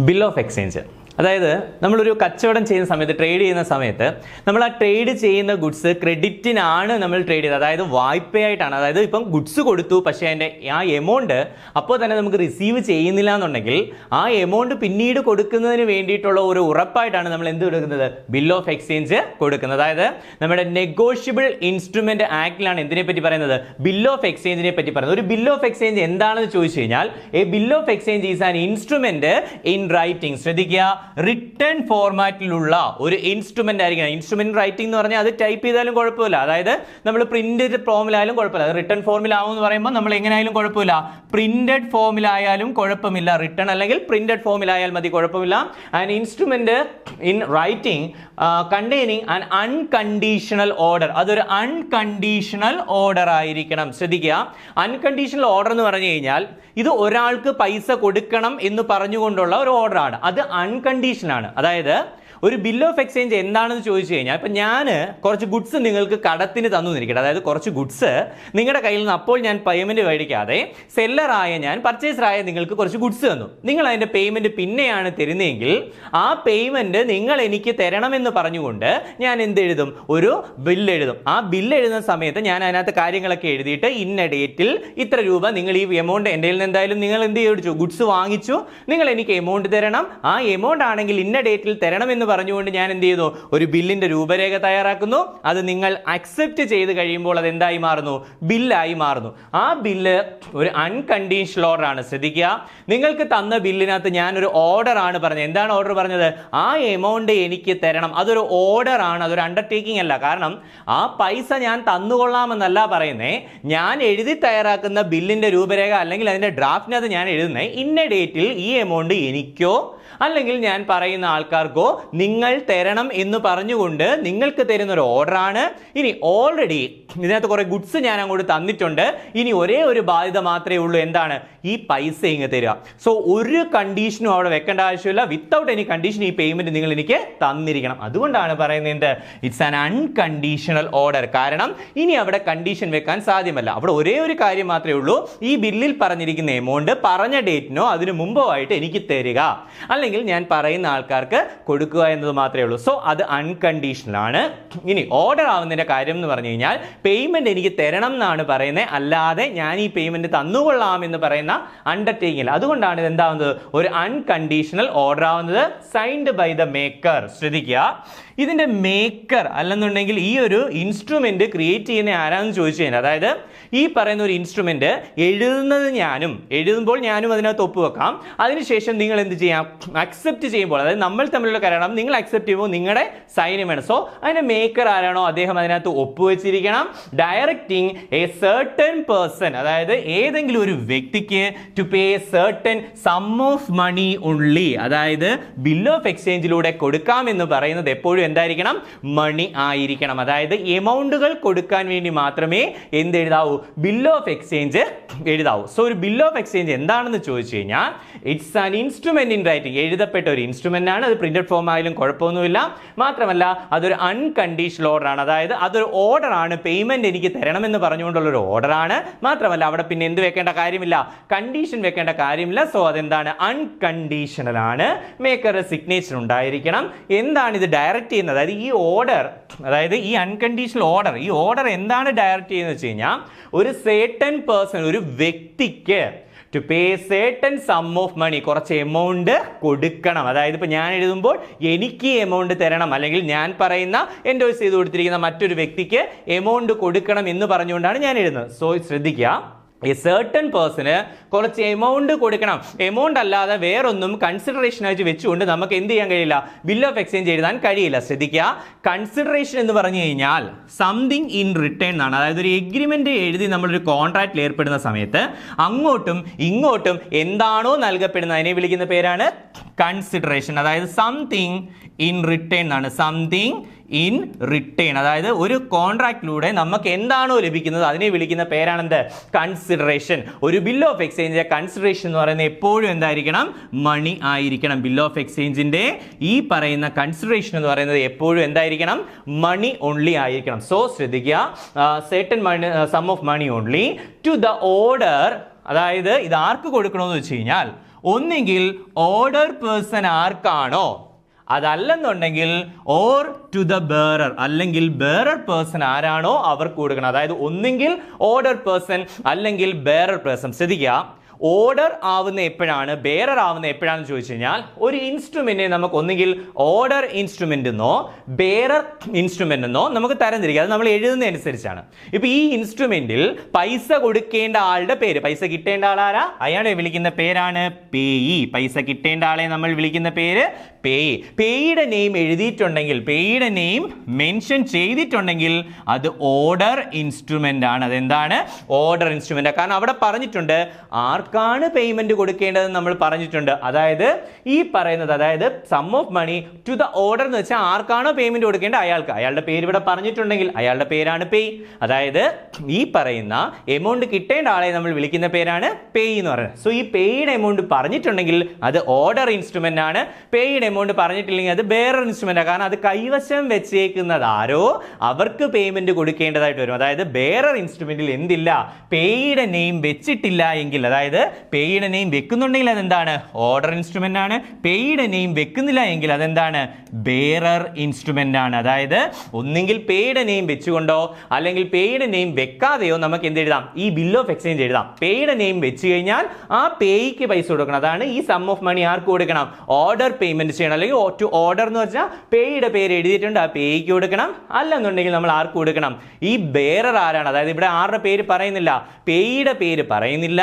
Bill of exchange. അതായത് നമ്മളൊരു കച്ചവടം ചെയ്യുന്ന സമയത്ത്, ട്രേഡ് ചെയ്യുന്ന സമയത്ത് നമ്മൾ ആ ട്രേഡ് ചെയ്യുന്ന ഗുഡ്സ് ക്രെഡിറ്റിനാണ് നമ്മൾ ട്രേഡ് ചെയ്തത്, അതായത് വായ്പയായിട്ടാണ്. അതായത് ഇപ്പം ഗുഡ്സ് കൊടുത്തു, പക്ഷേ അതിൻ്റെ ആ എമൗണ്ട് അപ്പോൾ തന്നെ നമുക്ക് റിസീവ് ചെയ്യുന്നില്ല എന്നുണ്ടെങ്കിൽ ആ എമൗണ്ട് പിന്നീട് കൊടുക്കുന്നതിന് വേണ്ടിയിട്ടുള്ള ഒരു ഉറപ്പായിട്ടാണ് നമ്മൾ എന്ത് കൊടുക്കുന്നത്, ബിൽ ഓഫ് എക്സ്ചേഞ്ച് കൊടുക്കുന്നത്. അതായത് നമ്മുടെ നെഗോഷ്യബിൾ ഇൻസ്ട്രുമെന്റ് ആക്ടിലാണ് എന്തിനെ പറ്റി പറയുന്നത്, ബിൽ ഓഫ് എക്സ്ചേഞ്ചിനെ പറ്റി പറയുന്നത്. ഒരു ബിൽ ഓഫ് എക്സ്ചേഞ്ച് എന്താണെന്ന് ചോദിച്ചു കഴിഞ്ഞാൽ, A bill of exchange is an instrument in writing. ശ്രദ്ധിക്കുക, റിട്ടേൺ ഫോർമാറ്റിലുള്ള ഒരു ഇൻസ്ട്രുമെന്റ് ആയിരിക്കണം. ഇൻസ്ട്രുമെന്റ് റൈറ്റിംഗ് എന്ന് പറഞ്ഞാൽ അത് ടൈപ്പ് ചെയ്താലും കുഴപ്പമില്ല, അതായത് നമ്മൾ പ്രിന്റഡ് ഫോമിലായാലും കുഴപ്പമില്ല. അത് റിട്ടേൺ ഫോമിലാവും എന്ന് പറയുമ്പോൾ നമ്മൾ എങ്ങനെയായാലും കുഴപ്പമില്ല, പ്രിന്റഡ് ഫോമിലായാലും കുഴപ്പമില്ല, റിട്ടേൺ അല്ലെങ്കിൽ പ്രിന്റഡ് ഫോമിലായാൽ മതി, കുഴപ്പമില്ല. An instrument in writing containing an unconditional order. അതൊരു അൺകണ്ടീഷണൽ ഓർഡർ ആയിരിക്കണം. ശ്രദ്ധിക്കുക, അൺകണ്ടീഷണൽ ഓർഡർ എന്ന് പറഞ്ഞു കഴിഞ്ഞാൽ ഇത് ഒരാൾക്ക് പൈസ കൊടുക്കണം എന്ന് പറഞ്ഞുകൊണ്ടുള്ള ഒരു ഓർഡർ ആണ്. അത് അൺകണ്ടീഷണൽ ആണ്. അതായത് ഒരു ബിൽ ഓഫ് എക്സ്ചേഞ്ച് എന്താണെന്ന് ചോദിച്ചു കഴിഞ്ഞാൽ, ഇപ്പം ഞാൻ കുറച്ച് ഗുഡ്സ് നിങ്ങൾക്ക് കടത്തിന് തന്നു എന്നിരിക്കട്ടെ. അതായത് കുറച്ച് ഗുഡ്സ് നിങ്ങളുടെ കയ്യിൽ നിന്ന് അപ്പോൾ ഞാൻ പേയ്മെന്റ് മേടിക്കാതെ സെല്ലറായ ഞാൻ, പർച്ചേസറായ നിങ്ങൾക്ക് കുറച്ച് ഗുഡ്സ് തന്നു. നിങ്ങൾ അതിൻ്റെ പേയ്മെന്റ് പിന്നെയാണ് തരുന്നതെങ്കിൽ ആ പേയ്മെന്റ് നിങ്ങൾ എനിക്ക് തരണമെന്ന് പറഞ്ഞുകൊണ്ട് ഞാൻ എന്ത് എഴുതും, ഒരു ബില്ല് എഴുതും. ആ ബില്ല് എഴുതുന്ന സമയത്ത് ഞാൻ അതിനകത്ത് കാര്യങ്ങളൊക്കെ എഴുതിയിട്ട് ഇന്ന ഡേറ്റിൽ ഇത്ര രൂപ നിങ്ങൾ ഈ എമൗണ്ട് എൻ്റെ നിന്ന് എന്തായാലും നിങ്ങൾ എന്ത് ചെയ്തു, ഗുഡ്സ് വാങ്ങിച്ചു, നിങ്ങൾ എനിക്ക് എമൗണ്ട് തരണം. ആ എമൗണ്ട് ആണെങ്കിൽ ഇന്ന ഡേറ്റിൽ തരണമെന്ന് പറഞ്ഞുകൊണ്ട് ഞാൻ എന്ത് ചെയ്തു, ഒരു ബില്ലിന്റെ രൂപരേഖ തയ്യാറാക്കുന്നു. അത് നിങ്ങൾ അക്സെപ്റ്റ് ചെയ്ത് കഴിയുമ്പോൾ അത് എന്തായി മാറുന്നു, ബില്ലായി മാറുന്നു. ആ ബില്ല് ഒരു അൺകണ്ടീഷണൽ ഓർഡർ ആണ്. ശ്രദ്ധിക്കുക, നിങ്ങൾക്ക് തന്ന ബില്ലിനകത്ത് ഞാനൊരു ഓർഡർ ആണ് പറഞ്ഞത്. എന്താണ് ഓർഡർ പറഞ്ഞത്, ആ എമൗണ്ട് എനിക്ക് തരണം. അതൊരു ഓർഡർ ആണ്, അതൊരു അണ്ടർടേക്കിംഗ് അല്ല. കാരണം ആ പൈസ ഞാൻ തന്നുകൊള്ളാമെന്നല്ല പറയുന്നേ, ഞാൻ എഴുതി തയ്യാറാക്കുന്ന ബില്ലിന്റെ രൂപരേഖ അല്ലെങ്കിൽ അതിന്റെ ഡ്രാഫ്റ്റിനകത്ത് ഞാൻ എഴുതുന്നത് ഇന്ന ഡേറ്റിൽ ഈ എമൗണ്ട് എനിക്കോ അല്ലെങ്കിൽ ഞാൻ പറയുന്ന ആൾക്കാർക്കോ നിങ്ങൾ തരണം എന്ന് പറഞ്ഞുകൊണ്ട് നിങ്ങൾക്ക് തരുന്ന ഒരു ഓർഡർ ആണ്. ഇനി ഓൾറെഡി ഇതിനകത്ത് കുറെ ഗുഡ്സ് ഞാൻ അങ്ങോട്ട് തന്നിട്ടുണ്ട്. ഇനി ഒരേ ഒരു ബാധ്യത മാത്രമേ ഉള്ളൂ, എന്താണ്, ഈ പൈസ ഇങ്ങ് തരിക. സോ ഒരു കണ്ടീഷനും അവിടെ വെക്കേണ്ട ആവശ്യമില്ല. വിത്തൗട്ട് എനി കണ്ടീഷൻ ഈ പേയ്മെന്റ് നിങ്ങൾ എനിക്ക് തന്നിരിക്കണം. അതുകൊണ്ടാണ് പറയുന്നത് ഇറ്റ്സ് ആൻ അൺകണ്ടീഷണൽ ഓർഡർ. കാരണം ഇനി അവിടെ കണ്ടീഷൻ വെക്കാൻ സാധ്യമല്ല. അവിടെ ഒരേ ഒരു കാര്യം മാത്രമേ ഉള്ളൂ, ഈ ബില്ലിൽ പറഞ്ഞിരിക്കുന്ന എമൗണ്ട് പറഞ്ഞ ഡേറ്റിനോ അതിനു മുമ്പോ ആയിട്ട് എനിക്ക് തരിക, അല്ലെങ്കിൽ ഞാൻ പറയുന്ന ആൾക്കാർക്ക് കൊടുക്കുക എന്നത് മാത്രമേ ഉള്ളൂ. സോ അത് അൺകണ്ടീഷണൽ ആണ്. ഇനി ഓർഡർ ആവുന്നതിന്റെ കാര്യം എന്ന് പറഞ്ഞു കഴിഞ്ഞാൽ, പേയ്മെന്റ് എനിക്ക് തരണം എന്നാണ് പറയുന്നത്, അല്ലാതെ ഞാൻ ഈ പേയ്മെന്റ് തന്നുകൊള്ളാം എന്ന് പറയുന്ന അണ്ടർടേക്കിംഗ്. അതുകൊണ്ടാണ് ഇത് എന്താവുന്നത്, ഒരു അൺകണ്ടീഷണൽ ഓർഡർ ആവുന്നത്, സൈൻഡ് ബൈ ദ മേക്കർ. ശ്രദ്ധിക്കുക, ഇതിന്റെ മേക്കർ അല്ലെന്നുണ്ടെങ്കിൽ ഈ ഒരു ഇൻസ്ട്രുമെന്റ് ക്രിയേറ്റ് ചെയ്യുന്ന ആരാന്ന് ചോദിച്ചു കഴിഞ്ഞാൽ, അതായത് ഈ പറയുന്ന ഒരു ഇൻസ്ട്രുമെന്റ് എഴുതുന്നത് ഞാനും, എഴുതുമ്പോൾ ഞാനും അതിനകത്ത് ഒപ്പുവെക്കാം. അതിനുശേഷം നിങ്ങൾ എന്ത് ചെയ്യാം, അക്സെപ്റ്റ് ചെയ്യുമ്പോൾ, അതായത് നമ്മൾ തമ്മിലുള്ള കാരണം നിങ്ങൾ അക്സെപ്റ്റ് ചെയ്യുമ്പോൾ നിങ്ങളുടെ സൈനും വേണം. സോ അതിന്റെ മേക്കർ ആരാണോ അദ്ദേഹം അതിനകത്ത് ഒപ്പുവെച്ചിരിക്കണം. ഡയറക്റ്റിംഗ് എ സർട്ടൻ പേഴ്സൺ, അതായത് ഏതെങ്കിലും ഒരു വ്യക്തിക്ക് to pay certain sum of money only. അതായത് ബിൽ ഓഫ് എക്സ്ചേഞ്ചിലൂടെ കൊടുക്കാമെന്ന് പറയുന്നത് എപ്പോഴും എന്തായിരിക്കണം, മണി ആയിരിക്കണം. അതായത് എമൗണ്ടുകൾ കൊടുക്കാൻ വേണ്ടി മാത്രമേ എന്ത് എഴുതാവൂ, ബിൽ ഓഫ് എക്സ്ചേഞ്ച് എഴുതാവൂ. സോ ഒരു ബിൽ ഓഫ് എക്സ്ചേഞ്ച് എന്താണെന്ന് ചോദിച്ചു കഴിഞ്ഞാൽ, it's an instrument in writing. എഴുതപ്പെട്ട ഒരു ഇൻസ്ട്രുമെന്റ് ആണ്. അത് പ്രിന്റഡ് ഫോം ആയാലും കുഴപ്പമൊന്നുമില്ല. മാത്രമല്ല അതൊരു അൺകണ്ടീഷണൽ ഓർഡർ ആണ്. അതായത് അതൊരു ഓർഡർ ആണ്, പേയ്മെന്റ് എനിക്ക് തരണമെന്ന് പറഞ്ഞുകൊണ്ടുള്ള ഒരു ഓർഡർ ആണ്. മാത്രമല്ല അവിടെ പിന്നെ എന്ത് വെക്കേണ്ട കാര്യമില്ല, കണ്ടീഷൻ വെക്കേണ്ട കാര്യമില്ല. സോ അതെന്താണ്, അൺകണ്ടീഷണൽ ആണ്. മേക്കറുടെ സിഗ്നേച്ചർ ഉണ്ടായിരിക്കണം. എന്താണ് ഇത് ഡയറക്റ്റ് ചെയ്യുന്നത്, അതായത് ഈ ഓർഡർ, അതായത് ഈ അൺകണ്ടീഷണൽ ഓർഡർ, ഈ ഓർഡർ എന്താണ് ഡയറക്റ്റ് ചെയ്യുന്നത് വെച്ച് കഴിഞ്ഞാൽ, ഒരു സേർട്ടൻ പേഴ്സൺ, ഒരു വ്യക്തിക്ക് to pay certain sum of money, കുറച്ച് എമൗണ്ട് കൊടുക്കണം. അതായത് ഇപ്പൊ ഞാൻ എഴുതുമ്പോൾ എനിക്ക് എമൗണ്ട് തരണം, അല്ലെങ്കിൽ ഞാൻ പറയുന്ന എൻഡോഴ്സ് ചെയ്ത് കൊടുത്തിരിക്കുന്ന മറ്റൊരു വ്യക്തിക്ക് എമൗണ്ട് കൊടുക്കണം എന്ന് പറഞ്ഞുകൊണ്ടാണ് ഞാൻ എഴുതുന്നത്. സോ ശ്രദ്ധിക്കുക, എ സർട്ടൻ പേഴ്സണ് കുറച്ച് എമൗണ്ട് കൊടുക്കണം. എമൗണ്ട് അല്ലാതെ വേറൊന്നും കൺസിഡറേഷൻ ആയിട്ട് വെച്ചുകൊണ്ട് നമുക്ക് എന്ത് ചെയ്യാൻ കഴിയില്ല, ബിൽ ഓഫ് എക്സ്ചേഞ്ച് എഴുതാൻ കഴിയില്ല. ശ്രദ്ധിക്കുക, കൺസിഡറേഷൻ എന്ന് പറഞ്ഞു കഴിഞ്ഞാൽ സംതിങ് ഇൻ റിട്ടേൺ എന്നാണ്. അതായത് ഒരു എഗ്രിമെന്റ് എഴുതി നമ്മളൊരു കോൺട്രാക്റ്റിൽ ഏർപ്പെടുന്ന സമയത്ത് അങ്ങോട്ടും ഇങ്ങോട്ടും എന്താണോ നൽകപ്പെടുന്നത് അതിനെ വിളിക്കുന്ന പേരാണ് കൺസിഡറേഷൻ. അതായത് സംതിങ് ഇൻ റിട്ടേൺ എന്നാണ്. സംതിങ് ഇൻ റിട്ടേൺ, അതായത് ഒരു കോൺട്രാക്റ്റിലൂടെ നമുക്ക് എന്താണോ ലഭിക്കുന്നത് അതിനെ വിളിക്കുന്ന പേരാണെന്ത്, കൺസിഡറേഷൻ. ഒരു ബിൽ ഓഫ് എക്സ്ചേഞ്ചിന്റെ കൺസിഡറേഷൻ എന്ന് പറയുന്നത് എപ്പോഴും എന്തായിരിക്കണം, മണി ആയിരിക്കണം. ബിൽ ഓഫ് എക്സ്ചേഞ്ചിന്റെ ഈ പറയുന്ന കൺസിഡറേഷൻ എന്ന് പറയുന്നത് എപ്പോഴും എന്തായിരിക്കണം, മണി ഓൺലി ആയിരിക്കണം. സോ ശ്രദ്ധിക്കുക, certain money, sum of money only to the order. അതായത് ഇത് ആർക്ക് കൊടുക്കണമെന്ന് വെച്ച് കഴിഞ്ഞാൽ, ഒന്നെങ്കിൽ ഓർഡർ പേഴ്സൺ ആർക്കാണോ അതല്ലെന്നുണ്ടെങ്കിൽ ഓർ ടു ദ ബെയറർ, അല്ലെങ്കിൽ ബെയറർ പേഴ്സൺ ആരാണോ അവർക്ക് കൊടുക്കണം. അതായത് ഒന്നെങ്കിൽ ഓർഡർ പേഴ്സൺ അല്ലെങ്കിൽ ബെയറർ പേഴ്സൺ. ശ്രദ്ധിക്കുക, ഓർഡർ ആവുന്ന എപ്പോഴാണ് ബെയറർ ആവുന്ന എപ്പോഴാണെന്ന് ചോദിച്ചു കഴിഞ്ഞാൽ ഒരു ഇൻസ്ട്രുമെന്റിനെ നമുക്ക് ഒന്നുകിൽ ഓർഡർ ഇൻസ്ട്രുമെന്റ് എന്നോ ബെയറർ ഇൻസ്ട്രുമെന്റ് എന്നോ നമുക്ക് തരംതിരിക്കുക. അത് നമ്മൾ എഴുതുന്നതനുസരിച്ചാണ്. ഇപ്പൊ ഈ ഇൻസ്ട്രുമെന്റിൽ പൈസ കൊടുക്കേണ്ട ആളുടെ പേര്, പൈസ കിട്ടേണ്ട ആളാരാ, അയാളെ വിളിക്കുന്ന പേരാണ് പേയി. പൈസ കിട്ടേണ്ട ആളെ നമ്മൾ വിളിക്കുന്ന പേര് പേയി. പേയുടെ നെയിം എഴുതിയിട്ടുണ്ടെങ്കിൽ, പേയുടെ നെയിം മെൻഷൻ ചെയ്തിട്ടുണ്ടെങ്കിൽ അത് ഓർഡർ ഇൻസ്ട്രുമെന്റ് ആണ്. അതെന്താണ്? Order instrument. കാരണം അവിടെ പറഞ്ഞിട്ടുണ്ട് ആർക്കാണ് പേയ്മെന്റ് കൊടുക്കേണ്ടതെന്ന് നമ്മൾ പറഞ്ഞിട്ടുണ്ട്. അതായത് ഈ പറയുന്നത്, അതായത് sum of money to the order എന്ന് വെച്ചാൽ ആർക്കാണോ പേയ്മെന്റ് കൊടുക്കേണ്ടത് അയാൾക്ക്. അയാളുടെ പേര് ഇവിടെ പറഞ്ഞിട്ടുണ്ടെങ്കിൽ അയാളുടെ പേരാണ് പേയ്. അതായത് ഈ പറയുന്ന എമൗണ്ട് കിട്ടേണ്ട ആളെ നമ്മൾ വിളിക്കുന്ന പേരാണ് പേയ് എന്ന് പറയുന്നത്. സോ ഈ പേയുടെ എമൗണ്ട് പറഞ്ഞിട്ടുണ്ടെങ്കിൽ അത് ഓർഡർ ഇൻസ്ട്രുമെന്റ് ആണ്. പേയുടെ എമൗണ്ട് പറഞ്ഞിട്ടില്ലെങ്കിൽ അത് ബെയറർ ഇൻസ്ട്രുമെന്റ് ആണ്. കാരണം അത് കൈവശം വെച്ചേക്കുന്നത് ആരോ അവർക്ക് പേയ്മെന്റ് കൊടുക്കേണ്ടതായിട്ട് വരും. അതായത് ബെയറർ ഇൻസ്ട്രുമെന്റിൽ എന്തില്ല, പേയുടെ നെയിം വെച്ചിട്ടില്ല എങ്കിൽ, അതായത് പേയുടെ നെയിം വെക്കുന്നുണ്ടെങ്കിൽ അതെന്താണ്? ഓർഡർ ഇൻസ്ട്രുമെന്റ് ആണ്. പേയുടെ നെയിം വെക്കുന്നില്ല എങ്കിൽ അതെന്താണ്? ബെയറർ ഇൻസ്ട്രുമെന്റ് ആണ്. അതായത് ഒന്നെങ്കിൽ പേയുടെ നെയിം വെച്ചുകൊണ്ടോ അല്ലെങ്കിൽ പേയുടെ നെയിം വെക്കാതെയോ നമുക്ക് എന്ത് എഴുതാം? ഈ ബിൽ ഓഫ് എക്സ്ചേഞ്ച് എഴുതാം. പേയുടെ നെയിം വെച്ച് കഴിഞ്ഞാൽ ആ പേയ്ക്ക് പൈസ കൊടുക്കണം. അതാണ് ഈ സം ഓഫ് മണി ആർക്ക് കൊടുക്കണം? ഓർഡർ പേയ്മെന്റ് ചെയ്യണം. അല്ലെങ്കിൽ ടു ഓർഡർ എന്ന് വെച്ചാൽ പേയുടെ പേര് എഴുതിയിട്ടുണ്ട്, ആ പേയ്ക്ക് കൊടുക്കണം. അല്ലെന്നുണ്ടെങ്കിൽ നമ്മൾ ആർക്ക് കൊടുക്കണം? ഈ ബെയറർ ആരാണ്? അതായത് ഇവിടെ ആരുടെ പേര് പറയുന്നില്ല, പേയുടെ പേര് പറയുന്നില്ല.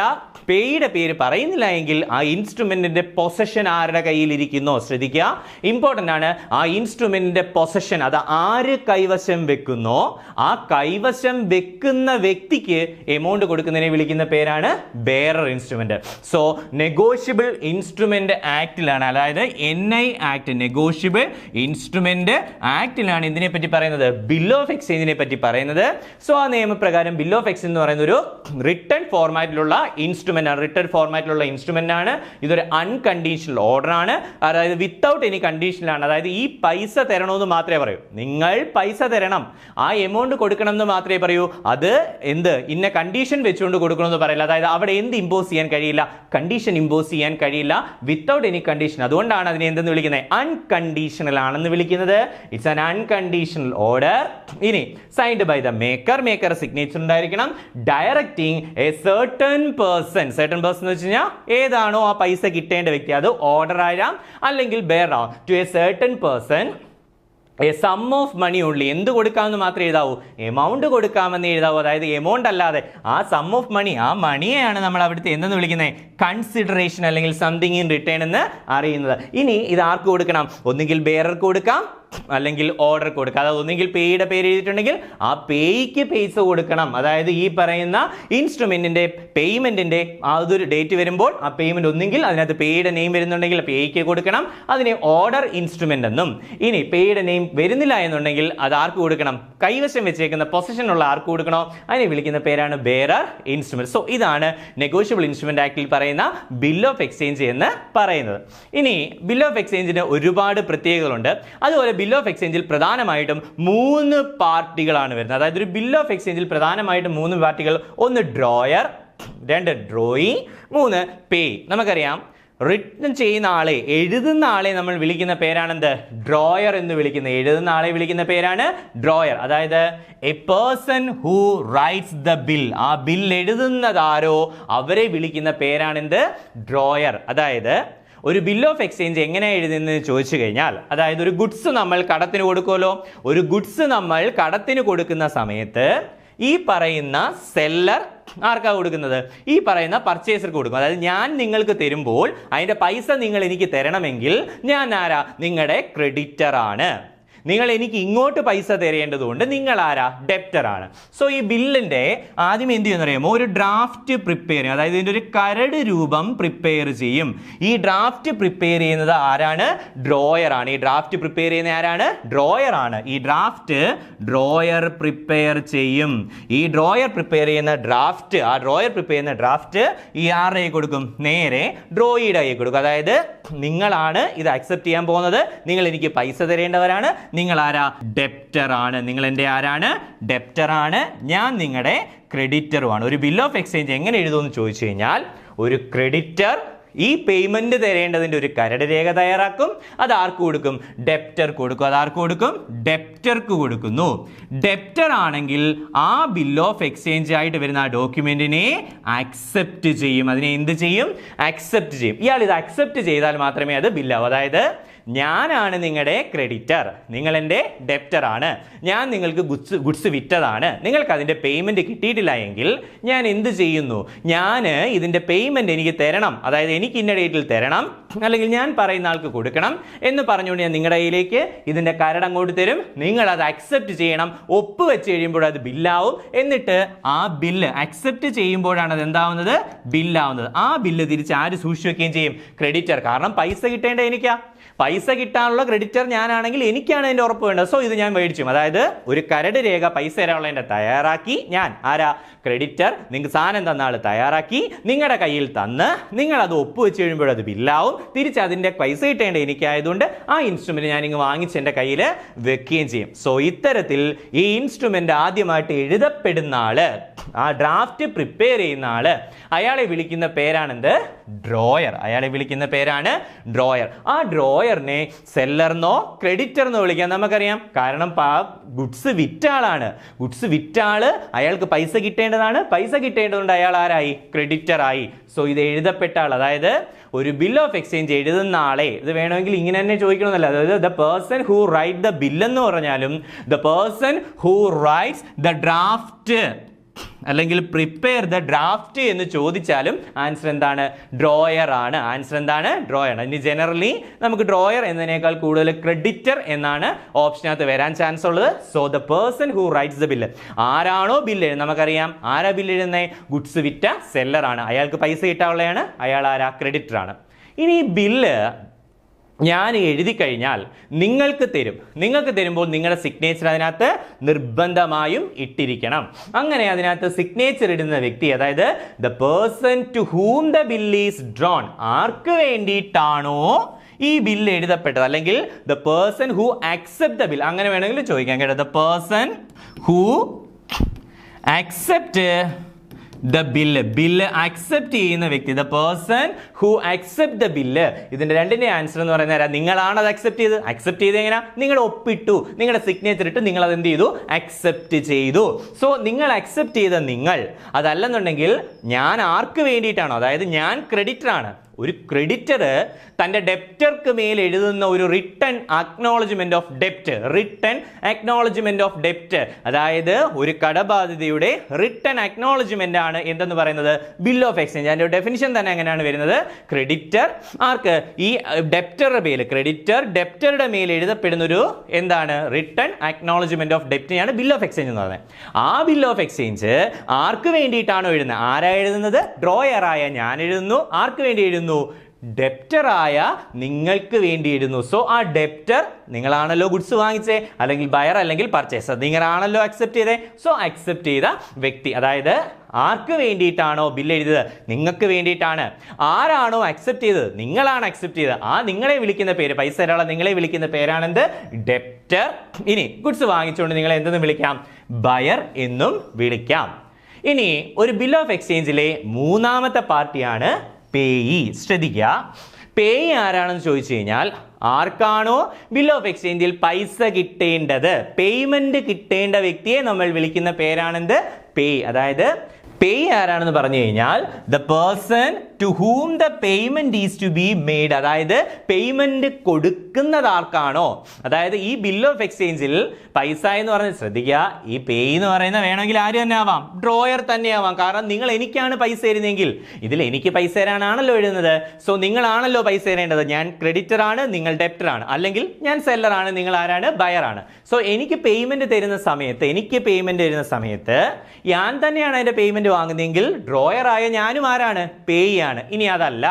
പേയുടെ പേര് പറയുന്നില്ല എങ്കിൽ ആ ഇൻസ്ട്രുമെന്റിന്റെ പൊസഷൻ ആരുടെ കയ്യിൽ ഇരിക്കുന്നോ, ശ്രദ്ധിക്കുക, ഇമ്പോർട്ടന്റ് ആണ്. ആ ഇൻസ്ട്രുമെന്റിന്റെ പൊസഷൻ അത് ആര് കൈവശം വെക്കുന്നോ ആ കൈവശം വെക്കുന്ന വ്യക്തിക്ക് എമൗണ്ട് കൊടുക്കുന്നതിനെ വിളിക്കുന്ന പേരാണ് bearer instrument. So negotiable instrument ആക്ടിലാണ്, അതായത് NI ആക്ട്, നെഗോഷ്യബിൾ ഇൻസ്ട്രുമെന്റ് ആക്ടിലാണ് ഇതിനെ പറ്റി പറയുന്നത്, ബിൽ ഓഫ് എക്സ്ചേഞ്ചിനെ പറ്റി പറയുന്നത്. സോ ആ നിയമപ്രകാരം ബിൽ ഓഫ് എക്സ്ചേഞ്ച് എന്ന് പറയുന്ന ഒരു റിട്ടൺ ഫോർമാറ്റിലുള്ള ഇൻസ്ട്രുമെന്റ് ആണ്. റിട്ടൺ ഫോർമാറ്റിലുള്ള ഇൻസ്ട്രുമെന്റ് ആണ്. ഇതൊരു അൺകണ്ടീഷണൽ ഓർഡർ ആണ്. അതായത് വിത്തൗട്ട് എനി കണ്ടീഷണൽ ആണ്. അതായത് ഈ പൈസ തരണമെന്ന് മാത്രമേ പറയൂ. നിങ്ങൾ പൈസ തരണം, ആ എമൗണ്ട് കൊടുക്കണം എന്ന് മാത്രമേ പറയൂ. അത് എന്ത് ഇന്ന കണ്ടീഷൻ വെച്ചുകൊണ്ട് കൊടുക്കണമെന്ന് പറയില്ല. അതായത് അവിടെ എന്ത് ഇമ്പോസ് ചെയ്യാൻ കഴിയില്ല, കണ്ടീഷൻ ഇമ്പോസ് ചെയ്യാൻ കഴിയില്ല വിത്തൗട്ട് എനി കണ്ടീഷൻ. അതുകൊണ്ടാണ് അതിനെ എന്തെന്ന് വിളിക്കുന്നത്? അൺകണ്ടീഷണൽ ആണെന്ന് വിളിക്കുന്നത്. It's an unconditional order. ഇനി signed by the maker, maker signature ഉണ്ടായിരിക്കണം. Directing a certain person, certain person എന്ന് വെച്ച് കഴിഞ്ഞാൽ ഏതാണോ ആ പൈസ കിട്ടേണ്ട വ്യക്തി, അത് ഓർഡർ ആയാം അല്ലെങ്കിൽ ബെയർ ആവാം. To a certain person a sum of money only, എന്ത് കൊടുക്കാമെന്ന് മാത്രമേ എഴുതാവൂ, എമൗണ്ട് കൊടുക്കാമെന്ന് എഴുതാവൂ. അതായത് എമൗണ്ട് അല്ലാതെ ആ സം ഓഫ് മണി, ആ മണിയെയാണ് നമ്മൾ അവിടുത്തെ എന്തെന്ന് വിളിക്കുന്നത്? കൺസിഡറേഷൻ അല്ലെങ്കിൽ സംതിങ് ഇൻ റിട്ടേൺ എന്ന് അറിയുന്നത്. ഇനി ഇത് ആർക്ക് കൊടുക്കണം? ഒന്നുകിൽ ബെയറർക്ക് കൊടുക്കാം അല്ലെങ്കിൽ ഓർഡർ കൊടുക്കുക. അതായത് ഒന്നുകിൽ പേയുടെ പേര് എഴുതിയിട്ടുണ്ടെങ്കിൽ ആ പേയ്ക്ക് പൈസ കൊടുക്കണം. അതായത് ഈ പറയുന്ന ഇൻസ്ട്രുമെന്റിന്റെ പേയ്മെന്റിന്റെ അതൊരു ഡേറ്റ് വരുമ്പോൾ ആ പേയ്മെന്റ് ഒന്നുകിൽ അതിനകത്ത് പേയുടെ നെയിം വരുന്നുണ്ടെങ്കിൽ പേയ്ക്ക് കൊടുക്കണം, അതിനെ ഓർഡർ ഇൻസ്ട്രുമെന്റ് എന്നും. ഇനി പേയുടെ നെയിം വരുന്നില്ല എന്നുണ്ടെങ്കിൽ അത് ആർക്ക് കൊടുക്കണം? കൈവശം വെച്ചേക്കുന്ന പൊസിഷനുള്ള ആർക്ക് കൊടുക്കണോ അതിനെ വിളിക്കുന്ന പേരാണ് ബെയറർ ഇൻസ്ട്രുമെന്റ്. സോ ഇതാണ് നെഗോഷ്യബിൾ ഇൻസ്ട്രുമെന്റ് ആക്ടിൽ പറയുന്ന ബിൽ ഓഫ് എക്സ്ചേഞ്ച് എന്ന് പറയുന്നത്. ഇനി ബിൽ ഓഫ് എക്സ്ചേഞ്ചിന് ഒരുപാട് പ്രത്യേകതകളുണ്ട്. അതുപോലെ ബിൽ ഓഫ് എക്സ്ചേഞ്ചിൽ പ്രധാനമായിട്ടും 3 പാർട്ടികളാണ് വരുന്നത്. അതായത് ഒരു ബിൽ ഓഫ് എക്സ്ചേഞ്ചിൽ പ്രധാനമായിട്ടും 3 പാർട്ടികൾ. 1 ഡ്രോയർ, 2 ഡ്രോയി, 3 പേ. നമുക്കറിയാം റിട്ടൺ ചെയ്യുന്ന ആളെ, എഴുതുന്ന ആളെ നമ്മൾ വിളിക്കുന്ന പേരാണെന്ത്? ഡ്രോയർ എന്ന് വിളിക്കുന്നത്. എഴുതുന്ന ആളെ വിളിക്കുന്ന പേരാണ് ഡ്രോയർ. അതായത് A person who rights the bill, ആ ബിൽ എഴുതുന്നതാരോ അവരെ വിളിക്കുന്ന പേരാണെന്ത്? ഡ്രോയർ. അതായത് ഒരു ബിൽ ഓഫ് എക്സ്ചേഞ്ച് എങ്ങനെ എഴുതുന്നത് ചോദിച്ചു കഴിഞ്ഞാൽ, അതായത് ഒരു ഗുഡ്സ് നമ്മൾ കടത്തിന് കൊടുക്കുമല്ലോ, ഒരു ഗുഡ്സ് നമ്മൾ കടത്തിന് കൊടുക്കുന്ന സമയത്ത് ഈ പറയുന്ന സെല്ലർ ആർക്കാ കൊടുക്കുന്നത്? ഈ പറയുന്ന പർച്ചേസർക്ക് കൊടുക്കും. അതായത് ഞാൻ നിങ്ങൾക്ക് തരുമ്പോൾ അതിന്റെ പൈസ നിങ്ങൾ എനിക്ക് തരണമെങ്കിൽ ഞാൻ ആരാ? നിങ്ങളുടെ ക്രെഡിറ്റർ ആണ്. നിങ്ങൾ എനിക്ക് ഇങ്ങോട്ട് പൈസ തരേണ്ടതുകൊണ്ട് നിങ്ങൾ ആരാ? ഡെപ്റ്റർ ആണ്. സോ ഈ ബില്ലിന്റെ ആദ്യം എന്ത് ചെയ്യുമെന്ന് അറിയാമോ? ഒരു ഡ്രാഫ്റ്റ് പ്രിപ്പയർ ചെയ്യും. അതായത് ഇതിന്റെ ഒരു കരട് രൂപം പ്രിപ്പയർ ചെയ്യും. ഈ ഡ്രാഫ്റ്റ് പ്രിപ്പയർ ചെയ്യുന്നത് ആരാണ്? ഡ്രോയർ ആണ്. ഈ ഡ്രാഫ്റ്റ് പ്രിപ്പയർ ചെയ്യുന്ന ആരാണ്? ഡ്രോയർ ആണ്. ഈ ഡ്രാഫ്റ്റ് ഡ്രോയർ പ്രിപ്പയർ ചെയ്യും. ഈ ഡ്രോയർ പ്രിപ്പയർ ചെയ്യുന്ന ഡ്രാഫ്റ്റ്, ആ ഡ്രോയർ പ്രിപ്പയർ ചെയ്യുന്ന ഡ്രാഫ്റ്റ് ഈ ആരുടെ കയ്യിൽ കൊടുക്കും? നേരെ ഡ്രോയിയുടെ കയ്യിൽ കൊടുക്കും. അതായത് നിങ്ങളാണ് ഇത് അക്സെപ്റ്റ് ചെയ്യാൻ പോകുന്നത്, നിങ്ങൾ എനിക്ക് പൈസ തരേണ്ടവരാണ്, നിങ്ങൾ ആരാ? ഡെപ്റ്റർ ആണ്. നിങ്ങൾ എൻ്റെ ആരാണ്? ഡെപ്റ്റർ ആണ്. ഞാൻ നിങ്ങളുടെ ക്രെഡിറ്ററുമാണ്. ഒരു ബിൽ ഓഫ് എക്സ്ചേഞ്ച് എങ്ങനെ എഴുതുമെന്ന് ചോദിച്ചു കഴിഞ്ഞാൽ, ഒരു ക്രെഡിറ്റർ ഈ പേയ്മെന്റ് തരേണ്ടതിന്റെ ഒരു കരട് രേഖ തയ്യാറാക്കും. അത് ആർക്ക് കൊടുക്കും? ഡെപ്റ്റർക്ക് കൊടുക്കും. അത് ആർക്ക് കൊടുക്കും? ഡെപ്റ്റർക്ക് കൊടുക്കുന്നു. ഡെപ്റ്റർ ആണെങ്കിൽ ആ ബിൽ ഓഫ് എക്സ്ചേഞ്ച് ആയിട്ട് വരുന്ന ആ ഡോക്യുമെന്റിനെ അക്സെപ്റ്റ് ചെയ്യും. അതിനെ എന്ത് ചെയ്യും? അക്സെപ്റ്റ് ചെയ്യും. ഇയാൾ ഇത് അക്സെപ്റ്റ് ചെയ്താൽ മാത്രമേ അത് ബില്ലാവൂ. അതായത് ഞാനാണ് നിങ്ങളുടെ ക്രെഡിറ്റർ, നിങ്ങൾ എൻ്റെ ഡെപ്റ്റർ ആണ്, ഞാൻ നിങ്ങൾക്ക് ഗുഡ്സ് വിറ്റതാണ്, നിങ്ങൾക്ക് അതിൻ്റെ പേയ്മെൻറ്റ് കിട്ടിയിട്ടില്ല എങ്കിൽ ഞാൻ എന്ത് ചെയ്യുന്നു? ഞാൻ ഇതിൻ്റെ പേയ്മെൻറ്റ് എനിക്ക് തരണം, അതായത് എനിക്ക് ഇന്ന ഡേറ്റിൽ തരണം, അല്ലെങ്കിൽ ഞാൻ പറയുന്ന ആൾക്ക് കൊടുക്കണം എന്ന് പറഞ്ഞുകൊണ്ട് ഞാൻ നിങ്ങളുടെ കയ്യിലേക്ക് ഇതിൻ്റെ കരട് അങ്ങോട്ട് തരും. നിങ്ങൾ അത് അക്സെപ്റ്റ് ചെയ്യണം. ഒപ്പ് വെച്ച് കഴിയുമ്പോൾ അത് ബില്ലാവും. എന്നിട്ട് ആ ബില്ല് അക്സെപ്റ്റ് ചെയ്യുമ്പോഴാണ് അത് എന്താവുന്നത്? ബില്ലാവുന്നത്. ആ ബില്ല് തിരിച്ച് ആര് സൂക്ഷിച്ചു വെക്കുകയും ചെയ്യും? ക്രെഡിറ്റർ. കാരണം പൈസ കിട്ടേണ്ടത് എനിക്കാ. പൈസ കിട്ടാനുള്ള ക്രെഡിറ്റർ ഞാനാണെങ്കിൽ എനിക്കാണ് അതിൻ്റെ ഉറപ്പ് വേണ്ടത്. സോ ഇത് ഞാൻ മേടിച്ചു. അതായത് ഒരു കരട് രേഖ പൈസ തരാനുള്ളതിൻ്റെ തയ്യാറാക്കി ഞാൻ, ആരാ? ക്രെഡിറ്റർ. നിങ്ങൾക്ക് സാധനം തന്ന ആൾ തയ്യാറാക്കി നിങ്ങളുടെ കയ്യിൽ തന്ന് നിങ്ങൾ അത് ഒപ്പുവെച്ച് കഴിയുമ്പോൾ അത് ബില്ലാവും. തിരിച്ച് അതിൻ്റെ പൈസ കിട്ടേണ്ട എനിക്കായതുകൊണ്ട് ആ ഇൻസ്ട്രുമെന്റ് ഞാൻ ഇങ്ങ് വാങ്ങിച്ച് എൻ്റെ കയ്യിൽ വെക്കുകയും ചെയ്യും. സോ ഇത്തരത്തിൽ ഈ ഇൻസ്ട്രുമെന്റ് ആദ്യമായിട്ട് എഴുതപ്പെടുന്ന ആള്, ആ ഡ്രാഫ്റ്റ് പ്രിപ്പയർ ചെയ്യുന്ന ആള്, അയാളെ വിളിക്കുന്ന പേരാണെന്ത്? ഡ്രോയർ. അയാളെ വിളിക്കുന്ന പേരാണ് ഡ്രോയർ. ആ ഡ്രോയറിനെ സെല്ലറിനോ ക്രെഡിറ്ററിനോ വിളിക്കാൻ നമുക്കറിയാം. കാരണം ഗുഡ്സ് വിറ്റ ആളാണ്. ഗുഡ്സ് വിറ്റ ആള്, അയാൾക്ക് പൈസ കിട്ടേണ്ടതാണ്. പൈസ കിട്ടേണ്ടതുകൊണ്ട് അയാൾ ആരായി? ക്രെഡിറ്റർ ആയി. സോ ഇത് എഴുതപ്പെട്ട ആൾ, അതായത് ഒരു ബിൽ ഓഫ് എക്സ്ചേഞ്ച് എഴുതുന്ന ആളെ, ഇത് വേണമെങ്കിൽ ഇങ്ങനെ തന്നെ ചോദിക്കണമെന്നല്ല, അതായത് the person who write the bill എന്ന് പറഞ്ഞാലും the person who rights the draft അല്ലെങ്കിൽ പ്രിപ്പയർ ദ ഡ്രാഫ്റ്റ് എന്ന് ചോദിച്ചാലും ആൻസർ എന്താണ്? ഡ്രോയർ ആണ്. ആൻസർ എന്താണ്? ഡ്രോയർ. ഇനി ജനറലി നമുക്ക് ഡ്രോയർ എന്നതിനേക്കാൾ കൂടുതൽ ക്രെഡിറ്റർ എന്നാണ് ഓപ്ഷനകത്ത് വരാൻ ചാൻസ് ഉള്ളത്. So the person who rights the bill, ആരാണോ ബില്ല് എഴുതുന്നത്, നമുക്കറിയാം ആരാ ബില്ല് എഴുതുന്നത്? ഗുഡ്സ് വിറ്റ സെല്ലർ ആണ്. അയാൾക്ക് പൈസ കിട്ടാനുള്ളതാണ്. അയാൾ ആരാ? ക്രെഡിറ്റർ ആണ്. ഇനി ബില്ല് ഞാൻ എഴുതി കഴിഞ്ഞാൽ നിങ്ങൾക്ക് തരും. നിങ്ങൾക്ക് തരുമ്പോൾ നിങ്ങളുടെ സിഗ്നേച്ചർ അതിനകത്ത് നിർബന്ധമായും ഇട്ടിരിക്കണം. അങ്ങനെ അതിനകത്ത് സിഗ്നേച്ചർ ഇടുന്ന വ്യക്തി, അതായത് the person to whom the bill is drawn, ആർക്ക് വേണ്ടിയിട്ടാണോ ഈ ബില്ല് എഴുതപ്പെട്ടത്, അല്ലെങ്കിൽ the person who accept the bill, അങ്ങനെ വേണമെങ്കിൽ ചോദിക്കാം കേട്ടോ. The person who accept the bill accept ചെയ്യുന്ന വ്യക്തി, the person who accept the bill. ഇതിന്റെ രണ്ടിന്റെ ആൻസർ എന്ന് പറയുന്നത് നിങ്ങളാണ് അത് അക്സെപ്റ്റ് ചെയ്ത്. അക്സെപ്റ്റ് ചെയ്ത് എങ്ങനെ? നിങ്ങൾ ഒപ്പിട്ടു, നിങ്ങളുടെ സിഗ്നേച്ചർ ഇട്ട് നിങ്ങൾ അത് എന്ത് ചെയ്തു? അക്സെപ്റ്റ് ചെയ്തു. സോ നിങ്ങൾ അക്സെപ്റ്റ് ചെയ്ത നിങ്ങൾ, അതല്ലെന്നുണ്ടെങ്കിൽ ഞാൻ ആർക്ക് വേണ്ടിയിട്ടാണോ, അതായത് ഞാൻ ക്രെഡിറ്റർ ആണ്. ഒരു ക്രെഡിറ്റർ തൻ്റെ ഡെപ്റ്റർക്ക് മേൽ എഴുതുന്ന ഒരു written acknowledgement of ഡെപ്റ്റ്, written acknowledgement of ഡെപ്റ്റ്, അതായത് ഒരു കടബാധ്യതയുടെ റിട്ടൺ അക്നോളജ്മെന്റ് ആണ് എന്തെന്ന് പറയുന്നത്? Bill of exchange. അതിന്റെ ഡെഫിനിഷൻ തന്നെ എങ്ങനെയാണ് വരുന്നത്? ക്രെഡിറ്റർ ആർക്ക്? ഈ ഡെപ്റ്ററുടെ മേൽ, ക്രെഡിറ്റർ ഡെപ്റ്ററുടെ മേൽ എഴുതപ്പെടുന്ന ഒരു എന്താണ്? Written acknowledgement of ഡെപ്റ്റിനെയാണ് bill of exchange എന്ന് പറയുന്നത്. ആ ബിൽ ഓഫ് എക്സ്ചേഞ്ച് ആർക്ക് വേണ്ടിയിട്ടാണോ എഴുതുന്നത്? ആരാ എഴുതുന്നത്? ഡ്രോയറായ ഞാൻ എഴുതുന്നു. ആർക്ക് വേണ്ടി എഴുതുന്നു? ഡെപ്റ്ററായ നിങ്ങൾക്ക് വേണ്ടി എഴുതുന്നു. സോ ആ ഡെപ്റ്റർ നിങ്ങളാണല്ലോ ഗുഡ്സ് വാങ്ങിച്ചേ, അല്ലെങ്കിൽ ബയർ അല്ലെങ്കിൽ പർച്ചേസർ, നിങ്ങളാണല്ലോ അക്സെപ്റ്റ് ചെയ്തേ. സോ അക്സെപ്റ്റ് ചെയ്ത വ്യക്തി, അതായത് ആർക്ക് വേണ്ടിയിട്ടാണോ ബില്ല് എഴുതിയത്? നിങ്ങൾക്ക് വേണ്ടിയിട്ടാണ്. ആരാണോ അക്സെപ്റ്റ് ചെയ്തത്? നിങ്ങളാണ് അക്സെപ്റ്റ് ചെയ്തത്. ആ നിങ്ങളെ വിളിക്കുന്ന പേര്, പൈസ തരാനുള്ള നിങ്ങളെ വിളിക്കുന്ന പേരാണെന്ത്? ഡെപ്റ്റർ. ഇനി ഗുഡ്സ് വാങ്ങിച്ചുകൊണ്ട് നിങ്ങളെ എന്തെന്ന് വിളിക്കാം? ബയർ എന്നും വിളിക്കാം. ഇനി ഒരു ബിൽ ഓഫ് എക്സ്ചേഞ്ചിലെ മൂന്നാമത്തെ പാർട്ടിയാണ് പേയി. ശ്രദ്ധിക്കുക, പേയി ആരാണെന്ന് ചോദിച്ചു കഴിഞ്ഞാൽ ആർക്കാണോ ബിൽ ഓഫ് എക്സ്ചേഞ്ചിൽ പൈസ കിട്ടേണ്ടത്, പേയ്മെന്റ് കിട്ടേണ്ട വ്യക്തിയെ നമ്മൾ വിളിക്കുന്ന പേരാണെന്ത്? പേയ്. അതായത് പേയ് ആരാണെന്ന് പറഞ്ഞു കഴിഞ്ഞാൽ the person to whom the payment is to be made, അതായത് പേയ്മെന്റ് കൊടുക്കുന്നത് ആർക്കാണോ, അതായത് ഈ ബിൽ ഓഫ് എക്സ്ചേഞ്ചിൽ പൈസ എന്ന് പറഞ്ഞത്, ശ്രദ്ധിക്കുക, ഈ പേയ് എന്ന് പറയുന്ന വേണമെങ്കിൽ ആര് തന്നെ ആവാം? ഡ്രോയർ തന്നെ ആവാം. കാരണം നിങ്ങൾ എനിക്കാണ് പൈസ തരുന്നതെങ്കിൽ ഇതിൽ എനിക്ക് പൈസ തരാനാണല്ലോ എഴുതുന്നത്. സോ നിങ്ങളാണല്ലോ പൈസ തരേണ്ടത്. ഞാൻ ക്രെഡിറ്റർ ആണ്, നിങ്ങൾ ഡെപ്റ്റർ ആണ്, അല്ലെങ്കിൽ ഞാൻ സെല്ലർ ആണ്, നിങ്ങൾ ആരാണ്? ബയർ ആണ്. സോ എനിക്ക് പേയ്മെന്റ് തരുന്ന സമയത്ത് ഞാൻ തന്നെയാണ് അതിന്റെ പേയ്മെന്റ് വാങ്ങുന്നതെങ്കിൽ ഡ്രോയർ ആയ ഞാനും ആരാണ്? പേയ് ആണ്. ഇനി അതല്ല,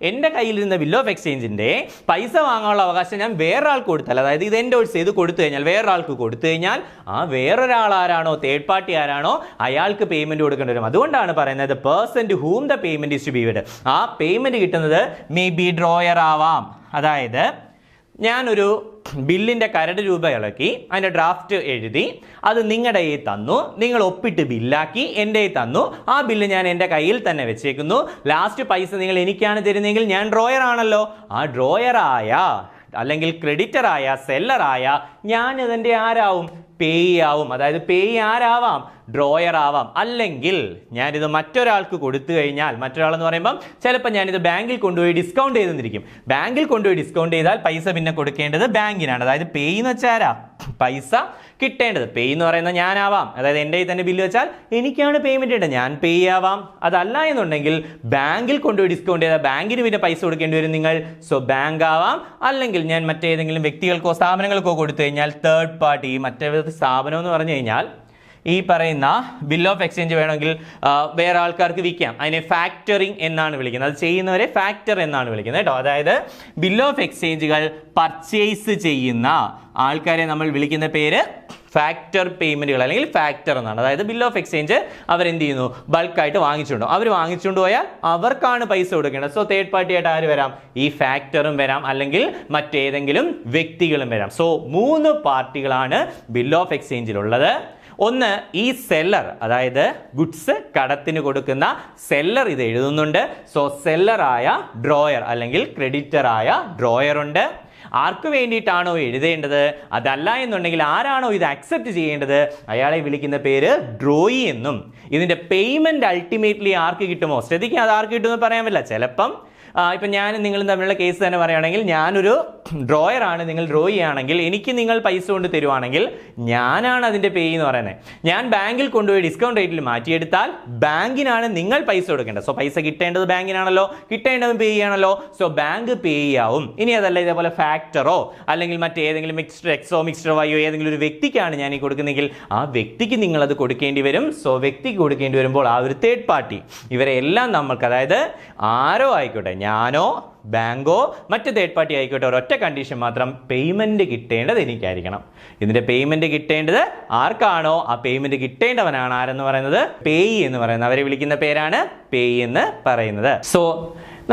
എൻ്റെ കയ്യിലിരുന്ന ബിൽ ഓഫ് എക്സ്ചേഞ്ചിന്റെ പൈസ വാങ്ങാനുള്ള അവകാശം ഞാൻ വേറൊരാൾക്ക് കൊടുത്താൽ, അതായത് ഇത് എൻഡോഴ്സ് ചെയ്ത് കൊടുത്തു കഴിഞ്ഞാൽ, വേറൊരാൾക്ക് കൊടുത്തു കഴിഞ്ഞാൽ ആ വേറൊരാൾ ആരാണോ, തേർഡ് പാർട്ടി ആരാണോ, അയാൾക്ക് പേയ്മെന്റ് കൊടുക്കേണ്ടി വരും. അതുകൊണ്ടാണ് പറയുന്നത് person to whom the payment is to be made. ആ പേയ്മെന്റ് കിട്ടുന്നത് മേ ബി ഡ്രോയർ ആവാം. അതായത് ഞാനൊരു ബില്ലിൻ്റെ കരട് രൂപ ഇളക്കി അതിൻ്റെ ഡ്രാഫ്റ്റ് എഴുതി അത് നിങ്ങളുടെ കയ്യിൽ തന്നു, നിങ്ങൾ ഒപ്പിട്ട് ബില്ലാക്കി എൻ്റെ കയ്യിൽ തന്നു. ആ ബില്ല് ഞാൻ എൻ്റെ കയ്യിൽ തന്നെ വെച്ചേക്കുന്നു. ലാസ്റ്റ് പൈസ നിങ്ങൾ എനിക്കാണ് തരുന്നതെങ്കിൽ ഞാൻ ഡ്രോയർ ആണല്ലോ. ആ ഡ്രോയറായ അല്ലെങ്കിൽ ക്രെഡിറ്ററായ സെല്ലറായ ഞാൻ അതിൻ്റെ ആരാവും? പേയി ആവും. അതായത് പേയി ആരാവാം? ഡ്രോയർ ആവാം. അല്ലെങ്കിൽ ഞാനിത് മറ്റൊരാൾക്ക് കൊടുത്തു കഴിഞ്ഞാൽ, മറ്റൊരാളെന്ന് പറയുമ്പം ചിലപ്പോൾ ഞാനിത് ബാങ്കിൽ കൊണ്ടുപോയി ഡിസ്കൗണ്ട് ചെയ്തെന്നിരിക്കും. ബാങ്കിൽ കൊണ്ടുപോയി ഡിസ്കൗണ്ട് ചെയ്താൽ പൈസ പിന്നെ കൊടുക്കേണ്ടത് ബാങ്കിനാണ്. അതായത് പേയി എന്ന് വെച്ചാൽ ആരാ? പൈസ കിട്ടേണ്ടത്. പേയി എന്ന് പറയുന്നത് ഞാനാവാം. അതായത് എൻ്റെ തന്നെ ബില്ല് വെച്ചാൽ എനിക്കാണ് പേയ്മെൻറ്റ് ചെയ്യേണ്ടത്, ഞാൻ പേയി ആവാം. അതല്ല എന്നുണ്ടെങ്കിൽ ബാങ്കിൽ കൊണ്ടുപോയി ഡിസ്കൗണ്ട് ചെയ്താൽ ബാങ്കിന് പിന്നെ പൈസ കൊടുക്കേണ്ടി വരും നിങ്ങൾ. സോ ബാങ്ക് ആവാം. അല്ലെങ്കിൽ ഞാൻ മറ്റേതെങ്കിലും വ്യക്തികൾക്കോ സ്ഥാപനങ്ങൾക്കോ കൊടുത്തു കഴിഞ്ഞാൽ തേർഡ് പാർട്ടി, മറ്റേ സ്ഥാപനം എന്ന് പറഞ്ഞു കഴിഞ്ഞാൽ ഈ പറയുന്ന ബിൽ ഓഫ് എക്സ്ചേഞ്ച് വേണമെങ്കിൽ വേറെ ആൾക്കാർക്ക് വിൽക്കാം. അതിനെ ഫാക്ടറിങ് എന്നാണ് വിളിക്കുന്നത്. അത് ചെയ്യുന്നവരെ ഫാക്ടർ എന്നാണ് വിളിക്കുന്നത് കേട്ടോ. അതായത് ബിൽ ഓഫ് എക്സ്ചേഞ്ചുകൾ പർച്ചേസ് ചെയ്യുന്ന ആൾക്കാരെ നമ്മൾ വിളിക്കുന്ന പേര് ഫാക്ടർ പേയ്മെന്റുകൾ അല്ലെങ്കിൽ ഫാക്ടർ എന്നാണ്. അതായത് ബിൽ ഓഫ് എക്സ്ചേഞ്ച് അവരെന്ത് ചെയ്യുന്നു? ബൾക്കായിട്ട് വാങ്ങിച്ചുകൊണ്ടോ. അവർ വാങ്ങിച്ചുകൊണ്ട് പോയാൽ അവർക്കാണ് പൈസ കൊടുക്കേണ്ടത്. സോ തേർഡ് പാർട്ടി ആയിട്ട് ആര് വരാം? ഈ ഫാക്ടറും വരാം, അല്ലെങ്കിൽ മറ്റേതെങ്കിലും വ്യക്തികളും വരാം. സോ 3 പാർട്ടികളാണ് ബിൽ ഓഫ് എക്സ്ചേഞ്ചിലുള്ളത്. ഒന്ന് ഈ സെല്ലർ, അതായത് ഗുഡ്സ് കടത്തിന് കൊടുക്കുന്ന സെല്ലർ ഇത് എഴുതുന്നുണ്ട്. സോ സെല്ലറായ ഡ്രോയർ അല്ലെങ്കിൽ ക്രെഡിറ്ററായ ഡ്രോയർ ഉണ്ട്. ആർക്ക് വേണ്ടിയിട്ടാണോ എഴുതേണ്ടത്, അതല്ല എന്നുണ്ടെങ്കിൽ ആരാണോ ഇത് അക്സെപ്റ്റ് ചെയ്യേണ്ടത്, അയാളെ വിളിക്കുന്ന പേര് ഡ്രോയി എന്നും. ഇതിന്റെ പേയ്മെന്റ് അൾട്ടിമേറ്റ്ലി ആർക്ക് കിട്ടുമോ? ശ്രദ്ധിക്കുക, അത് ആർക്ക് കിട്ടുമെന്ന് പറയാൻ പറ്റില്ല. ചിലപ്പം ഇപ്പം ഞാനും നിങ്ങളും തമ്മിലുള്ള കേസ് തന്നെ പറയുകയാണെങ്കിൽ, ഞാനൊരു ഡ്രോയർ ആണ്, നിങ്ങൾ ഡ്രോയി ആണെങ്കിൽ എനിക്ക് നിങ്ങൾ പൈസ കൊണ്ട് തരുവാണെങ്കിൽ ഞാനാണ് അതിൻ്റെ പേ എന്ന് പറയുന്നത്. ഞാൻ ബാങ്കിൽ കൊണ്ടുപോയി ഡിസ്കൗണ്ട് റേറ്റിൽ മാറ്റിയെടുത്താൽ ബാങ്കിനാണ് നിങ്ങൾ പൈസ കൊടുക്കേണ്ടത്. സോ പൈസ കിട്ടേണ്ടത് ബാങ്കിനാണല്ലോ, കിട്ടേണ്ടത് പേ ചെയ്യണമല്ലോ. സോ ബാങ്ക് പേ ആവും. ഇനി അതല്ല ഇതേപോലെ ഫാക്ടറോ അല്ലെങ്കിൽ മറ്റേതെങ്കിലും മിക്സ്ഡ് എക്സോ മിക്സ്ഡ് വൈയോ ഏതെങ്കിലും ഒരു വ്യക്തിക്കാണ് ഞാൻ ഈ കൊടുക്കുന്നെങ്കിൽ ആ വ്യക്തിക്ക് നിങ്ങൾ അത് കൊടുക്കേണ്ടി വരും. സോ വ്യക്തിക്ക് കൊടുക്കേണ്ടി വരുമ്പോൾ ആ ഒരു തേർഡ് പാർട്ടി, ഇവരെ എല്ലാം നമ്മൾക്ക്, അതായത് ആരോ ആയിക്കോട്ടെ, ഞാനോ ബാങ്കോ മറ്റ് തേർഡ് പാർട്ടി ആയിക്കോട്ടെ, ഒരൊറ്റ കണ്ടീഷൻ മാത്രം, പേയ്മെന്റ് കിട്ടേണ്ടത് എനിക്കായിരിക്കണം. ഇതിന്റെ പേയ്മെന്റ് കിട്ടേണ്ടത് ആർക്കാണോ ആ പേയ്മെന്റ് കിട്ടേണ്ടവനാണ് ആരെന്ന് പറയുന്നത്? പേയി എന്ന് പറയുന്നത്. അവരെ വിളിക്കുന്ന പേരാണ് പേയി എന്ന് പറയുന്നത്. സോ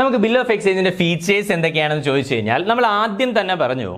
നമുക്ക് ബിൽ ഓഫ് എക്സ്ചേഞ്ചിന്റെ ഫീച്ചേഴ്സ് എന്തൊക്കെയാണെന്ന് ചോദിച്ചു കഴിഞ്ഞാൽ, നമ്മൾ ആദ്യം തന്നെ പറഞ്ഞു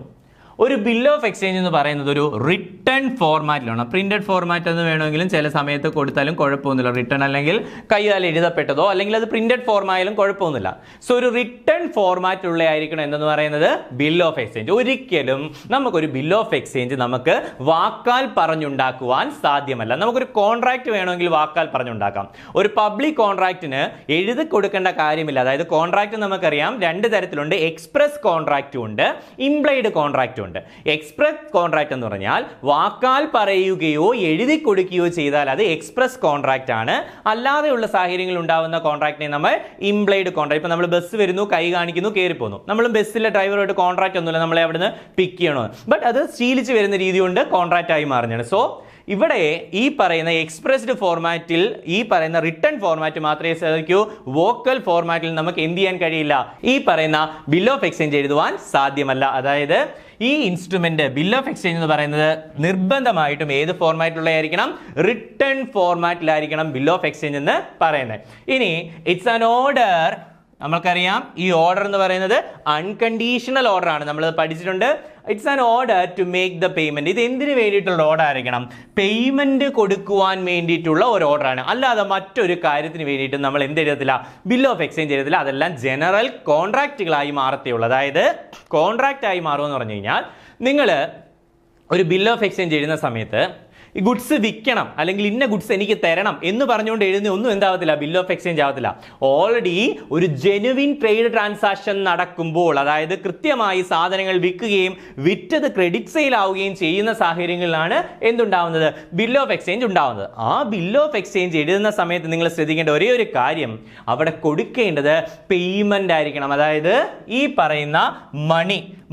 ഒരു ബിൽ ഓഫ് എക്സ്ചേഞ്ച് എന്ന് പറയുന്നത് ഒരു റിട്ടേൺ ഫോർമാറ്റിലാണ്. പ്രിന്റഡ് ഫോർമാറ്റ് എന്ന് വേണമെങ്കിലും ചില സമയത്ത് കൊടുത്താലും കുഴപ്പമൊന്നുമില്ല. റിട്ടേൺ അല്ലെങ്കിൽ കയ്യാൽ എഴുതപ്പെട്ടതോ അല്ലെങ്കിൽ അത് പ്രിന്റഡ് ഫോർമായാലും കുഴപ്പമൊന്നുമില്ല. സോ ഒരു റിട്ടേൺ ഫോർമാറ്റ് ഉള്ള ആയിരിക്കണം എന്തെന്ന് പറയുന്നത് ബിൽ ഓഫ് എക്സ്ചേഞ്ച്. ഒരിക്കലും നമുക്കൊരു ബിൽ ഓഫ് എക്സ്ചേഞ്ച് നമുക്ക് വാക്കാൽ പറഞ്ഞുണ്ടാക്കുവാൻ സാധ്യമല്ല. നമുക്കൊരു കോൺട്രാക്ട് വേണമെങ്കിൽ വാക്കാൽ പറഞ്ഞുണ്ടാക്കാം. ഒരു പബ്ലിക് കോൺട്രാക്റ്റിന് എഴുതി കൊടുക്കേണ്ട കാര്യമില്ല. അതായത് കോൺട്രാക്ട് നമുക്കറിയാം 2 തരത്തിലുണ്ട്. എക്സ്പ്രസ് കോൺട്രാക്റ്റും ഉണ്ട്, ഇംപ്ലൈഡ് കോൺട്രാക്റ്റും ഉണ്ട്. എക്സ്പ്രസ് കോൺട്രാക്ട് എന്ന് പറഞ്ഞാൽ വാക്കാൽ പറയുകയോ എഴുതി കൊടുക്കുകയോ ചെയ്താൽ അത് എക്സ്പ്രസ് കോൺട്രാക്ട് ആണ്. അല്ലാതെയുള്ള സാഹചര്യങ്ങളിൽ ഉണ്ടാവുന്ന കോൺട്രാക്റ്റിനെ നമ്മൾ ഇംപ്ലൈഡ് കോൺട്രാക്ട്. ഇപ്പൊ നമ്മൾ ബസ് വരുന്നു, കൈ കാണിക്കുന്നു, കയറി പോകുന്നു. നമ്മൾ ബസ്സിലെ ഡ്രൈവറുമായിട്ട് കോൺട്രാക്ട് ഒന്നുമില്ല, നമ്മളെ അവിടുന്ന് പിക്ക് ചെയ്യണോ. ബട്ട് അത് ശീലിച്ച് വരുന്ന രീതി കൊണ്ട് കോൺട്രാക്ട് ആയി മാറുന്നതാണ്. സോ ഇവിടെ ഈ പറയുന്ന എക്സ്പ്രസ്ഡ് ഫോർമാറ്റിൽ ഈ പറയുന്ന റിട്ടേൺ ഫോർമാറ്റ് മാത്രമേ സാധിക്കൂ. വോക്കൽ ഫോർമാറ്റിൽ നമുക്ക് എന്ത് ചെയ്യാൻ കഴിയില്ല, ഈ പറയുന്ന ബിൽ ഓഫ് എക്സ്ചേഞ്ച് എഴുതുവാൻ സാധ്യമല്ല. അതായത് ഈ ഇൻസ്ട്രുമെന്റ് ബിൽ ഓഫ് എക്സ്ചേഞ്ച് എന്ന് പറയുന്നത് നിർബന്ധമായിട്ടും ഏത് ഫോർമാറ്റിലുള്ളതായിരിക്കണം? റിട്ടേൺ ഫോർമാറ്റിലായിരിക്കണം ബിൽ ഓഫ് എക്സ്ചേഞ്ച് എന്ന് പറയുന്നത്. ഇനി ഇറ്റ്സ് ആൻ ഓർഡർ. നമ്മൾക്കറിയാം ഈ ഓർഡർ എന്ന് പറയുന്നത് അൺകണ്ടീഷണൽ ഓർഡർ ആണ്, നമ്മൾ പഠിച്ചിട്ടുണ്ട്. It's an order to make the payment. ഇത് എന്തിനു വേണ്ടിയിട്ടുള്ള ഓർഡർ ആയിരിക്കണം? പേയ്മെന്റ് കൊടുക്കുവാൻ വേണ്ടിയിട്ടുള്ള ഒരു ഓർഡർ ആണ്. അല്ലാതെ മറ്റൊരു കാര്യത്തിന് വേണ്ടിയിട്ട് നമ്മൾ എന്ത് എഴുതത്തില്ല? ബിൽ ഓഫ് എക്സ്ചേഞ്ച് എഴുതത്തില്ല. അതെല്ലാം ജനറൽ കോൺട്രാക്റ്റുകളായി മാറത്തേയുള്ളൂ. അതായത് കോൺട്രാക്റ്റ് ആയി മാറുമെന്ന് പറഞ്ഞു കഴിഞ്ഞാൽ, നിങ്ങൾ ഒരു ബിൽ ഓഫ് എക്സ്ചേഞ്ച് എഴുതുന്ന സമയത്ത് ഈ ഗുഡ്സ് വിൽക്കണം അല്ലെങ്കിൽ ഇന്ന ഗുഡ്സ് എനിക്ക് തരണം എന്ന് പറഞ്ഞുകൊണ്ട് എഴുതുന്ന ഒന്നും എന്താവത്തില്ല? ബിൽ ഓഫ് എക്സ്ചേഞ്ച് ആവത്തില്ല. ഓൾറെഡി ഒരു ജെനുവിൻ ട്രേഡ് ട്രാൻസാക്ഷൻ നടക്കുമ്പോൾ, അതായത് കൃത്യമായി സാധനങ്ങൾ വിൽക്കുകയും വിറ്റത് ക്രെഡിറ്റ് സെയിൽ ആവുകയും ചെയ്യുന്ന സാഹചര്യങ്ങളിലാണ് എന്തുണ്ടാവുന്നത്? ബിൽ ഓഫ് എക്സ്ചേഞ്ച് ഉണ്ടാവുന്നത്. ആ ബിൽ ഓഫ് എക്സ്ചേഞ്ച് എഴുതുന്ന സമയത്ത് നിങ്ങൾ ശ്രദ്ധിക്കേണ്ട ഒരേ ഒരു കാര്യം, അവിടെ കൊടുക്കേണ്ടത് പേയ്മെന്റ് ആയിരിക്കണം. അതായത് ഈ പറയുന്ന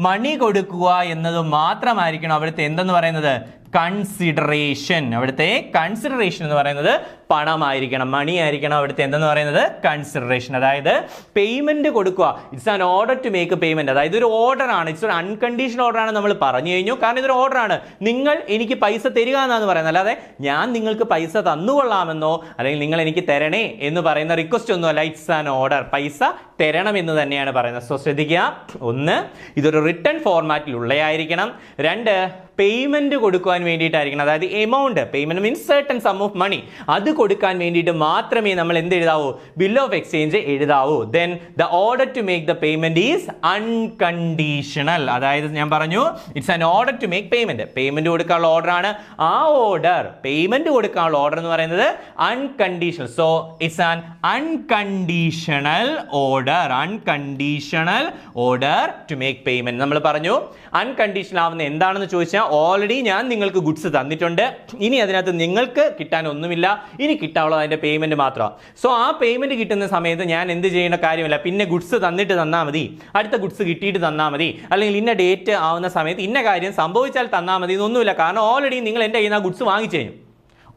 മണി കൊടുക്കുക എന്നത് മാത്രമായിരിക്കണം അവിടുത്തെ എന്തെന്ന് പറയുന്നത്? കൺസിഡറേഷൻ. അവിടുത്തെ കൺസിഡറേഷൻ എന്ന് പറയുന്നത് പണമായിരിക്കണം, മണി ആയിരിക്കണം അവിടുത്തെ എന്തെന്ന് പറയുന്നത്? കൺസിഡറേഷൻ. അതായത് പേയ്മെന്റ് കൊടുക്കുക. It's an order to make payment. അതായത് ഒരു ഓർഡർ ആണ്, ഇറ്റ്സ് ഒരു അൺകണ്ടീഷണൽ ഓർഡർ ആണ് നമ്മൾ പറഞ്ഞു കഴിഞ്ഞു. കാരണം ഇതൊരു ഓർഡർ ആണ്. നിങ്ങൾ എനിക്ക് പൈസ തരിക എന്നാണ് പറയുന്നത്. അല്ലാതെ ഞാൻ നിങ്ങൾക്ക് പൈസ തന്നുകൊള്ളാമെന്നോ അല്ലെങ്കിൽ നിങ്ങൾ എനിക്ക് തരണേ എന്ന് പറയുന്ന റിക്വസ്റ്റ് ഒന്നുമല്ല. It's an order. പൈസ തരണമെന്ന് തന്നെയാണ് പറയുന്നത്. സോ ശ്രദ്ധിക്കുക, ഒന്ന്, ഇതൊരു റിട്ടേൺ ഫോർമാറ്റിൽ ഉള്ളതായിരിക്കണം. രണ്ട്, പേയ്മെന്റ് കൊടുക്കാൻ വേണ്ടിയിട്ടായിരിക്കണം. അതായത് amount, payment means certain sum of money, അത് കൊടുക്കാൻ വേണ്ടിയിട്ട് മാത്രമേ നമ്മൾ എന്ത് എഴുതാവൂ, ബിൽ ഓഫ് എക്സ്ചേഞ്ച് എഴുതാവൂ. Then the order to make the payment is unconditional. അതായത് ഞാൻ പറഞ്ഞു it's an order to make payment, payment കൊടുക്കാനുള്ള ഓർഡർ ആണ്. ആ ഓർഡർ, പേയ്മെന്റ് കൊടുക്കാനുള്ള ഓർഡർ എന്ന് പറയുന്നത് unconditional. So it's an unconditional order, unconditional order to make payment. നമ്മൾ പറഞ്ഞു അൺകണ്ടീഷണൽ ആവുന്ന എന്താണെന്ന് ചോദിച്ചാൽ, ഓൾറെഡി ഞാൻ നിങ്ങൾക്ക് ഗുഡ്സ് തന്നിട്ടുണ്ട്, ഇനി അതിനകത്ത് നിങ്ങൾക്ക് കിട്ടാൻ ഒന്നുമില്ല, ഇനി കിട്ടാനുള്ളത് അതിന്റെ പേയ്മെന്റ് മാത്രമാണ്. സോ ആ പേയ്മെന്റ് കിട്ടുന്ന സമയത്ത് ഞാൻ എന്ത് ചെയ്യേണ്ട കാര്യമില്ല, പിന്നെ ഗുഡ്സ് തന്നിട്ട് തന്നാൽ മതി, അടുത്ത ഗുഡ്സ് കിട്ടിയിട്ട് തന്നാൽ മതി, അല്ലെങ്കിൽ ഇന്ന ഡേറ്റ് ആവുന്ന സമയത്ത് ഇന്ന കാര്യം സംഭവിച്ചാൽ തന്നാൽ മതി എന്നൊന്നുമില്ല. കാരണം ഓൾറെഡി നിങ്ങൾ എൻ്റെ കയ്യിൽ നിന്ന് ആ ഗുഡ്സ് വാങ്ങിച്ചു കഴിഞ്ഞു,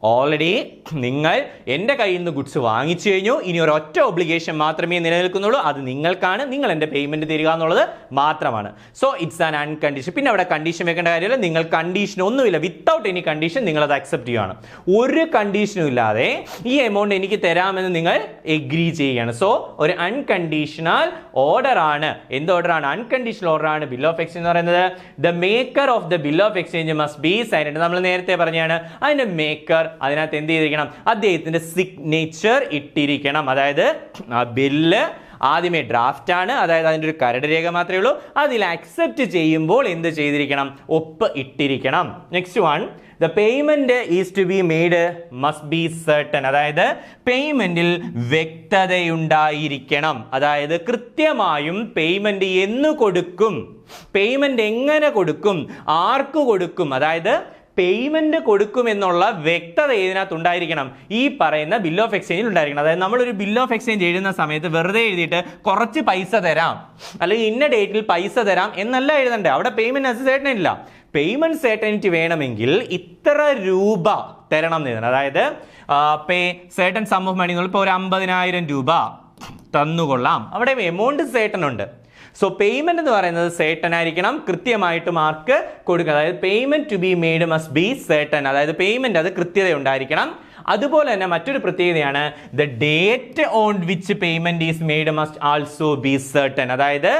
ഓൾറെഡി നിങ്ങൾ എൻ്റെ കയ്യിൽ നിന്ന് ഗുഡ്സ് വാങ്ങിച്ചു കഴിഞ്ഞു. ഇനി ഒരൊറ്റ ഒബ്ലിഗേഷൻ മാത്രമേ നിലനിൽക്കുന്നുള്ളൂ, അത് നിങ്ങൾക്കാണ്, നിങ്ങൾ എൻ്റെ പേയ്മെന്റ് തരിക എന്നുള്ളത് മാത്രമാണ്. So it's an unconditioned. പിന്നെ അവിടെ കണ്ടീഷൻ വെക്കേണ്ട കാര്യമില്ല, നിങ്ങൾ കണ്ടീഷൻ ഒന്നുമില്ല, വിത്തൗട്ട് എനി കണ്ടീഷൻ നിങ്ങൾ അത് അക്സെപ്റ്റ് ചെയ്യുകയാണ്. ഒരു കണ്ടീഷനും ഇല്ലാതെ ഈ എമൗണ്ട് എനിക്ക് തരാമെന്ന് നിങ്ങൾ എഗ്രി ചെയ്യുകയാണ്. സോ ഒരു അൺകണ്ടീഷണൽ ഓർഡർ ആണ്. എന്ത് ഓർഡർ ആണ്? അൺകണ്ടീഷണൽ ഓർഡർ ആണ് ബിൽ ഓഫ് എക്സ്ചേഞ്ച് എന്ന് പറയുന്നത്. The maker of the bill of exchange must be signed. നമ്മൾ നേരത്തെ പറഞ്ഞാണ്, അതിന്റെ മേക്കർ അതിനകത്ത് എന്ത് ചെയ്തിരിക്കണം, അദ്ദേഹത്തിന്റെ സിഗ്നേച്ചർ ഇട്ടിരിക്കണം. അതായത് ആ ബില്ല് ആദ്യമേ ഡ്രാഫ്റ്റ് ആണ്, അതായത് അതിൻ്റെ ഒരു കരട് രേഖ മാത്രമേ ഉള്ളൂ, അതിൽ അക്സെപ്റ്റ് ചെയ്യുമ്പോൾ എന്ത് ചെയ്തിരിക്കണം, ഒപ്പ് ഇട്ടിരിക്കണം. Next one, the payment is to be made must be certain. അതായത് പേയ്മെന്റിൽ വ്യക്തതയുണ്ടായിരിക്കണം. അതായത് കൃത്യമായും പേയ്മെന്റ് എന്ന് കൊടുക്കും, പേയ്മെന്റ് എങ്ങനെ കൊടുക്കും, ആർക്ക് കൊടുക്കും, അതായത് പേയ്മെന്റ് കൊടുക്കും എന്നുള്ള വ്യക്തത ഇതിനകത്ത് ഉണ്ടായിരിക്കണം, ഈ പറയുന്ന ബിൽ ഓഫ് എക്സ്ചേഞ്ചിൽ ഉണ്ടായിരിക്കണം. അതായത് നമ്മളൊരു ബിൽ ഓഫ് എക്സ്ചേഞ്ച് എഴുതുന്ന സമയത്ത് വെറുതെ എഴുതിയിട്ട് കുറച്ച് പൈസ തരാം അല്ലെങ്കിൽ ഇന്ന ഡേറ്റിൽ പൈസ തരാം എന്നല്ല എഴുതണ്ടേ. അവിടെ പേയ്മെന്റ് സർട്ടൻ ഇല്ല. പേയ്മെന്റ് സർട്ടനിറ്റി വേണമെങ്കിൽ ഇത്ര രൂപ തരണം എന്ന് എഴുതണം. അതായത് pay certain sum of money എന്നുള്ള ഇപ്പോൾ ഒരു 50,000 രൂപ തന്നുകൊള്ളാം, അവിടെ എമൗണ്ട് സർട്ടൻ ഉണ്ട്. സോ പേയ്മെന്റ് എന്ന് പറയുന്നത് സേട്ടൻ ആയിരിക്കണം, കൃത്യമായിട്ട് മാർക്ക് കൊടുക്കുക. അതായത് payment to be made must be certain. അതായത് പേയ്മെന്റ് അത് കൃത്യത ഉണ്ടായിരിക്കണം. അതുപോലെ തന്നെ മറ്റൊരു പ്രത്യേകതയാണ് the date on which payment is made must also be certain. അതായത്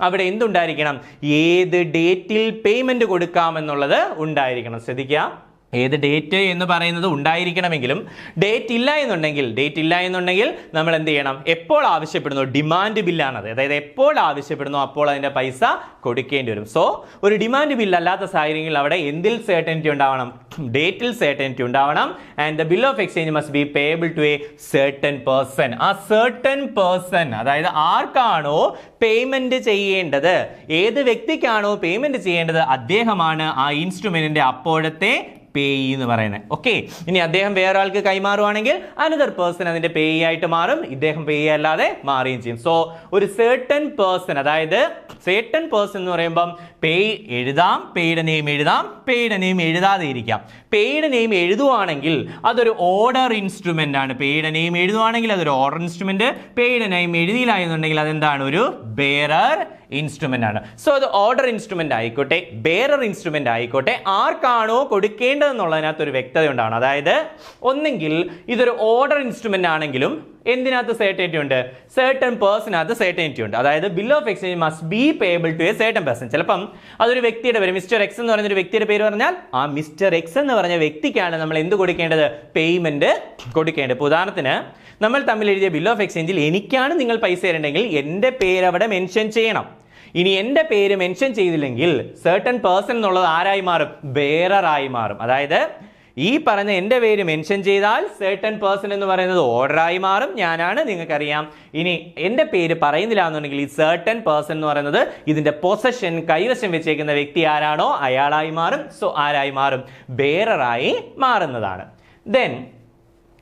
അവിടെ എന്തുണ്ടായിരിക്കണം, ഏത് ഡേറ്റിൽ പേയ്മെന്റ് കൊടുക്കാമെന്നുള്ളത് ഉണ്ടായിരിക്കണം. ശ്രദ്ധിക്കുക, ഏത് ഡേറ്റ് എന്ന് പറയുന്നത് ഉണ്ടായിരിക്കണമെങ്കിലും ഡേറ്റ് ഇല്ല എന്നുണ്ടെങ്കിൽ നമ്മൾ എന്ത് ചെയ്യണം, എപ്പോൾ ആവശ്യപ്പെടുന്നു, ഡിമാൻഡ് ബില്ലാണത്. അതായത് എപ്പോൾ ആവശ്യപ്പെടുന്നു അപ്പോൾ അതിന്റെ പൈസ കൊടുക്കേണ്ടി വരും. സോ ഒരു ഡിമാൻഡ് ബിൽ അല്ലാത്ത സാഹചര്യങ്ങളിൽ അവിടെ എന്തിൽ സർട്ടനിറ്റി ഉണ്ടാവണം, ഡേറ്റിൽ സർട്ടനിറ്റി ഉണ്ടാവണം. And the bill of exchange must be payable to a certain person. ആ സർട്ടൻ പേഴ്സൺ, അതായത് ആർക്കാണോ പേയ്മെന്റ് ചെയ്യേണ്ടത്, ഏത് വ്യക്തിക്കാണോ പേയ്മെന്റ് ചെയ്യേണ്ടത്, അദ്ദേഹമാണ് ആ ഇൻസ്ട്രുമെന്റിന്റെ അപ്പോഴത്തെ പേയി എന്ന് പറയുന്നത്. ഓക്കെ, ഇനി അദ്ദേഹം വേറെ ആൾക്ക് കൈമാറുവാണെങ്കിൽ അനദർ പേഴ്സൺ അതിന്റെ പേയി ആയിട്ട് മാറും, ഇദ്ദേഹം പേയി അല്ലാതെ മാറുകയും ചെയ്യും. സോ ഒരു സർട്ടൻ പേഴ്സൺ, അതായത് സർട്ടൻ പേഴ്സൺ എന്ന് പറയുമ്പം പേയ് എഴുതാം, പേയുടെ നെയിം എഴുതാം, പേയുടെ നെയിം എഴുതാതെ ഇരിക്കാം. പേയുടെ നെയിം എഴുതുവാണെങ്കിൽ അതൊരു ഓർഡർ ഇൻസ്ട്രുമെന്റ് ആണ്. പേയുടെ നെയിം എഴുതുവാണെങ്കിൽ അതൊരു ഓർഡർ ഇൻസ്ട്രുമെന്റ്, പേയുടെ നെയിം എഴുതിയില്ല എന്നുണ്ടെങ്കിൽ അതെന്താണ്, ഒരു ബെയറർ ഇൻസ്ട്രുമെന്റ് ആണ്. സോ അത് ഓർഡർ ഇൻസ്ട്രുമെന്റ് ആയിക്കോട്ടെ, ബെയറർ ഇൻസ്ട്രുമെന്റ് ആയിക്കോട്ടെ, ആർക്കാണോ കൊടുക്കേണ്ടതെന്നുള്ളതിനകത്ത് ഒരു വ്യക്തത ഉണ്ടാവണം. അതായത് ഒന്നെങ്കിൽ ഇതൊരു ഓർഡർ ഇൻസ്ട്രുമെന്റ് ആണെങ്കിലും എന്തിനകത്ത് സർട്ടനിറ്റി ഉണ്ട്, സർട്ടൻ പേഴ്സണകത്ത് സർട്ടനിറ്റി ഉണ്ട്. അതായത് bill of exchange must be payable to a certain person. ചിലപ്പം അതൊരു വ്യക്തിയുടെ പേര്, മിസ്റ്റർ എക്സ് എന്ന് പറയുന്ന ഒരു വ്യക്തിയുടെ പേര് പറഞ്ഞാൽ ആ മിസ്റ്റർ എക്സ് എന്ന് പറഞ്ഞ വ്യക്തിക്കാണ് നമ്മൾ എന്ത് കൊടുക്കേണ്ടത്, പേയ്മെന്റ് കൊടുക്കേണ്ടത്. ഇപ്പോൾ ഉദാഹരണത്തിന് നമ്മൾ തമ്മിൽ എഴുതിയ ബിൽ ഓഫ് എക്സ്ചേഞ്ചിൽ എനിക്കാണ് നിങ്ങൾ പൈസ തരേണ്ടെങ്കിൽ എൻ്റെ പേര് അവിടെ മെൻഷൻ ചെയ്യണം. ഇനി എൻ്റെ പേര് മെൻഷൻ ചെയ്തില്ലെങ്കിൽ സർട്ടൻ പേഴ്സൺ എന്നുള്ളത് ആരായി മാറും, ബെയറർ ആയി മാറും. അതായത് ഈ പറഞ്ഞ എൻ്റെ പേര് മെൻഷൻ ചെയ്താൽ സർട്ടൻ പേഴ്സൺ എന്ന് പറയുന്നത് ഓർഡറായി മാറും, ഞാനാണ്, നിങ്ങൾക്കറിയാം. ഇനി എൻ്റെ പേര് പറയുന്നില്ല എന്നുണ്ടെങ്കിൽ ഈ സർട്ടൻ പേഴ്സൺ എന്ന് പറയുന്നത് ഇതിന്റെ പൊസഷൻ കൈവശം വെച്ചേക്കുന്ന വ്യക്തി ആരാണോ അയാളായി മാറും. സോ ആരായി മാറും, ബെയററായി മാറുന്നതാണ്. Then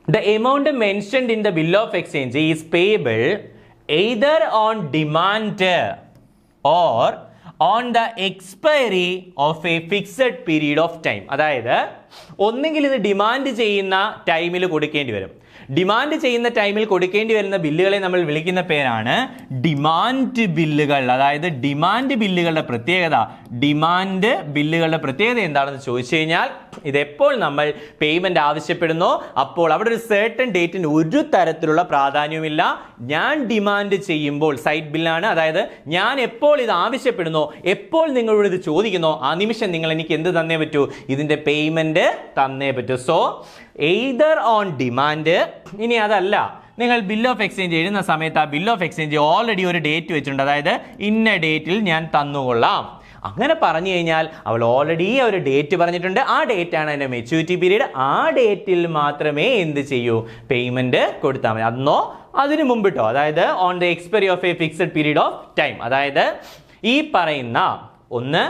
the amount mentioned in the bill of exchange is payable either on demand or on the expiry of a fixed period of time. അതായത് ഒന്നെങ്കിൽ ഇത് ഡിമാൻഡ് ചെയ്യുന്ന ടൈമിൽ കൊടുക്കേണ്ടി വരും. ഡിമാൻഡ് ചെയ്യുന്ന ടൈമിൽ കൊടുക്കേണ്ടി വരുന്ന ബില്ലുകളെ നമ്മൾ വിളിക്കുന്ന പേരാണ് ഡിമാൻഡ് ബില്ലുകൾ. അതായത് ഡിമാൻഡ് ബില്ലുകളുടെ പ്രത്യേകത എന്താണെന്ന് ചോദിച്ചു കഴിഞ്ഞാൽ, ഇതെപ്പോൾ നമ്മൾ പേയ്മെന്റ് ആവശ്യപ്പെടുന്നോ അപ്പോൾ അവിടെ ഒരു സർട്ടൻ ഡേറ്റിന് ഒരു തരത്തിലുള്ള പ്രാധാന്യവുമില്ല. ഞാൻ ഡിമാൻഡ് ചെയ്യുമ്പോൾ സൈറ്റ് ബില്ലാണ്, അതായത് ഞാൻ എപ്പോൾ ഇത് ആവശ്യപ്പെടുന്നോ, എപ്പോൾ നിങ്ങളോട് ഇത് ചോദിക്കുന്നോ ആ നിമിഷം നിങ്ങൾ എനിക്ക് എന്ത് തന്നേ പറ്റൂ, ഇതിന്റെ പേയ്മെന്റ് തന്നേ പറ്റൂ. So either on demand. ഇനി അതല്ല, നിങ്ങൾ ബിൽ ഓഫ് എക്സ്ചേഞ്ച് എഴുതുന്ന സമയത്ത് ആ ബിൽ ഓഫ് എക്സ്ചേഞ്ച് ഓൾറെഡി ഒരു ഡേറ്റ് വെച്ചിട്ടുണ്ട്, അതായത് ഇന്ന ഡേറ്റിൽ ഞാൻ തന്നുകൊള്ളാം. അങ്ങനെ പറഞ്ഞു കഴിഞ്ഞാൽ അവൾ ഓൾറെഡി ഒരു ഡേറ്റ് പറഞ്ഞിട്ടുണ്ട്, ആ ഡേറ്റ് ആണ് അതിന്റെ മെച്യൂരിറ്റി പീരീഡ്. ആ ഡേറ്റിൽ മാത്രമേ എന്ത് ചെയ്യൂ, പേയ്മെന്റ് കൊടുത്താൽ മതി. അന്നോ അതിന് മുമ്പിട്ടോ, അതായത് on the expiry of A fixed period of time. അതായത് ഈ പറയുന്ന ഒന്ന്,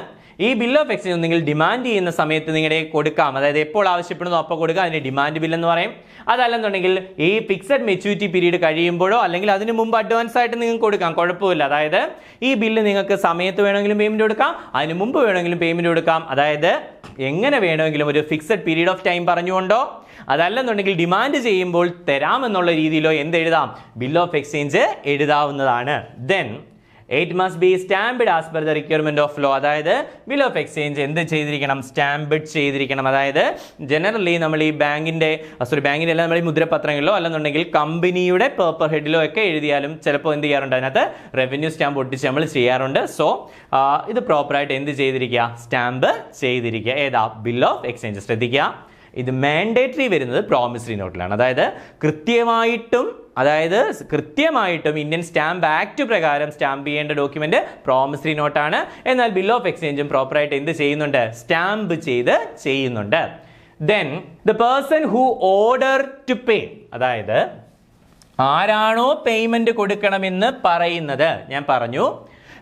ഈ ബിൽ ഓഫ് എക്സ്ചേഞ്ച് നിങ്ങൾ ഡിമാൻഡ് ചെയ്യുന്ന സമയത്ത് നിങ്ങളുടെ കൊടുക്കാം, അതായത് എപ്പോൾ ആവശ്യപ്പെടുന്നു അപ്പോൾ കൊടുക്കാം, അതിന് ഡിമാൻഡ് ബിൽ എന്ന് പറയും. അതല്ലെന്നുണ്ടെങ്കിൽ ഈ ഫിക്സഡ് മെച്യൂരിറ്റി പീരീഡ് കഴിയുമ്പോഴോ അല്ലെങ്കിൽ അതിന് മുമ്പ് അഡ്വാൻസ് ആയിട്ട് നിങ്ങൾക്ക് കൊടുക്കാം, കുഴപ്പമില്ല. അതായത് ഈ ബില്ല് നിങ്ങൾക്ക് സമയത്ത് വേണമെങ്കിലും പേയ്മെന്റ് കൊടുക്കാം, അതിന് മുമ്പ് വേണമെങ്കിലും പേയ്മെന്റ് കൊടുക്കാം. അതായത് എങ്ങനെ വേണമെങ്കിലും ഒരു ഫിക്സഡ് പീരീഡ് ഓഫ് ടൈം പറഞ്ഞുകൊണ്ടോ അതല്ലെന്നുണ്ടെങ്കിൽ ഡിമാൻഡ് ചെയ്യുമ്പോൾ തരാമെന്നുള്ള രീതിയിലോ എന്തെഴുതാം, ബിൽ ഓഫ് എക്സ്ചേഞ്ച് എഴുതാവുന്നതാണ്. Then it must be stamped as per the requirement of law. അതായത് ബിൽ ഓഫ് എക്സ്ചേഞ്ച് എന്ത് ചെയ്തിരിക്കണം, സ്റ്റാമ്പ്ഡ് ചെയ്തിരിക്കണം. അതായത് ജനറലി നമ്മൾ ഈ ബാങ്കിന്റെ അല്ല, നമ്മൾ ഈ മുദ്രപത്രങ്ങളിലോ അല്ലെന്നുണ്ടെങ്കിൽ കമ്പനിയുടെ പേപ്പർ ഹെഡിലോ ഒക്കെ എഴുതിയാലും ചിലപ്പോൾ എന്ത് ചെയ്യാറുണ്ട്, അതിനകത്ത് റവന്യൂ സ്റ്റാമ്പ് ഒട്ടിച്ച് നമ്മൾ ചെയ്യാറുണ്ട്. സോ ഇത് പ്രോപ്പറായിട്ട് എന്ത് ചെയ്തിരിക്കുക, സ്റ്റാമ്പ് ചെയ്തിരിക്കുക. ഏതാ, ബിൽ ഓഫ് എക്സ്ചേഞ്ച്. ശ്രദ്ധിക്കുക, ഇത് മാൻഡേറ്ററി വരുന്നത് പ്രോമിസറി നോട്ടിലാണ്. അതായത് കൃത്യമായിട്ടും ഇന്ത്യൻ സ്റ്റാമ്പ് ആക്ട് പ്രകാരം സ്റ്റാമ്പ് ചെയ്യേണ്ട ഡോക്യുമെന്റ് പ്രോമിസറി നോട്ടാണ്. എന്നാൽ ബിൽ ഓഫ് എക്സ്ചേഞ്ചും പ്രോപ്പറായിട്ട് എന്ത് ചെയ്യുന്നുണ്ട്, സ്റ്റാമ്പ് ചെയ്ത് ചെയ്യുന്നുണ്ട്. Then the person who order to pay, അതായത് ആരാണോ പേയ്മെന്റ് കൊടുക്കണമെന്ന് പറയുന്നത്. ഞാൻ പറഞ്ഞു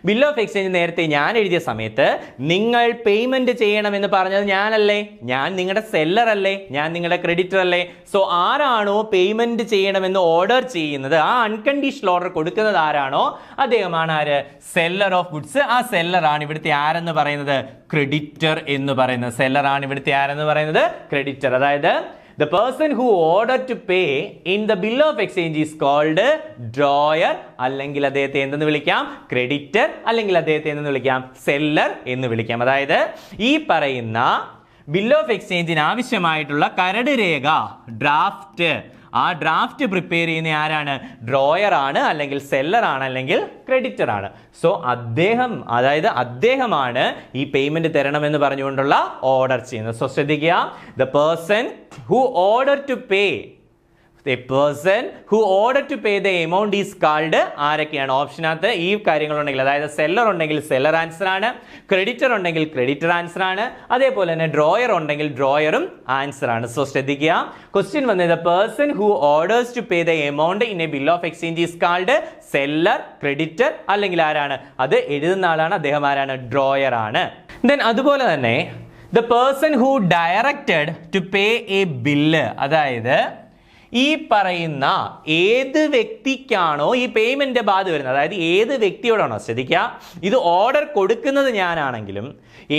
ബിൽ ഓഫ് എക്സ്ചേഞ്ച് നേരത്തെ ഞാൻ എഴുതിയ സമയത്ത് നിങ്ങൾ പേയ്മെന്റ് ചെയ്യണമെന്ന് പറഞ്ഞത് ഞാനല്ലേ, ഞാൻ നിങ്ങളുടെ സെല്ലർ അല്ലേ, ഞാൻ നിങ്ങളുടെ ക്രെഡിറ്റർ അല്ലേ. സോ ആരാണോ പേയ്മെന്റ് ചെയ്യണമെന്ന് ഓർഡർ ചെയ്യുന്നത്, ആ അൺകണ്ടീഷണൽ ഓർഡർ കൊടുക്കുന്നത് ആരാണോ അദ്ദേഹമാണ് ആര്, സെല്ലർ ഓഫ് ഗുഡ്സ്. ആ സെല്ലർ ആണ് ഇവിടുത്തെ ആരെന്ന് പറയുന്നത്, ക്രെഡിറ്റർ എന്ന് പറയുന്നത്. സെല്ലർ ആണ് ഇവിടുത്തെ ആരെന്ന് പറയുന്നത്, ക്രെഡിറ്റർ. അതായത് the person who ordered to pay in the bill of exchange is called drawer. അല്ലെങ്കിൽ അദ്ദേഹത്തെ എന്തെന്ന് വിളിക്കാം, ക്രെഡിറ്റർ. അല്ലെങ്കിൽ അദ്ദേഹത്തെ എന്തെന്ന് വിളിക്കാം, സെല്ലർ എന്ന് വിളിക്കാം. അതായത് ഈ പറയുന്ന ബിൽ ഓഫ് എക്സ്ചേഞ്ചിന് ആവശ്യമായിട്ടുള്ള കരട് രേഖ, ഡ്രാഫ്റ്റ്, ആ ഡ്രാഫ്റ്റ് പ്രിപ്പയർ ചെയ്യുന്ന ആരാണ്, ഡ്രോയർ ആണ്, അല്ലെങ്കിൽ സെല്ലർ ആണ്, അല്ലെങ്കിൽ ക്രെഡിറ്റർ ആണ്. സോ അദ്ദേഹമാണ് ഈ പേയ്മെന്റ് തരണമെന്ന് പറഞ്ഞുകൊണ്ടുള്ള ഓർഡർ ചെയ്യുന്നത്. സോ ശ്രദ്ധിക്കുക, the person who order to pay, a person who ordered to pay the amount is called, ആരൊക്കെയാണ് ഓപ്ഷനകത്ത് ഈ കാര്യങ്ങൾ ഉണ്ടെങ്കിൽ, അതായത് സെല്ലർ ഉണ്ടെങ്കിൽ സെല്ലർ ആൻസർ ആണ്, ക്രെഡിറ്റർ ഉണ്ടെങ്കിൽ ക്രെഡിറ്റർ ആൻസർ ആണ്, അതേപോലെ തന്നെ ഡ്രോയർ ഉണ്ടെങ്കിൽ ഡ്രോയറും ആൻസർ ആണ്. സോ ശ്രദ്ധിക്കുക, ക്വസ്റ്റ്യൻ വന്നത് person who orders to pay the amount in a bill of exchange is called seller, creditor, അല്ലെങ്കിൽ ആരാണ് അത് എഴുതുന്ന ആളാണ്, അദ്ദേഹം ആരാണ്, ഡ്രോയർ ആണ്. ദെൻ അതുപോലെ തന്നെ the person who directed to pay a bill, അതായത് ഈ പറയുന്ന ഏത് വ്യക്തിക്കാണോ ഈ പേയ്മെന്റ് ബാധ വരുന്നത്, അതായത് ഏത് വ്യക്തിയോടാണോ, ശ്രദ്ധിക്കുക, ഇത് ഓർഡർ കൊടുക്കുന്നത് ഞാനാണെങ്കിലും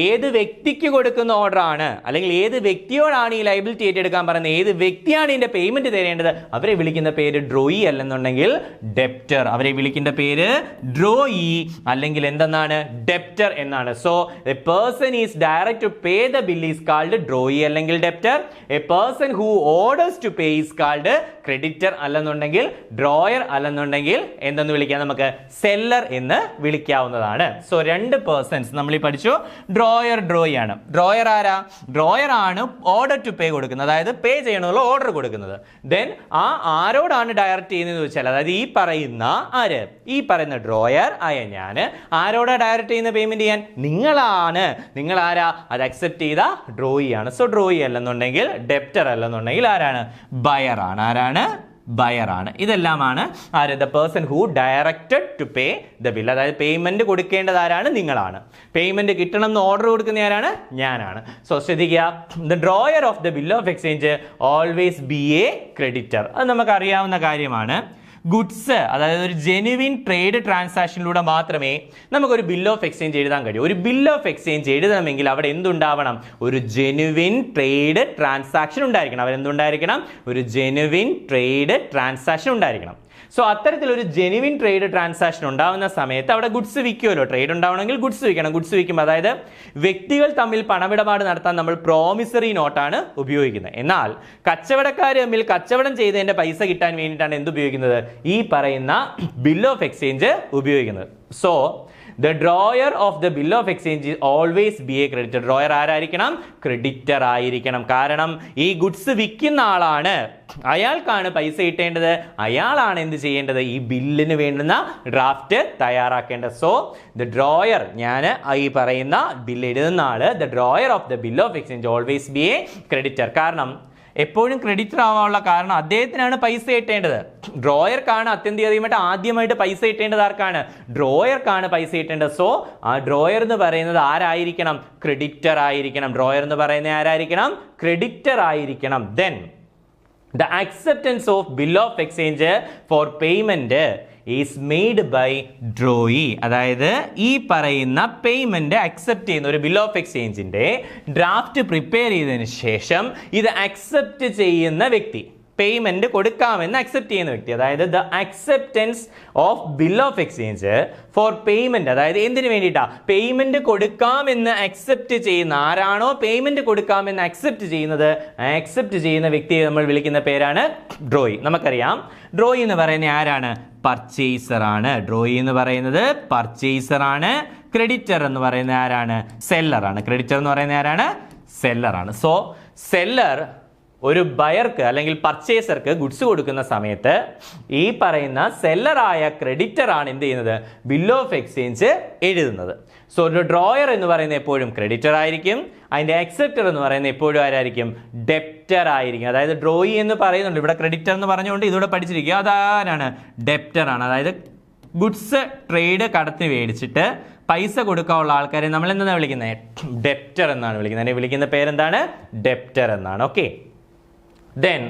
ഏത് വ്യക്തിക്ക് കൊടുക്കുന്ന ഓർഡർ ആണ്, അല്ലെങ്കിൽ ഏത് വ്യക്തിയോടാണ് ഈ ലയബിലിറ്റി ഏറ്റെടുക്കാൻ പറയുന്നത്, ഏത് വ്യക്തിയാണ് ഇതിന്റെ പേയ്മെന്റ് തരേണ്ടത്, അവരെ വിളിക്കുന്ന പേര് ഡ്രോയി അല്ലെന്നുണ്ടെങ്കിൽ ഡെപ്റ്റർ. അവരെ വിളിക്കുന്ന പേര് ഡ്രോയി അല്ലെങ്കിൽ എന്തെന്നാണ്, ഡെപ്റ്റർ എന്നാണ്. So a person is direct to pay the bill is called drawee അല്ലെങ്കിൽ debtor. A person who orders to pay is called creditor അല്ലെന്നുണ്ടെങ്കിൽ ഡ്രോയർ അല്ലെന്നുണ്ടെങ്കിൽ എന്തെന്ന് വിളിക്കാം, നമുക്ക് സെല്ലർ എന്ന് വിളിക്കാവുന്നതാണ്. സോ രണ്ട് പേഴ്സൺസ് നമ്മൾ ഈ പഠിച്ചു, ഡ്രോയർ ഡ്രോയി ആണ്. ഡ്രോയർ ആരാ, ഡ്രോയർ ആണ് ഓർഡർ ടു പേ കൊടുക്കുന്നത്, അതായത് പേ ചെയ്യണമെന്നുള്ള ഓർഡർ കൊടുക്കുന്നത്. ദെൻ ആരോടാണ് ഡയറക്റ്റ് ചെയ്യുന്നത് വെച്ചാൽ, അതായത് ഈ പറയുന്ന ഡ്രോയർ ആയ ഞാൻ ആരോടാ ഡയറക്റ്റ് ചെയ്യുന്ന പേയ്മെന്റ് ചെയ്യാൻ, നിങ്ങൾ ആരാ അത് അക്സെപ്റ്റ് ചെയ്ത ഡ്രോയി ആണ്. സോ ഡ്രോയി അല്ലെന്നുണ്ടെങ്കിൽ ഡെപ്റ്റർ അല്ലെന്നുണ്ടെങ്കിൽ ആരാണ്, ബയർ ആണ്. ആരാണ്, ബയർ ആണ്. ഇതെല്ലാമാണ് the person who directed to pay the bill. അതായത് പേയ്മെന്റ് കൊടുക്കേണ്ടത് ആരാണ്, നിങ്ങളാണ്. പേയ്മെന്റ് കിട്ടണം എന്ന് ഓർഡർ കൊടുക്കുന്ന ആരാണ്, ഞാനാണ്. സോ ശ്രദ്ധിക്കുക, the drawer of the bill of exchange always be A creditor. അത് നമുക്ക് അറിയാവുന്ന കാര്യമാണ്. ഗുഡ്സ്, അതായത് ഒരു ജെനുവിൻ ട്രേഡ് ട്രാൻസാക്ഷനിലൂടെ മാത്രമേ നമുക്കൊരു ബിൽ ഓഫ് എക്സ്ചേഞ്ച് എഴുതാൻ കഴിയൂ. ഒരു ബിൽ ഓഫ് എക്സ്ചേഞ്ച് എഴുതണമെങ്കിൽ അവിടെ എന്തുണ്ടാവണം? ഒരു ജെനുവിൻ ട്രേഡ് ട്രാൻസാക്ഷൻ ഉണ്ടായിരിക്കണം. അവരെന്തുണ്ടായിരിക്കണം? ഒരു ജെനുവിൻ ട്രേഡ് ട്രാൻസാക്ഷൻ ഉണ്ടായിരിക്കണം. സോ അത്തരത്തിലൊരു ജെനുവിൻ ട്രേഡ് ട്രാൻസാക്ഷൻ ഉണ്ടാവുന്ന സമയത്ത് അവിടെ ഗുഡ്സ് വിൽക്കുമല്ലോ. ട്രേഡ് ഉണ്ടാവണമെങ്കിൽ ഗുഡ്സ് വിൽക്കണം. ഗുഡ്സ് വിൽക്കുമ്പോൾ അതായത് വ്യക്തികൾ തമ്മിൽ പണമിടപാട് നടത്താൻ നമ്മൾ പ്രോമിസറി നോട്ടാണ് ഉപയോഗിക്കുന്നത്. എന്നാൽ കച്ചവടക്കാർ തമ്മിൽ കച്ചവടം ചെയ്തതിന്റെ പൈസ കിട്ടാൻ വേണ്ടിയിട്ടാണ് എന്ത് ഉപയോഗിക്കുന്നത്? ഈ പറയുന്ന ബിൽ ഓഫ് എക്സ്ചേഞ്ച് ഉപയോഗിക്കുന്നത്. So the drawer of the bill of exchange is always be a creditor. drawer ആരായിരിക്കണം? ക്രെഡിറ്റർ ആയിരിക്കണം. കാരണം ഈ ഗുഡ്സ് വിൽക്കുന്ന ആളാണ്, അയാൾക്കാണ് പൈസ കിട്ടേണ്ടത്, അയാളാണ് എന്ത് ചെയ്യേണ്ടത്? ഈ ബില്ലിന് വേണ്ടുന്ന ഡ്രാഫ്റ്റ് തയ്യാറാക്കേണ്ടത്. സോ ദ ഡ്രോയർ, ഞാൻ ഈ പറയുന്ന ബില്ല് എഴുതുന്ന ആള്, the drawer of the bill of exchange always be A creditor. കാരണം എപ്പോഴും ക്രെഡിറ്റർ ആവാനുള്ള കാരണം അദ്ദേഹത്തിനാണ് പൈസ കിട്ടേണ്ടത്. ഡ്രോയർക്കാണ് അത്യന്തികമായിട്ട് ആദ്യമായിട്ട് പൈസ കിട്ടേണ്ടത്. ആർക്കാണ്? ഡ്രോയർക്കാണ് പൈസ കിട്ടേണ്ടത്. സോ ആ ഡ്രോയർ എന്ന് പറയുന്നത് ആരായിരിക്കണം? ക്രെഡിറ്റർ ആയിരിക്കണം. ഡ്രോയർ എന്ന് പറയുന്നത് ആരായിരിക്കണം? ക്രെഡിറ്റർ ആയിരിക്കണം. Then the acceptance of bill of exchange for payment is made by drawee. അതായത് ഈ പറയുന്ന പേയ്മെന്റ് അക്സെപ്റ്റ് ചെയ്യുന്ന ഒരു ബിൽ ഓഫ് എക്സ്ചേഞ്ചിന്റെ ഡ്രാഫ്റ്റ് പ്രിപ്പയർ ചെയ്തതിന് ശേഷം ഇത് അക്സെപ്റ്റ് ചെയ്യുന്ന വ്യക്തി, പേയ്മെന്റ് കൊടുക്കാമെന്ന് അക്സെപ്റ്റ് ചെയ്യുന്ന വ്യക്തി, അതായത് the acceptance of bill of exchange four payment, അതായത് എന്തിനു വേണ്ടിയിട്ടാ? പേയ്മെന്റ് കൊടുക്കാമെന്ന് അക്സെപ്റ്റ് ചെയ്യുന്ന ആരാണോ പേയ്മെന്റ് കൊടുക്കാമെന്ന് അക്സെപ്റ്റ് ചെയ്യുന്നത്, അക്സെപ്റ്റ് ചെയ്യുന്ന വ്യക്തിയെ നമ്മൾ വിളിക്കുന്ന പേരാണ് ഡ്രോയി. നമുക്കറിയാം ഡ്രോയി എന്ന് പറയുന്നത് ആരാണ്? പർച്ചേസർ ആണ്. ഡ്രോയി എന്ന് പറയുന്നത് പർച്ചേസർ ആണ്. ക്രെഡിറ്റർ എന്ന് പറയുന്നത് ആരാണ്? സെല്ലർ ആണ്. ക്രെഡിറ്റർ എന്ന് പറയുന്നത് ആരാണ്? സെല്ലർ ആണ്. സോ സെല്ലർ ഒരു ബയർക്ക് അല്ലെങ്കിൽ പർച്ചേസർക്ക് ഗുഡ്സ് കൊടുക്കുന്ന സമയത്ത് ഈ പറയുന്ന സെല്ലറായ ക്രെഡിറ്റർ ആണ് എന്ത് ചെയ്യുന്നത്? ബിൽ ഓഫ് എക്സ്ചേഞ്ച് എഴുതുന്നത്. സോ ഒരു ഡ്രോയർ എന്ന് പറയുന്നത് എപ്പോഴും ക്രെഡിറ്റർ ആയിരിക്കും. അതിന്റെ അക്സെപ്റ്റർ എന്ന് പറയുന്നത് എപ്പോഴും ആരായിരിക്കും? ഡെപ്റ്റർ ആയിരിക്കും. അതായത് ഡ്രോയി എന്ന് പറയുന്നുണ്ട്, ഇവിടെ ക്രെഡിറ്റർ എന്ന് പറഞ്ഞുകൊണ്ട് ഇതോടെ പഠിച്ചിരിക്കുക. അതാരാണ്? ഡെപ്റ്റർ ആണ്. അതായത് ഗുഡ്സ് ട്രേഡ് കടത്തിന് മേടിച്ചിട്ട് പൈസ കൊടുക്കാനുള്ള ആൾക്കാരെ നമ്മൾ എന്താണ് വിളിക്കുന്നത്? ഡെപ്റ്റർ എന്നാണ് വിളിക്കുന്നത്. അതിനെ വിളിക്കുന്ന പേരെന്താണ്? ഡെപ്റ്റർ എന്നാണ്. Okay. Then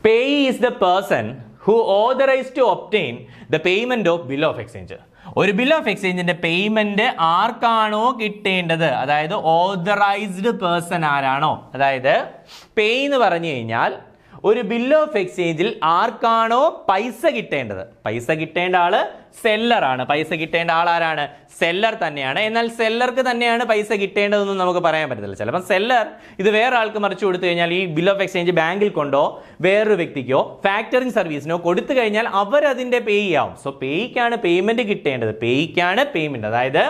payee is the person who authorized to obtain the payment of bill of exchange. ഒരു ബിൽ ഓഫ് എക്സ്ചേഞ്ചിന്റെ പേയ്മെന്റ് ആർക്കാണോ കിട്ടേണ്ടത്, അതായത് ഓതറൈസ്ഡ് പേഴ്സൺ ആരാണോ, അതായത് പേ എന്ന് പറഞ്ഞു കഴിഞ്ഞാൽ ഒരു ബിൽ ഓഫ് എക്സ്ചേഞ്ചിൽ ആർക്കാണോ പൈസ കിട്ടേണ്ടത്, പൈസ കിട്ടേണ്ട ആള് സെല്ലറാണ്. പൈസ കിട്ടേണ്ട ആളാരാണ്? സെല്ലർ തന്നെയാണ്. എന്നാൽ സെല്ലർക്ക് തന്നെയാണ് പൈസ കിട്ടേണ്ടതെന്നും നമുക്ക് പറയാൻ പറ്റത്തില്ല. ചിലപ്പോൾ സെല്ലർ ഇത് വേറെ ആൾക്ക് മറിച്ചു കൊടുത്തു കഴിഞ്ഞാൽ ഈ ബിൽ ഓഫ് എക്സ്ചേഞ്ച് ബാങ്കിൽ കൊണ്ടോ വേറൊരു വ്യക്തിക്കോ ഫാക്ടറിംഗ് സർവീസിനോ കൊടുത്തു കഴിഞ്ഞാൽ അവരതിന്റെ പേ ആവും. സോ പേയ്ക്കാണ് പേയ്മെന്റ് കിട്ടേണ്ടത്, പേയ്ക്കാണ് പേയ്മെന്റ്. അതായത്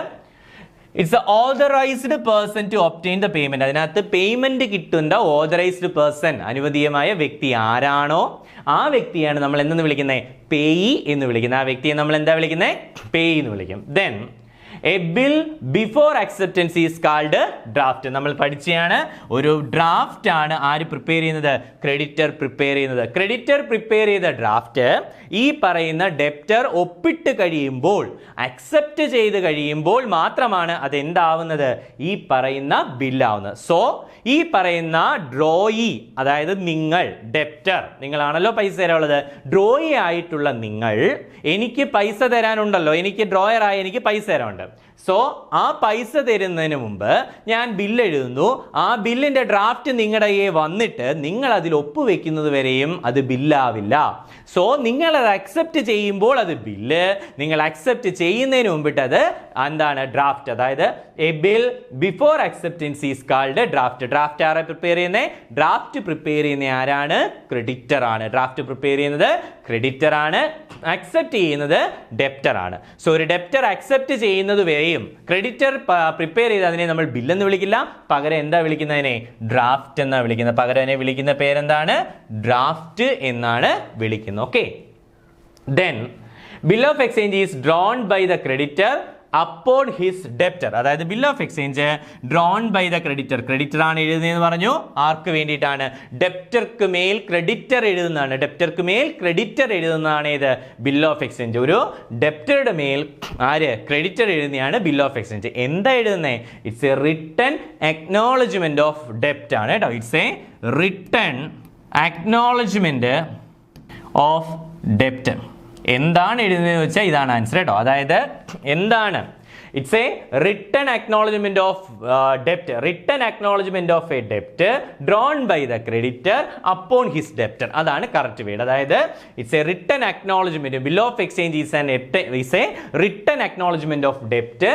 it's a authorised person to obtain the payment. അതിനകത്ത് പേയ്മെന്റ് കിട്ടുന്ന ഓതറൈസ്ഡ് പേഴ്സൺ, അനുവദീയമായ വ്യക്തി ആരാണോ ആ വ്യക്തിയാണ് നമ്മൾ എന്തെന്ന് വിളിക്കുന്നത്? പേയി എന്ന് വിളിക്കുന്നത്. ആ വ്യക്തിയെ നമ്മൾ എന്താ വിളിക്കുന്നത്? പേയി എന്ന് വിളിക്കും. Then A bill before acceptance is called draft. നമ്മൾ പഠിച്ചതാണ്. ഒരു ഡ്രാഫ്റ്റ് ആണ് ആര് പ്രിപ്പയർ ചെയ്യുന്നത്? ക്രെഡിറ്റർ പ്രിപ്പയർ ചെയ്യുന്നത്. ക്രെഡിറ്റർ പ്രിപ്പയർ ചെയ്ത ഡ്രാഫ്റ്റ് ഈ പറയുന്ന ഡെപ്റ്റർ ഒപ്പിട്ട് കഴിയുമ്പോൾ, അക്സെപ്റ്റ് ചെയ്ത് കഴിയുമ്പോൾ മാത്രമാണ് അത് എന്താവുന്നത്? ഈ പറയുന്ന ബില്ലാവുന്നത്. സോ ഈ പറയുന്ന ഡ്രോയി, അതായത് നിങ്ങൾ ഡെപ്റ്റർ, നിങ്ങളാണല്ലോ പൈസ തരാനുള്ളത്. ഡ്രോയി ആയിട്ടുള്ള നിങ്ങൾ എനിക്ക് പൈസ തരാനുണ്ടല്ലോ, എനിക്ക് ഡ്രോയറായി എനിക്ക് പൈസ തരാനുണ്ട്. സോ ആ പൈസ തരുന്നതിന് മുമ്പ് ഞാൻ ബില്ല് എഴുതുന്നു. ആ ബില്ലിന്റെ ഡ്രാഫ്റ്റ് നിങ്ങളുടെ കയ്യിൽ വന്നിട്ട് നിങ്ങൾ അതിൽ ഒപ്പുവെക്കുന്നത് വരെയും അത് ബില്ലാവില്ല. സോ നിങ്ങൾ അത് അക്സെപ്റ്റ് ചെയ്യുമ്പോൾ അത് ബില്ല്, നിങ്ങൾ അക്സെപ്റ്റ് ചെയ്യുന്നതിന് മുമ്പിട്ട് അത് എന്താണ്? ഡ്രാഫ്റ്റ്. അതായത് A bill before acceptance is called draft. Draft ആരെ പ്രിപ്പയർ ചെയ്യുന്നത്? ഡ്രാഫ്റ്റ് പ്രിപ്പയർ ചെയ്യുന്ന ആരാണ്? ക്രെഡിറ്റർ ആണ്. ഡ്രാഫ്റ്റ് പ്രിപ്പയർ ചെയ്യുന്നത് ക്രെഡിറ്റർ ആണ്. അക്സെപ്റ്റ് ചെയ്യുന്നത് ഡെപ്റ്റർ ആണ്. സോ ഒരു ഡെപ്റ്റർ അക്സെപ്റ്റ് ചെയ്യുന്നത് വരെയും ക്രെഡിറ്റർ പ്രിപ്പയർ ചെയ്ത് അതിനെ നമ്മൾ ബില്ലെന്ന് വിളിക്കില്ല, പകരം എന്താ വിളിക്കുന്നതിനെ? ഡ്രാഫ്റ്റ് എന്നാ വിളിക്കുന്നത്. പകരം അതിനെ വിളിക്കുന്ന പേരെന്താണ്? ഡ്രാഫ്റ്റ് എന്നാണ് വിളിക്കുന്നത്. Okay. Then bill of exchange is drawn by the creditor upon his debtor. അതായത് bill of exchange drawn by the creditor. Creditor ആണ് എഴുതുന്നതെന്ന് പറഞ്ഞു. ആർക്ക് വേണ്ടിയിട്ടാണ്? ഡെപ്റ്റർക്ക് മേൽ ക്രെഡിറ്റർ എഴുതുന്നതാണ്. ഡെപ്റ്റർക്ക് മേൽ ക്രെഡിറ്റർ എഴുതുന്നതാണ് ഏത്? Bill of exchange. ഒരു ഡെപ്റ്ററുടെ മേൽ ആര്? Creditor എഴുതുന്നതാണ് bill of exchange. എന്താ എഴുതുന്നത്? It's a written acknowledgement of ഡെപ്റ്റ് ആണ് കേട്ടോ. It's a written acknowledgement of ഡെപ്റ്റ്. എന്താണ് എഴുതുന്നതെന്ന് വെച്ചാൽ ഇതാണ് ആൻസർ കേട്ടോ. അതായത് എന്താണ്, it's a written acknowledgement of ഡെപ്റ്റ്, written acknowledgement of A ഡെപ്റ്റ് drawn by the creditor upon his debtor. അതാണ് കറക്റ്റ് വേർഡ്. അതായത് it's a written acknowledgement, bill of exchange is A written acknowledgement of ഡെപ്റ്റ്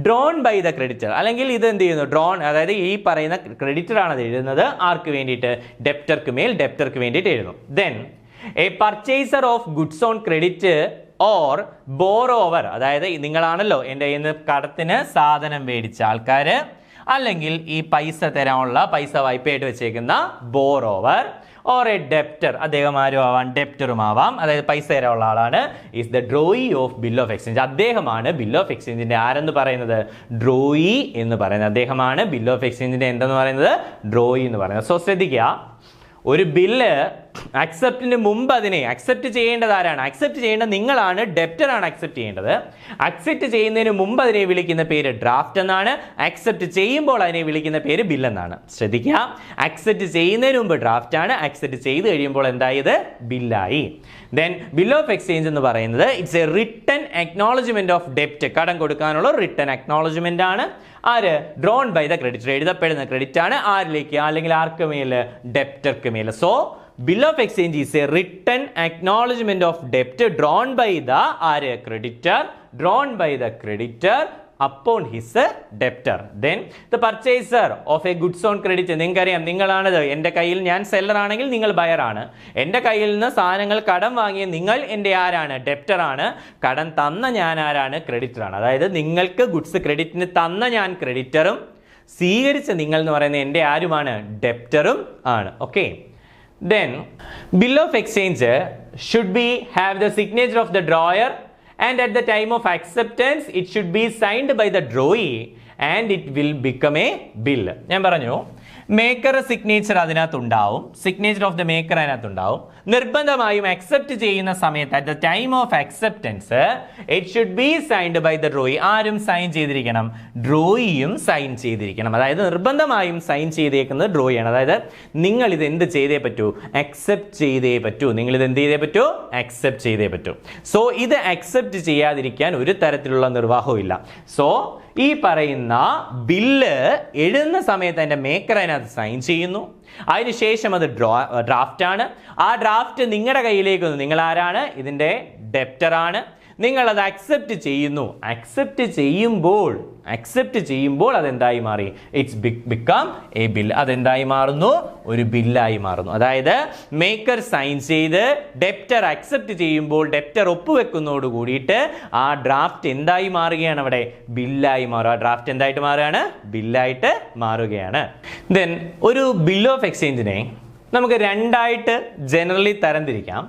drawn by the creditor. അല്ലെങ്കിൽ ഇത് എന്ത് ചെയ്യുന്നു, drone, അതായത് ഈ പറയുന്ന ക്രെഡിറ്റർ ആണ് അത് എഴുതുന്നത് ആർക്ക് വേണ്ടിയിട്ട്, ഡെപ്റ്റർക്ക് വേണ്ടിയിട്ട് എഴുതുന്നു. Then A purchaser of goods on credit or borrower, അതായത് നിങ്ങളാണല്ലോ എൻ്റെ കയ്യിൽ നിന്ന് കടത്തിന് സാധനം മേടിച്ച ആൾക്കാർ, അല്ലെങ്കിൽ ഈ പൈസ തരാനുള്ള പൈസ വായ്പയായിട്ട് വെച്ചേക്കുന്ന ബോറോവർ, ഓർ എ ഡെപ്റ്റർ, അദ്ദേഹം ആരും ആവാം, ഡെപ്റ്ററും ആവാം, അതായത് പൈസ തരാനുള്ള ആളാണ്, is the drawee of bill of exchange. അദ്ദേഹമാണ് ബിൽ ഓഫ് എക്സ്ചേഞ്ചിന്റെ ആരെന്ന് പറയുന്നത്, ഡ്രോയി എന്ന് പറയുന്നത്. അദ്ദേഹമാണ് ബിൽ ഓഫ് എക്സ്ചേഞ്ചിന്റെ എന്തെന്ന് പറയുന്നത്, ഡ്രോയി എന്ന് പറയുന്നത്. സോ ശ്രദ്ധിക്കുക, ഒരു ബില്ല് അക്സെപ്റ്റിന് മുമ്പ് അതിനെ അക്സെപ്റ്റ് ചെയ്യേണ്ടത് ആരാണ്, അക്സെപ്റ്റ് ചെയ്യേണ്ടത് നിങ്ങളാണ്, ഡെപ്റ്ററാണ് അക്സെപ്റ്റ് ചെയ്യേണ്ടത്. അക്സെപ്റ്റ് ചെയ്യുന്നതിന് മുമ്പ് അതിനെ വിളിക്കുന്ന പേര് ഡ്രാഫ്റ്റ് എന്നാണ്, അക്സെപ്റ്റ് ചെയ്യുമ്പോൾ അതിനെ വിളിക്കുന്ന പേര് ബിൽ എന്നാണ്. ശ്രദ്ധിക്കുക, അക്സെപ്റ്റ് ചെയ്യുന്നതിന് മുമ്പ് ഡ്രാഫ്റ്റ് ആണ്, അക്സെപ്റ്റ് ചെയ്ത് കഴിയുമ്പോൾ എന്തായത്, ബില്ലായി. ദെൻ ബിൽ ഓഫ് എക്സ്ചേഞ്ച് എന്ന് പറയുന്നത് it's a written acknowledgement of ഡെപ്റ്റ്, കടം കൊടുക്കാനുള്ള റിട്ടൺ അക്നോളജ്മെന്റ് ആണ്. ആര്, ഡ്രോൺ ബൈ ദ ക്രെഡിറ്റർ, എഴുതപ്പെടുന്ന ക്രെഡിറ്റ് ആണ് ആരിലേക്ക്, അല്ലെങ്കിൽ ആർക്ക് മേല്, ഡെപ്റ്റർക്ക് മേല്. So bill of exchange is a written acknowledgement of debt drawn by the creditor, drawn by the creditor upon his debtor. Then the purchaser of a goods on credit, നിങ്ങൾക്കറിയാം, നിങ്ങളാണത്, എൻ്റെ കയ്യിൽ, ഞാൻ സെല്ലർ ആണെങ്കിൽ നിങ്ങൾ ബയർ ആണ്, എൻ്റെ കയ്യിൽ നിന്ന് സാധനങ്ങൾ കടം വാങ്ങിയ നിങ്ങൾ എൻ്റെ ആരാണ്, ഡെപ്റ്റർ ആണ്, കടം തന്ന ഞാൻ ആരാണ്, ക്രെഡിറ്റർ ആണ്. അതായത് നിങ്ങൾക്ക് ഗുഡ്സ് ക്രെഡിറ്റിന് തന്ന ഞാൻ ക്രെഡിറ്ററും, സ്വീകരിച്ച നിങ്ങൾ എന്ന് പറയുന്നത് എൻ്റെ ആരുമാണ്, ഡെപ്റ്ററും ആണ്. Okay. Then bill of exchange should have the signature of the drawer, and at the time of acceptance it should be signed by the drawee and it will become a bill. ഞാൻ പറഞ്ഞു, maker signature അതിനകത്തുണ്ടാവും, signature of the maker അതിനകത്തുണ്ടാവും. നിർബന്ധമായും accept ചെയ്യുന്ന സമയത്ത് at the time of acceptance it should be signed by the drawee. ആരും sign ചെയ്തിരിക്കണം, ഡ്രോയിയും സൈൻ ചെയ്തിരിക്കണം. അതായത് നിർബന്ധമായും സൈൻ ചെയ്തേക്കുന്നത് ഡ്രോയിയാണ്. അതായത് നിങ്ങൾ ഇത് എന്ത് ചെയ്തേ പറ്റൂ, അക്സെപ്റ്റ് ചെയ്തേ പറ്റൂ, നിങ്ങൾ ഇത് എന്ത് ചെയ്തേ പറ്റൂ, അക്സെപ്റ്റ് ചെയ്തേ പറ്റൂ. സോ ഇത് അക്സെപ്റ്റ് ചെയ്യാതിരിക്കാൻ ഒരു തരത്തിലുള്ള നിർവാഹവും ഇല്ല. സോ ഈ പറയുന്ന ബില്ല് എഴുതുന്ന സമയത്ത് അതിൻ്റെ മേക്കർ അതിനകത്ത് സൈൻ ചെയ്യുന്നു, അതിനുശേഷം അത് ഡ്രാഫ്റ്റ് ആണ്. ആ ഡ്രാഫ്റ്റ് നിങ്ങളുടെ കയ്യിലേക്ക് വന്നു, നിങ്ങൾ ആരാണ്, ഇതിൻ്റെ ഡെപ്റ്റർ ആണ്, നിങ്ങൾ അത് അക്സെപ്റ്റ് ചെയ്യുന്നു. അക്സെപ്റ്റ് ചെയ്യുമ്പോൾ അതെന്തായി മാറി, ഇറ്റ്സ് ബിക്കം എ ബിൽ. അതെന്തായി മാറുന്നു, ഒരു ബില്ലായി മാറുന്നു. അതായത് മേക്കർ സൈൻ ചെയ്ത് ഡെപ്റ്റർ അക്സെപ്റ്റ് ചെയ്യുമ്പോൾ, ഡെപ്റ്റർ ഒപ്പുവെക്കുന്നതോട് കൂടിയിട്ട് ആ ഡ്രാഫ്റ്റ് എന്തായി മാറുകയാണ്, അവിടെ ബില്ലായി മാറുക. ആ ഡ്രാഫ്റ്റ് എന്തായിട്ട് മാറുകയാണ്, ബില്ലായിട്ട് മാറുകയാണ്. ദെൻ ഒരു ബിൽ ഓഫ് എക്സ്ചേഞ്ചിനെ നമുക്ക് രണ്ടായിട്ട് ജനറലി തരംതിരിക്കാം.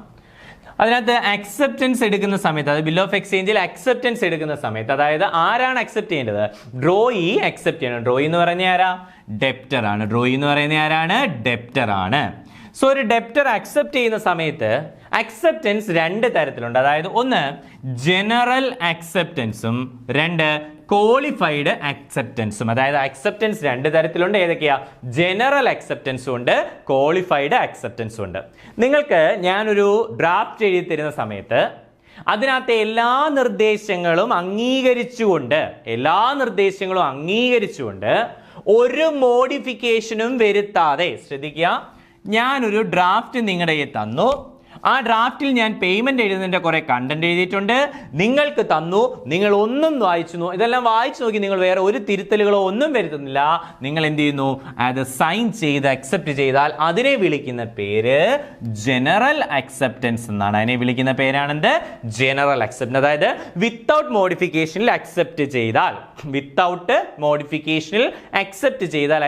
അതിനകത്ത് അക്സെപ്റ്റൻസ് എടുക്കുന്ന സമയത്ത്, അത് ബിൽ ഓഫ് എക്സ്ചേഞ്ചിൽ അക്സെപ്റ്റൻസ് എടുക്കുന്ന സമയത്ത്, അതായത് ആരാണ് അക്സെപ്റ്റ് ചെയ്യേണ്ടത്, ഡ്രോയി അക്സെപ്റ്റ് ചെയ്യണം. ഡ്രോയി എന്ന് പറയുന്ന ആരാ, ഡെപ്റ്റർ ആണ്. ഡ്രോയി എന്ന് പറയുന്ന ആരാണ്, ഡെപ്റ്റർ ആണ്. സോ ഒരു ഡെപ്റ്റർ അക്സെപ്റ്റ് ചെയ്യുന്ന സമയത്ത് അക്സെപ്റ്റൻസ് രണ്ട് തരത്തിലുണ്ട്. അതായത് ഒന്ന് ജനറൽ അക്സെപ്റ്റൻസും, രണ്ട് ക്വാളിഫൈഡ് അക്സെപ്റ്റൻസും. അതായത് അക്സെപ്റ്റൻസ് രണ്ട് തരത്തിലുണ്ട്. ഏതൊക്കെയാ, ജനറൽ അക്സെപ്റ്റൻസും ഉണ്ട്, ക്വാളിഫൈഡ് അക്സെപ്റ്റൻസും ഉണ്ട്. നിങ്ങൾക്ക് ഞാനൊരു ഡ്രാഫ്റ്റ് എഴുതി തരുന്ന സമയത്ത് അതിനകത്തെ എല്ലാ നിർദ്ദേശങ്ങളും അംഗീകരിച്ചുകൊണ്ട് ഒരു മോഡിഫിക്കേഷനും വരുത്താതെ, ശ്രദ്ധിക്കുക, ഞാനൊരു ഡ്രാഫ്റ്റ് നിങ്ങളുടെ കയ്യിൽ തന്നു. ആ ഡ്രാഫ്റ്റിൽ ഞാൻ പേയ്മെന്റ് എഴുതുന്നതിന്റെ കുറെ കണ്ടന്റ് എഴുതിയിട്ടുണ്ട്, നിങ്ങൾക്ക് തന്നു, നിങ്ങൾ ഒന്നും ഇതെല്ലാം വായിച്ചു നോക്കി, നിങ്ങൾ വേറെ ഒരു തിരുത്തലുകളോ ഒന്നും വരുത്തുന്നില്ല. നിങ്ങൾ എന്ത് ചെയ്യുന്നു, അത് സൈൻ ചെയ്ത് അക്സെപ്റ്റ് ചെയ്താൽ അതിനെ വിളിക്കുന്ന പേര് ജനറൽ അക്സെപ്റ്റൻസ് എന്നാണ്. അതിനെ വിളിക്കുന്ന പേരാണെന്ത്, ജനറൽ അക്സെപ്റ്റൻസ്. അതായത് വിത്തൗട്ട് മോഡിഫിക്കേഷനിൽ അക്സെപ്റ്റ് ചെയ്താൽ,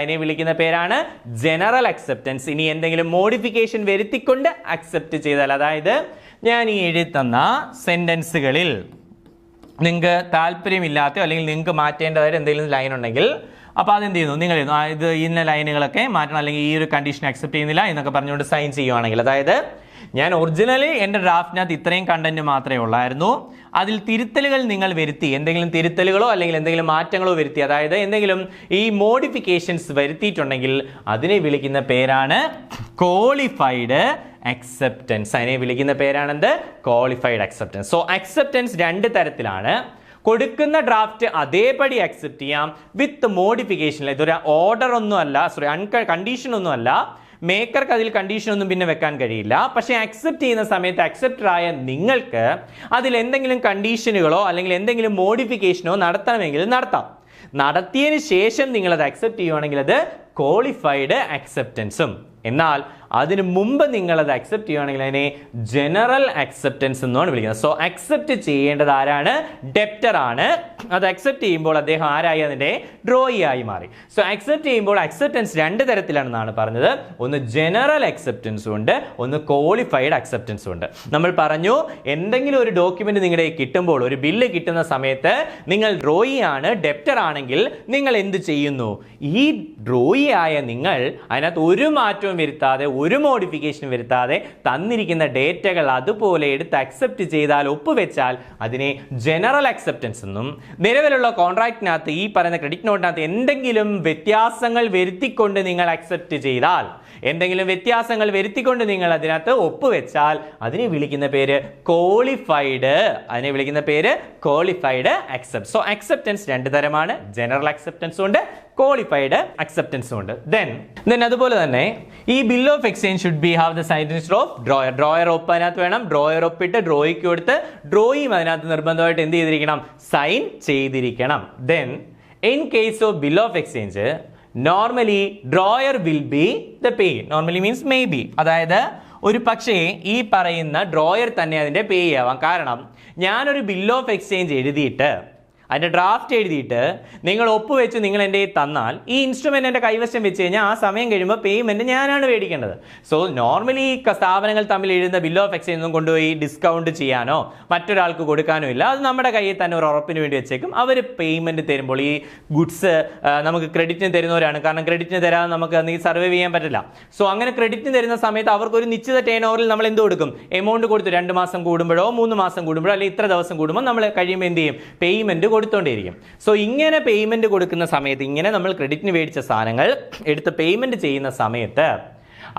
അതിനെ വിളിക്കുന്ന പേരാണ് ജനറൽ അക്സെപ്റ്റൻസ്. ഇനി എന്തെങ്കിലും മോഡിഫിക്കേഷൻ വരുത്തിക്കൊണ്ട് അക്സെപ്റ്റ് ചെയ്താൽ, അതായത് ഞാൻ ഈ എഴുതുന്ന സെന്റൻസുകളിൽ നിങ്ങൾക്ക് താല്പര്യമില്ലാത്തോ അല്ലെങ്കിൽ നിങ്ങൾക്ക് മാറ്റേണ്ടതായിട്ട് എന്തെങ്കിലും ലൈൻ ഉണ്ടെങ്കിൽ, അപ്പോൾ അതെന്ത് ചെയ്യുന്നു, നിങ്ങൾ ഇത് ഇന്ന ലൈനുകളൊക്കെ മാറ്റണം, അല്ലെങ്കിൽ ഈ ഒരു കണ്ടീഷൻ അക്സെപ്റ്റ് ചെയ്യുന്നില്ല എന്നൊക്കെ പറഞ്ഞുകൊണ്ട് സൈൻ ചെയ്യുവാണെങ്കിൽ, അതായത് ഞാൻ ഒറിജിനലി എൻ്റെ ഡ്രാഫ്റ്റിനകത്ത് ഇത്രയും കണ്ടന്റ് മാത്രമേ ഉള്ളായിരുന്നു, അതിൽ തിരുത്തലുകൾ നിങ്ങൾ വരുത്തി, എന്തെങ്കിലും തിരുത്തലുകളോ അല്ലെങ്കിൽ എന്തെങ്കിലും മാറ്റങ്ങളോ വരുത്തി, അതായത് എന്തെങ്കിലും ഈ മോഡിഫിക്കേഷൻസ് വരുത്തിയിട്ടുണ്ടെങ്കിൽ അതിനെ വിളിക്കുന്ന പേരാണ് ക്വാളിഫൈഡ് അക്സെപ്റ്റൻസ്. അതിനെ വിളിക്കുന്ന പേരാണെന്ത്? Qualified acceptance. സോ അക്സെപ്റ്റൻസ് രണ്ട് തരത്തിലാണ്. കൊടുക്കുന്ന ഡ്രാഫ്റ്റ് അതേപടി അക്സെപ്റ്റ് ചെയ്യാം വിത്ത് മോഡിഫിക്കേഷൻ. ഇതൊരു ഓർഡർ ഒന്നും അല്ല, കണ്ടീഷൻ ഒന്നും അല്ല. മേക്കർക്ക് അതിൽ കണ്ടീഷൻ ഒന്നും പിന്നെ വെക്കാൻ കഴിയില്ല. പക്ഷേ അക്സെപ്റ്റ് ചെയ്യുന്ന സമയത്ത് അക്സെപ്റ്റർ ആയ നിങ്ങൾക്ക് അതിൽ എന്തെങ്കിലും കണ്ടീഷനുകളോ അല്ലെങ്കിൽ എന്തെങ്കിലും മോഡിഫിക്കേഷനോ നടത്തണമെങ്കിൽ നടത്താം. നടത്തിയതിന് ശേഷം നിങ്ങൾ അത് അക്സെപ്റ്റ് ചെയ്യുവാണെങ്കിൽ അത് ക്വാളിഫൈഡ് അക്സെപ്റ്റൻസും. എന്നാൽ അതിന് മുമ്പ് നിങ്ങൾ അത് അക്സെപ്റ്റ് ചെയ്യുകയാണെങ്കിൽ അതിനെ ജനറൽ അക്സെപ്റ്റൻസ് എന്നാണ് വിളിക്കുന്നത്. സോ അക്സെപ്റ്റ് ചെയ്യേണ്ടത് ആരാണ്? ഡെപ്റ്റർ ആണ്. അത് അക്സെപ്റ്റ് ചെയ്യുമ്പോൾ അദ്ദേഹം ആരായി? അതിന്റെ ഡ്രോയി ആയി മാറി. സോ അക്സെപ്റ്റ് ചെയ്യുമ്പോൾ അക്സെപ്റ്റൻസ് രണ്ട് തരത്തിലാണെന്നാണ് പറഞ്ഞത്. ഒന്ന് ജനറൽ അക്സെപ്റ്റൻസും ഉണ്ട്, ഒന്ന് ക്വാളിഫൈഡ് അക്സെപ്റ്റൻസും ഉണ്ട്. നമ്മൾ പറഞ്ഞു എന്തെങ്കിലും ഒരു ഡോക്യുമെന്റ് നിങ്ങളുടെ കിട്ടുമ്പോൾ, ഒരു ബില്ല് കിട്ടുന്ന സമയത്ത് നിങ്ങൾ ഡ്രോയി ആണ്, ഡെപ്റ്റർ ആണെങ്കിൽ നിങ്ങൾ എന്ത് ചെയ്യുന്നു? ഈ ഡ്രോയി ആയ നിങ്ങൾ അതിനകത്ത് ഒരു മാറ്റവും വരുത്താതെ, ഒരു മോഡിഫിക്കേഷൻ വരുത്താതെ തന്നിരിക്കുന്ന ഡേറ്റകൾ അതുപോലെ എടുത്ത് അക്സെപ്റ്റ് ചെയ്താൽ, ഒപ്പുവെച്ചാൽ അതിനെ ജനറൽ അക്സെപ്റ്റൻസ് എന്നും, നിലവിലുള്ള കോൺട്രാക്റ്റിനകത്ത് ഈ പറയുന്ന ക്രെഡിറ്റ് നോട്ടിനകത്ത് എന്തെങ്കിലും വ്യത്യാസങ്ങൾ വരുത്തിക്കൊണ്ട് നിങ്ങൾ അക്സെപ്റ്റ് ചെയ്താൽ, എന്തെങ്കിലും വ്യത്യാസങ്ങൾ വരുത്തിക്കൊണ്ട് നിങ്ങൾ അതിനകത്ത് ഒപ്പുവെച്ചാൽ അതിനെ വിളിക്കുന്ന പേര് ക്വാളിഫൈഡ്. അതിനെ വിളിക്കുന്ന പേര് ക്വാളിഫൈഡ് അക്സെപ്റ്റ്. സോ അക്സെപ്റ്റൻസ് രണ്ട് തരമാണ്. ജനറൽ അക്സെപ്റ്റൻസും ഉണ്ട്, ക്വാളിഫൈഡ് അക്സെപ്റ്റൻസും ഉണ്ട്. ദെൻ അതുപോലെ തന്നെ ഈ bill of exchange should be have the signature of drawer. Drawer ഒപ്പ് അതിനകത്ത് വേണം. ഡ്രോയർ ഒപ്പിട്ട് ഡ്രോയിക്ക് കൊടുത്ത് ഡ്രോയും അതിനകത്ത് നിർബന്ധമായിട്ട് എന്ത് ചെയ്തിരിക്കണം? സൈൻ ചെയ്തിരിക്കണം. Then in case of bill of exchange normally drawer will be the pay. Normally means may be, അതായത് ഒരു പക്ഷേ ഈ പറയുന്ന ഡ്രോയർ തന്നെ അതിന്റെ പേ ആവാം. കാരണം ഞാനൊരു ബിൽ ഓഫ് എക്സ്ചേഞ്ച് എഴുതിയിട്ട് അതിൻ്റെ ഡ്രാഫ്റ്റ് എഴുതിയിട്ട് നിങ്ങൾ ഒപ്പുവെച്ച് നിങ്ങൾ എൻ്റെ തന്നാൽ, ഈ ഇൻസ്ട്രുമെൻ്റ് എൻ്റെ കൈവശം വെച്ച് കഴിഞ്ഞാൽ ആ സമയം കഴിയുമ്പോൾ പേയ്മെൻറ്റ് ഞാനാണ് മേടിക്കേണ്ടത്. സോ നോർമലി ഈ സ്ഥാപനങ്ങൾ തമ്മിൽ എഴുതുന്ന ബിൽ ഓഫ് എക്സ്ചേഞ്ച് ഒന്നും കൊണ്ടുപോയി ഡിസ്കൗണ്ട് ചെയ്യാനോ മറ്റൊരാൾക്ക് കൊടുക്കാനോ ഇല്ല. അത് നമ്മുടെ കയ്യിൽ തന്നെ ഒരു ഉറപ്പിന് വേണ്ടി വെച്ചേക്കും. അവർ പേയ്മെൻറ്റ് തരുമ്പോൾ ഈ ഗുഡ്സ് നമുക്ക് ക്രെഡിറ്റിന് തരുന്നവരാണ്. കാരണം ക്രെഡിറ്റിന് തരാതെ നമുക്ക് നീ സർവൈവ് ചെയ്യാൻ പറ്റില്ല. സോ അങ്ങനെ ക്രെഡിറ്റിന് തരുന്ന സമയത്ത് അവർക്ക് ഒരു നിശ്ചിത ടേൺ ഓവറിൽ നമ്മൾ എന്ത് കൊടുക്കും? എമൗണ്ട് കൊടുത്ത് 2 മാസം കൂടുമ്പോഴോ 3 മാസം കൂടുമ്പോഴോ അല്ലെങ്കിൽ ഇത്ര ദിവസം കൂടുമ്പോൾ നമ്മൾ കഴിയുമ്പോൾ എന്ത് ചെയ്യും? പേയ്മെൻറ്റ് കൊടുത്തോണ്ടിരിക്കും. സോ ഇങ്ങനെ പേയ്മെന്റ് കൊടുക്കുന്ന സമയത്ത്, ഇങ്ങനെ നമ്മൾ ക്രെഡിറ്റിന് മേടിച്ച സാധനങ്ങൾ എടുത്ത് പേയ്മെന്റ് ചെയ്യുന്ന സമയത്ത്,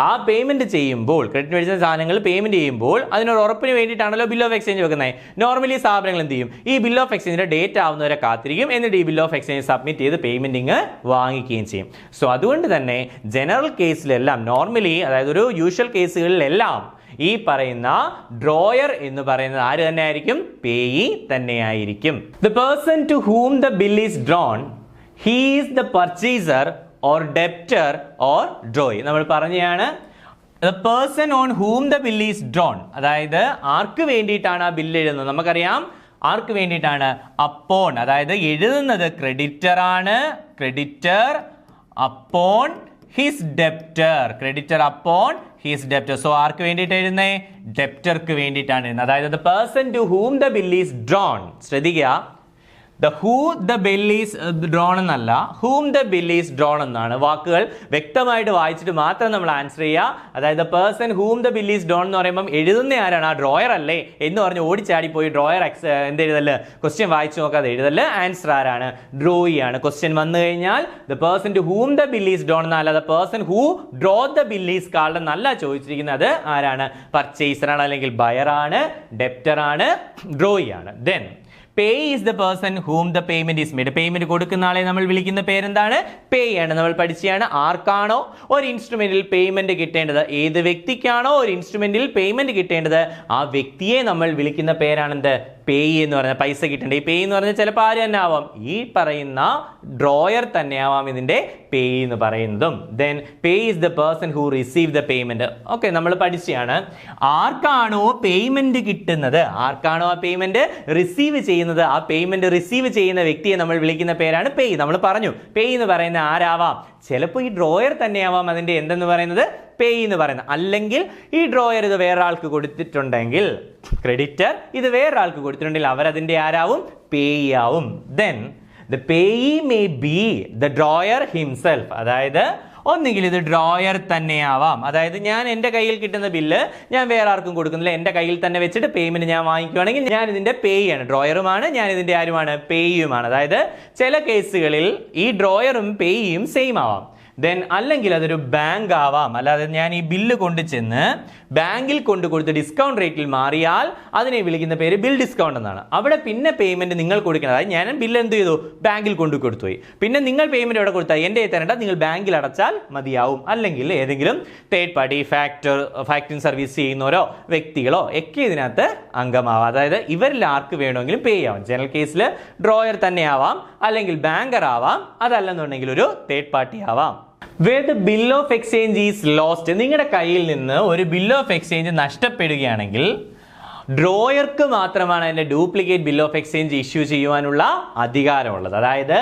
ആ പേയ്മെന്റ് ചെയ്യുമ്പോൾ, ക്രെഡിറ്റ് മേടിച്ച സാധനങ്ങൾ പേയ്മെന്റ് ചെയ്യുമ്പോൾ അതിനൊരു ഉറപ്പിന് വേണ്ടിയിട്ടാണല്ലോ ബിൽ ഓഫ് എക്സ്ചേഞ്ച് വെക്കുന്നത്. നോർമലി സ്ഥാപനങ്ങൾ എന്ത് ചെയ്യും? ഈ ബിൽ ഓഫ് എക്സ്ചേഞ്ചിന്റെ ഡേറ്റ് ആവുന്നവരെ കാത്തിരിക്കും. എന്നിട്ട് ഈ ബിൽ ഓഫ് എക്സ്ചേഞ്ച് സബ്മിറ്റ് ചെയ്ത് പേയ്മെന്റിങ് വാങ്ങിക്കുകയും ചെയ്യും. സോ അതുകൊണ്ട് തന്നെ ജനറൽ കേസിലെല്ലാം നോർമലി, അതായത് ഒരു യൂഷ്വൽ കേസുകളിലെല്ലാം ഈ പറയുന്ന ഡ്രോയർ എന്ന് പറയുന്നത് ആര് തന്നെ ആയിരിക്കും? പേയി തന്നെയായിരിക്കും. The person to whom the bill is drawn, he is the purchaser or debtor or drawee. നമ്മൾ പറഞ്ഞതാണ് the person on whom the bill is drawn, അതായത് ആർക്ക് വേണ്ടിയിട്ടാണ് ആ ബില്ല് എഴുതുന്നത്? നമുക്കറിയാം ആർക്ക് വേണ്ടിയിട്ടാണ്? അപ്പോൺ, അതായത് എഴുതുന്നത് ക്രെഡിറ്റർ ആണ്. Creditor upon his debtor. Creditor upon his debtor. So ആർക്ക് വേണ്ടിയിട്ട് എഴുതുന്നേ? ഡെപ്റ്റർക്ക് വേണ്ടിയിട്ടാണ് എഴുതുന്നത്. അതായത് the person to whom the bill is drawn. ശ്രദ്ധിക്കുക, the who the bill is drawn എന്നല്ല, whom the bill is drawn എന്നാണ്. വാക്കുകൾ വ്യക്തമായിട്ട് വായിച്ചിട്ട് മാത്രം നമ്മൾ ആൻസർ ചെയ്യുക. അതായത് the person whom the bill is drawn എന്ന് പറയുമ്പോൾ എഴുതുന്ന ആരാണ്? ആ ഡ്രോയർ അല്ലേ എന്ന് പറഞ്ഞ് ഓടിച്ചാടി പോയി ഡ്രോയർ എന്ത് എഴുതല്? ക്വസ്റ്റ്യൻ വായിച്ചു നോക്കാതെ എഴുതല്. ആൻസർ ആരാണ്? ഡ്രോയി ആണ്. ക്വസ്റ്റ്യൻ വന്നു കഴിഞ്ഞാൽ the person to whom the bill is drawn എന്നല്ല, the person who draw the bill is called എന്നല്ല ചോദിച്ചിരിക്കുന്നത്. ആരാണ്? പർച്ചേസർ ആണ്, അല്ലെങ്കിൽ ബയർ ആണ്, ഡെപ്റ്റർ ആണ്, ഡ്രോയി ആണ്. Then pay is the person whom the payment is made. Payment കൊടുക്കുന്ന ആളെ നമ്മൾ വിളിക്കുന്ന പേരെന്താണ്? പേ ആണ്. നമ്മൾ പഠിച്ചാണ് ആർക്കാണോ ഒരു ഇൻസ്ട്രുമെന്റിൽ പേയ്മെന്റ് കിട്ടേണ്ടത്, ഏത് വ്യക്തിക്കാണോ ഒരു ഇൻസ്ട്രുമെന്റിൽ പേയ്മെന്റ് കിട്ടേണ്ടത്, ആ വ്യക്തിയെ നമ്മൾ വിളിക്കുന്ന പേരാണെന്ത്? പേ എന്ന് പറയുന്നത്. പൈസ കിട്ടേണ്ടത്. ഈ പേ എന്ന് പറഞ്ഞാൽ ചിലപ്പോൾ ആര് തന്നെ ആവാം? ഈ പറയുന്ന ഡ്രോയർ തന്നെ ആവാം ഇതിന്റെ പേ എന്ന് പറയുന്നതും. Then pay is the person who receive the payment. Okay, നമ്മൾ പഠിച്ചാണ് ആർക്കാണോ പേയ്മെന്റ് കിട്ടുന്നത്, ആർക്കാണോ ആ പേയ്മെന്റ് റിസീവ് ചെയ്യുന്നത്, ആ പേയ്മെന്റ് റിസീവ് ചെയ്യുന്ന വ്യക്തിയെ നമ്മൾ വിളിക്കുന്ന പേരാണ് പേ. നമ്മൾ പറഞ്ഞു പേ എന്ന് പറയുന്ന ആരാവാം? ചിലപ്പോൾ ഈ ഡ്രോയർ തന്നെയാവാം അതിന്റെ എന്തെന്ന് പറയുന്നത്? പേ എന്ന് പറയുന്നത്. അല്ലെങ്കിൽ ഈ ഡ്രോയർ ഇത് വേറൊരാൾക്ക് കൊടുത്തിട്ടുണ്ടെങ്കിൽ, ക്രെഡിറ്റർ ഇത് വേറൊരാൾക്ക് കൊടുത്തിട്ടുണ്ടെങ്കിൽ അവരതിന്റെ ആരാവും? പേ ആവും. Then the payee may be the drawer himself. അതായത് ഒന്നുകിൽ ഇത് ഡ്രോയർ തന്നെയാവാം, അതായത് ഞാൻ എൻ്റെ കയ്യിൽ കിട്ടുന്ന ബില്ല് ഞാൻ വേറെ ആർക്കും കൊടുക്കുന്നില്ല, എൻ്റെ കയ്യിൽ തന്നെ വെച്ചിട്ട് പേയ്മെന്റ് ഞാൻ വാങ്ങിക്കുകയാണെങ്കിൽ ഞാൻ ഇതിന്റെ പേയാണ്, ഡ്രോയറുമാണ്, ഞാൻ ഇതിന്റെ ആരുമാണ്, പേയുമാണ്. അതായത് ചില കേസുകളിൽ ഈ ഡ്രോയറും പേയും സെയിം ആവാം. ദെൻ അല്ലെങ്കിൽ അതൊരു ബാങ്ക് ആവാം, അല്ലാതെ ഞാൻ ഈ ബില്ല് കൊണ്ടു ചെന്ന് ബാങ്കിൽ കൊണ്ടു കൊടുത്ത് ഡിസ്കൗണ്ട് റേറ്റിൽ മാറിയാൽ അതിനെ വിളിക്കുന്ന പേര് ബിൽ ഡിസ്കൗണ്ട് എന്നാണ്. അവിടെ പിന്നെ പേയ്മെന്റ് നിങ്ങൾ കൊടുക്കണം, അതായത് ഞാൻ ബില്ല് എന്ത് ചെയ്തു, ബാങ്കിൽ കൊണ്ടു കൊടുത്തുപോയി, പിന്നെ നിങ്ങൾ പേയ്മെന്റ് എവിടെ കൊടുത്താൽ എൻ്റെ തരേണ്ട, നിങ്ങൾ ബാങ്കിൽ അടച്ചാൽ മതിയാവും. അല്ലെങ്കിൽ ഏതെങ്കിലും തേർഡ് പാർട്ടി ഫാക്ടറിംഗ് സർവീസ് ചെയ്യുന്നവരോ വ്യക്തികളോ ഒക്കെ ഇതിനകത്ത് അംഗമാവാം. അതായത് ഇവരിൽ ആർക്ക് വേണമെങ്കിലും പേ ആവാം. ജനറൽ കേസിൽ ഡ്രോയർ തന്നെ ആവാം, അല്ലെങ്കിൽ ബാങ്കർ ആവാം, അതല്ലെന്നുണ്ടെങ്കിൽ ഒരു തേർഡ് പാർട്ടി ആവാം. Where the bill of exchange is lost, നിങ്ങളുടെ കയ്യിൽ നിന്ന് ഒരു ബിൽ ഓഫ് എക്സ്ചേഞ്ച് നഷ്ടപ്പെടുകയാണെങ്കിൽ ഡ്രോയർക്ക് മാത്രമാണ് അതിന്റെ duplicate bill of exchange issue ചെയ്യുവാനുള്ള അധികാരമുള്ളത്. അതായത്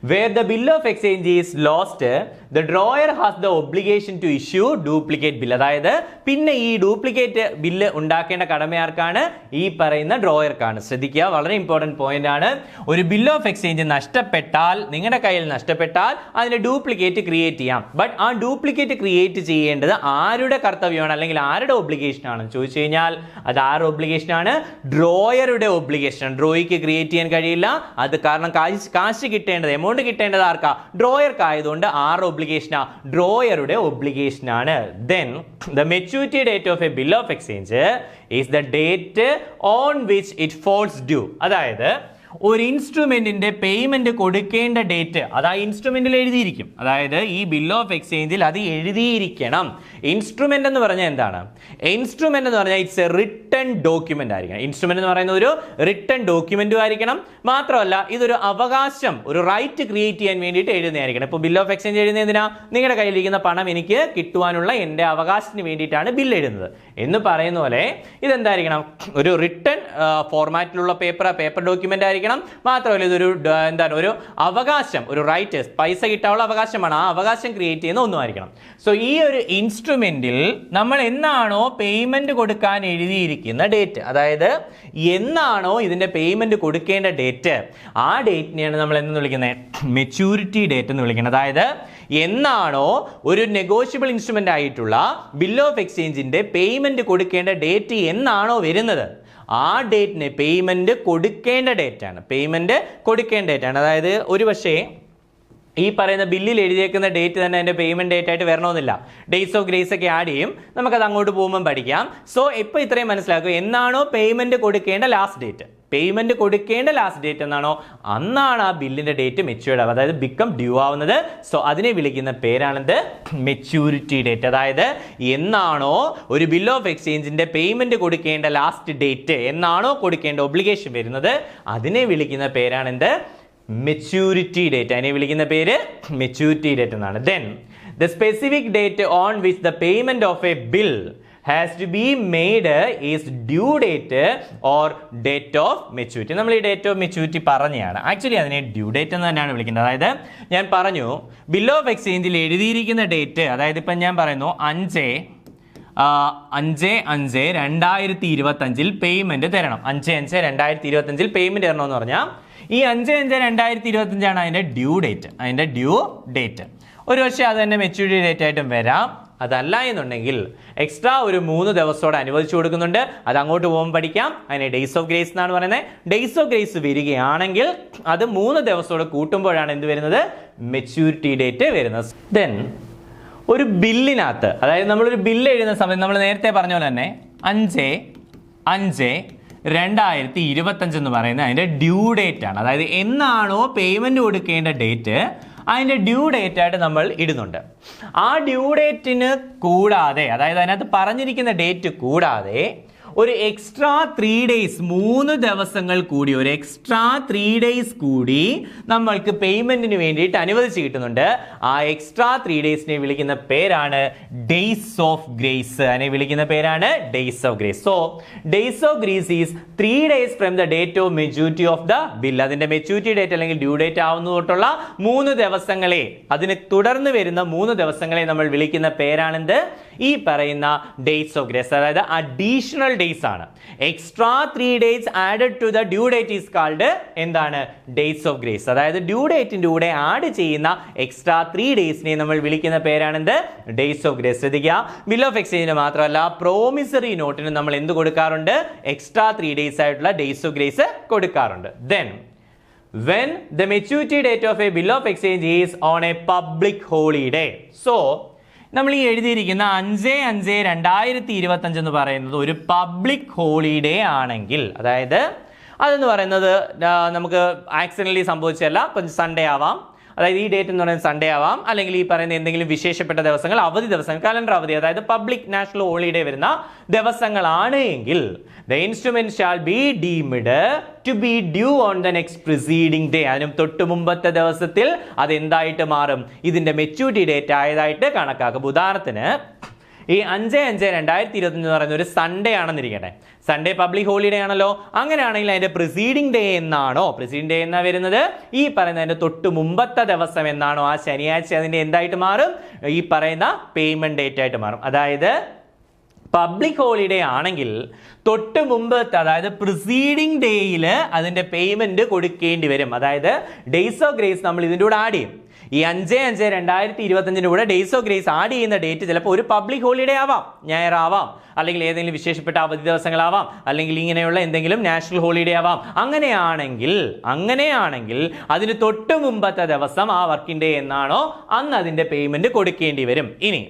where the bill of exchange is lost, the drawer has the obligation to issue duplicate bill. അതായത് പിന്നെ ഈ ഡ്യൂപ്ലിക്കേറ്റ് ബില്ല് ഉണ്ടാക്കേണ്ട കടമ ആർക്കാണ്, ഈ പറയുന്ന ഡ്രോയർക്കാണ്. ശ്രദ്ധിക്കുക, വളരെ ഇമ്പോർട്ടന്റ് പോയിന്റ് ആണ്. ഒരു ബിൽ ഓഫ് എക്സ്ചേഞ്ച് നഷ്ടപ്പെട്ടാൽ, നിങ്ങളുടെ കയ്യിൽ നഷ്ടപ്പെട്ടാൽ അതിന്റെ ഡ്യൂപ്ലിക്കേറ്റ് ക്രിയേറ്റ് ചെയ്യാം. ബട്ട് ആ ഡ്യൂപ്ലിക്കേറ്റ് ക്രിയേറ്റ് ചെയ്യേണ്ടത് ആരുടെ കർത്തവ്യമാണ്, അല്ലെങ്കിൽ ആരുടെ ഒബ്ലിഗേഷൻ ആണെന്ന് ചോദിച്ചു കഴിഞ്ഞാൽ അത് ആരുടെ ഒബ്ലിഗേഷൻ ആണ്, ഡ്രോയറുടെ ഒബ്ലിഗേഷൻ. ഡ്രോയിക്ക് ക്രിയേറ്റ് ചെയ്യാൻ കഴിയില്ല, അത് കാരണം കാശ് കിട്ടേണ്ടത്, എമൗണ്ട് കിട്ടേണ്ടത് ആർക്കാ, ഡ്രോയർക്ക് ആയതുകൊണ്ട് ആരുടെ ഒബ്ലിഗേഷനാ, ഡ്രോയറുടെ ഒബ്ലിഗേഷൻ ആണ്. Then the maturity date of a bill of exchange is the date on which it falls due. അതായത് ഒരു ഇൻസ്ട്രുമെന്റിന്റെ പേയ്മെന്റ് കൊടുക്കേണ്ട ഡേറ്റ് അത് ആ ഇൻസ്ട്രുമെന്റിൽ എഴുതിയിരിക്കും. അതായത് ഈ ബിൽ ഓഫ് എക്സ്ചേഞ്ചിൽ അത് എഴുതിയിരിക്കണം. ഇൻസ്ട്രുമെന്റ് എന്ന് പറഞ്ഞാൽ എന്താണ്, ഇൻസ്ട്രുമെന്റ് എന്ന് പറഞ്ഞാൽ ഇറ്റ്സ് എ റിട്ടൺ ഡോക്യുമെന്റ് ആയിരിക്കണം. ഇൻസ്ട്രുമെന്റ് എന്ന് പറയുന്ന ഒരു റിട്ടൺ ഡോക്യുമെന്റും ആയിരിക്കണം. മാത്രമല്ല ഇതൊരു അവകാശം, ഒരു റൈറ്റ് ക്രിയേറ്റ് ചെയ്യാൻ വേണ്ടിയിട്ട് എഴുതുന്നതായിരിക്കണം. ഇപ്പോൾ ബിൽ ഓഫ് എക്സ്ചേഞ്ച് എഴുതുന്നതിനാ, നിങ്ങളുടെ കയ്യിലിരിക്കുന്ന പണം എനിക്ക് കിട്ടുവാനുള്ള എൻ്റെ അവകാശത്തിന് വേണ്ടിയിട്ടാണ് ബില്ല് എഴുതുന്നത് എന്ന് പറയുന്ന പോലെ ഇതെന്തായിരിക്കണം, ഒരു റിട്ടൺ ഫോർമാറ്റിലുള്ള പേപ്പർ ഡോക്യുമെന്റ് ആയിരിക്കണം. മാത്രമല്ല ഇതൊരു എന്താണ്, ഒരു അവകാശം, ഒരു റൈറ്റ്, പൈസ കിട്ടാനുള്ള അവകാശമാണ്, ആ അവകാശം ക്രിയേറ്റ് ചെയ്യുന്ന ഒന്നുമായിരിക്കണം. സോ ഈ ഒരു ഇൻസ്ട്രുമെന്റിൽ നമ്മൾ എന്നാണോ പേയ്മെന്റ് കൊടുക്കാൻ എഴുതിയിരിക്കുന്ന ഡേറ്റ്, അതായത് എന്നാണോ ഇതിന്റെ പേയ്മെന്റ് കൊടുക്കേണ്ട ഡേറ്റ്, ആ ഡേറ്റിനെയാണ് നമ്മൾ എന്ന് വിളിക്കുന്നത്, മെച്യൂരിറ്റി ഡേറ്റ് എന്ന് വിളിക്കുന്നത്. അതായത് എന്നാണോ ഒരു നെഗോഷ്യബിൾ ഇൻസ്ട്രുമെന്റ് ആയിട്ടുള്ള ബിൽ ഓഫ് എക്സ്ചേഞ്ചിന്റെ പേയ്മെന്റ് കൊടുക്കേണ്ട ഡേറ്റ് എന്നാണോ വരുന്നത്, ആ ഡേറ്റിന് പേയ്മെന്റ് കൊടുക്കേണ്ട ഡേറ്റാണ്, പേയ്മെന്റ് കൊടുക്കേണ്ട ഡേറ്റാണ്. അതായത് ഒരു പക്ഷേ ഈ പറയുന്ന ബില്ലിൽ എഴുതിയേക്കുന്ന ഡേറ്റ് തന്നെ അതിന്റെ പേയ്മെന്റ് ഡേറ്റ് ആയിട്ട് വരണമെന്നില്ല, ഡേയ്സ് ഓഫ് ഗ്രേസ് ഒക്കെ ആഡ് ചെയ്യും, നമുക്കത് അങ്ങോട്ട് പോകുമ്പോൾ പഠിക്കാം. സോ ഇപ്പോൾ ഇത്രയും മനസ്സിലാക്കുക, എന്നാണോ പേയ്മെന്റ് കൊടുക്കേണ്ട ലാസ്റ്റ് ഡേറ്റ്, പേയ്മെന്റ് കൊടുക്കേണ്ട ലാസ്റ്റ് ഡേറ്റ് എന്നാണോ അന്നാണ് ആ ബില്ലിന്റെ ഡേറ്റ് മെച്യൂർഡ് ആവുക, അതായത് ബിക്കം ഡ്യൂ ആവുന്നത്. സോ അതിനെ വിളിക്കുന്ന പേരാണെന്ത്, മെച്യൂരിറ്റി ഡേറ്റ്. അതായത് എന്നാണോ ഒരു ബിൽ ഓഫ് എക്സ്ചേഞ്ചിന്റെ പേയ്മെന്റ് കൊടുക്കേണ്ട ലാസ്റ്റ് ഡേറ്റ്, എന്നാണോ കൊടുക്കേണ്ട ഒബ്ലിഗേഷൻ വരുന്നത്, അതിനെ വിളിക്കുന്ന പേരാണെന്ത്, മെച്യൂരിറ്റി ഡേറ്റ്. അതിനെ വിളിക്കുന്ന പേര് മെച്യൂരിറ്റി ഡേറ്റ് എന്നാണ്. Then the specific date on which the payment of A bill has to be made is due date or date of maturity. നമ്മൾ ഈ ഡേറ്റ് ഓഫ് മെച്യൂരിറ്റി പറഞ്ഞതാണ്, ആക്ച്വലി അതിനെ ഡ്യൂ ഡേറ്റ് എന്ന് തന്നെയാണ് വിളിക്കുന്നത്. അതായത് ഞാൻ പറഞ്ഞു ബിൽ ഓഫ് എക്സ്ചേഞ്ചിൽ എഴുതിയിരിക്കുന്ന ഡേറ്റ്, അതായത് ഇപ്പം ഞാൻ പറയുന്നു 5/5/2025 പേയ്മെന്റ് തരണം, 5/5/2025 പേയ്മെന്റ് തരണമെന്ന് പറഞ്ഞാൽ ഈ 5/5/2025 അതിന്റെ ഡ്യൂ ഡേറ്റ്, അതിന്റെ ഡ്യൂ ഡേറ്റ്. ഒരു പക്ഷേ അത് തന്നെ മെച്യൂരിറ്റി ഡേറ്റ് ആയിട്ടും വരാം. അതല്ല എന്നുണ്ടെങ്കിൽ എക്സ്ട്രാ ഒരു 3 ദിവസത്തോടെ അനുവദിച്ചു കൊടുക്കുന്നുണ്ട്, അത് അങ്ങോട്ട് പോകുമ്പോൾ പഠിക്കാം. അതിനെ ഡേയ്സ് ഓഫ് ഗ്രേസ് എന്നാണ് പറയുന്നത്. ഡേയ്സ് ഓഫ് ഗ്രേസ് വരികയാണെങ്കിൽ അത് 3 ദിവസത്തോടെ കൂട്ടുമ്പോഴാണ് എന്ത് വരുന്നത്, മെച്യൂരിറ്റി ഡേറ്റ് വരുന്നത്. ദെൻ ഒരു ബില്ലിനകത്ത്, അതായത് നമ്മളൊരു ബില്ല് എഴുതുന്ന സമയത്ത് നമ്മൾ നേരത്തെ പറഞ്ഞ പോലെ തന്നെ 5/5/2025 എന്ന് പറയുന്നത് അതിൻ്റെ ഡ്യൂ ഡേറ്റ് ആണ്. അതായത് എന്നാണോ പേയ്മെന്റ് കൊടുക്കേണ്ട ഡേറ്റ് അതിൻ്റെ ഡ്യൂ ഡേറ്റ് ആയിട്ട് നമ്മൾ ഇടുന്നുണ്ട്. ആ ഡ്യൂ ഡേറ്റിന് കൂടാതെ, അതായത് അതിനകത്ത് പറഞ്ഞിരിക്കുന്ന ഡേറ്റ് കൂടാതെ ഒരു എക്സ്ട്രാ 3 ഡേയ്സ്, 3 ദിവസങ്ങൾ കൂടി, ഒരു എക്സ്ട്രാ 3 ഡേയ്സ് കൂടി നമ്മൾക്ക് പേയ്മെന്റിന് വേണ്ടിയിട്ട് അനുവദിച്ച് കിട്ടുന്നുണ്ട്. ആ എക്സ്ട്രാ 3 ഡേയ്സിനെ വിളിക്കുന്ന പേരാണ് ഡേയ്സ് ഓഫ് ഗ്രേസ്. അതിനെ വിളിക്കുന്ന പേരാണ് days of grace. So days of grace is 3 days from the date of maturity of the bill. അതിന്റെ മെച്യൂരിറ്റി ഡേറ്റ് അല്ലെങ്കിൽ ഡ്യൂ ഡേറ്റ് ആവുന്ന തൊട്ടുള്ള 3 ദിവസങ്ങളെ, അതിന് തുടർന്ന് വരുന്ന 3 ദിവസങ്ങളെ നമ്മൾ വിളിക്കുന്ന പേരാണെന്ത്, ഈ പറയുന്ന ഡേയ്സ് ഓഫ് ഗ്രേസ്. അതായത് അഡീഷണൽ ഡേയ്സ് ആണ്. Extra 3 days added to the due date is called എന്താണ്? Days of grace. അതായത് ഡ്യൂ ഡേറ്റിന്റെ കൂടെ ആഡ് ചെയ്യുന്ന എക്സ്ട്രാ 3 daysനെ നമ്മൾ വിളിക്കുന്ന പേരാണെന്ത്? Days of grace. ശ്രദ്ധിക്കുക, ബിൽ ഓഫ് എക്സ്ചേഞ്ചിന് മാത്രമല്ല പ്രോമിസറി നോട്ടിന് നമ്മൾ എന്ത് കൊടുക്കാറുണ്ട്? എക്സ്ട്രാ 3 days ആയിട്ടുള്ള ഡേയ്സ് ഓഫ് ഗ്രേസ് കൊടുക്കാറുണ്ട്. Then when the maturity date of a bill of exchange is on a public holiday, so നമ്മൾ ഈ എഴുതിയിരിക്കുന്ന 5/5/2025 എന്ന് പറയുന്നത് ഒരു പബ്ലിക് ഹോളിഡേ ആണെങ്കിൽ, അതായത് അതെന്ന് പറയുന്നത് നമുക്ക് ആക്സിഡന്റലി സംഭവിച്ചല്ല, ഇപ്പം സൺഡേ ആവാം, അതായത് ഈ ഡേറ്റ് എന്ന് പറയുന്നത് സൺഡേ ആവാം, അല്ലെങ്കിൽ ഈ പറയുന്ന എന്തെങ്കിലും വിശേഷപ്പെട്ട ദിവസങ്ങൾ, അവധി ദിവസങ്ങൾ, കലണ്ടർ അവധി, അതായത് പബ്ലിക് നാഷണൽ ഹോളിഡേ വരുന്ന ദിവസങ്ങളാണ് എങ്കിൽ the instrument shall be deemed to be due on the next preceding day. അതിനും തൊട്ട് മുമ്പത്തെ ദിവസത്തിൽ അത് എന്തായിട്ട് മാറും? ഇതിന്റെ മെച്യൂരിറ്റി ഡേറ്റ് ആയതായിട്ട് കണക്കാക്കും. ഉദാഹരണത്തിന് ഈ 5/5/2025 എന്ന് പറയുന്ന ഒരു സൺഡേ ആണെന്നിരിക്കട്ടെ. സൺഡേ പബ്ലിക് ഹോളിഡേ ആണല്ലോ. അങ്ങനെയാണെങ്കിൽ അതിന്റെ പ്രിസീഡിംഗ് ഡേ എന്നാണോ? പ്രിസീഡിംഗ് ഡേ എന്നാ വരുന്നത്? ഈ പറയുന്നതിന്റെ തൊട്ട് മുമ്പത്തെ ദിവസം എന്നാണോ? ആ ശനിയാഴ്ച അതിന്റെ എന്തായിട്ട് മാറും? ഈ പറയുന്ന പേയ്മെന്റ് ഡേറ്റ് ആയിട്ട് മാറും. അതായത് പബ്ലിക് ഹോളിഡേ ആണെങ്കിൽ തൊട്ട് മുമ്പത്തെ, അതായത് പ്രിസീഡിംഗ് ഡേയിൽ അതിന്റെ പേയ്മെന്റ് കൊടുക്കേണ്ടി വരും. അതായത് ഡേയ്സ് ഓഫ് ഗ്രേസ് നമ്മൾ ഇതിൻ്റെ കൂടെ ആഡ് ചെയ്യും. ഈ 5/5/2025 കൂടെ ഡേയ്സ് ഓഫ് ഗ്രേസ് ആഡ് ചെയ്യുന്ന ഡേറ്റ് ചിലപ്പോൾ ഒരു പബ്ലിക് ഹോളിഡേ ആവാം, ഞായറാവാം, അല്ലെങ്കിൽ ഏതെങ്കിലും വിശേഷപ്പെട്ട അവധി ദിവസങ്ങളാവാം, അല്ലെങ്കിൽ ഇങ്ങനെയുള്ള എന്തെങ്കിലും നാഷണൽ ഹോളിഡേ ആവാം. അങ്ങനെയാണെങ്കിൽ അതിന് തൊട്ട് മുമ്പത്തെ ദിവസം ആ വർക്കിംഗ് ഡേ എന്നാണോ അന്ന് അതിന്റെ പേയ്മെന്റ് കൊടുക്കേണ്ടി വരും. ഇനി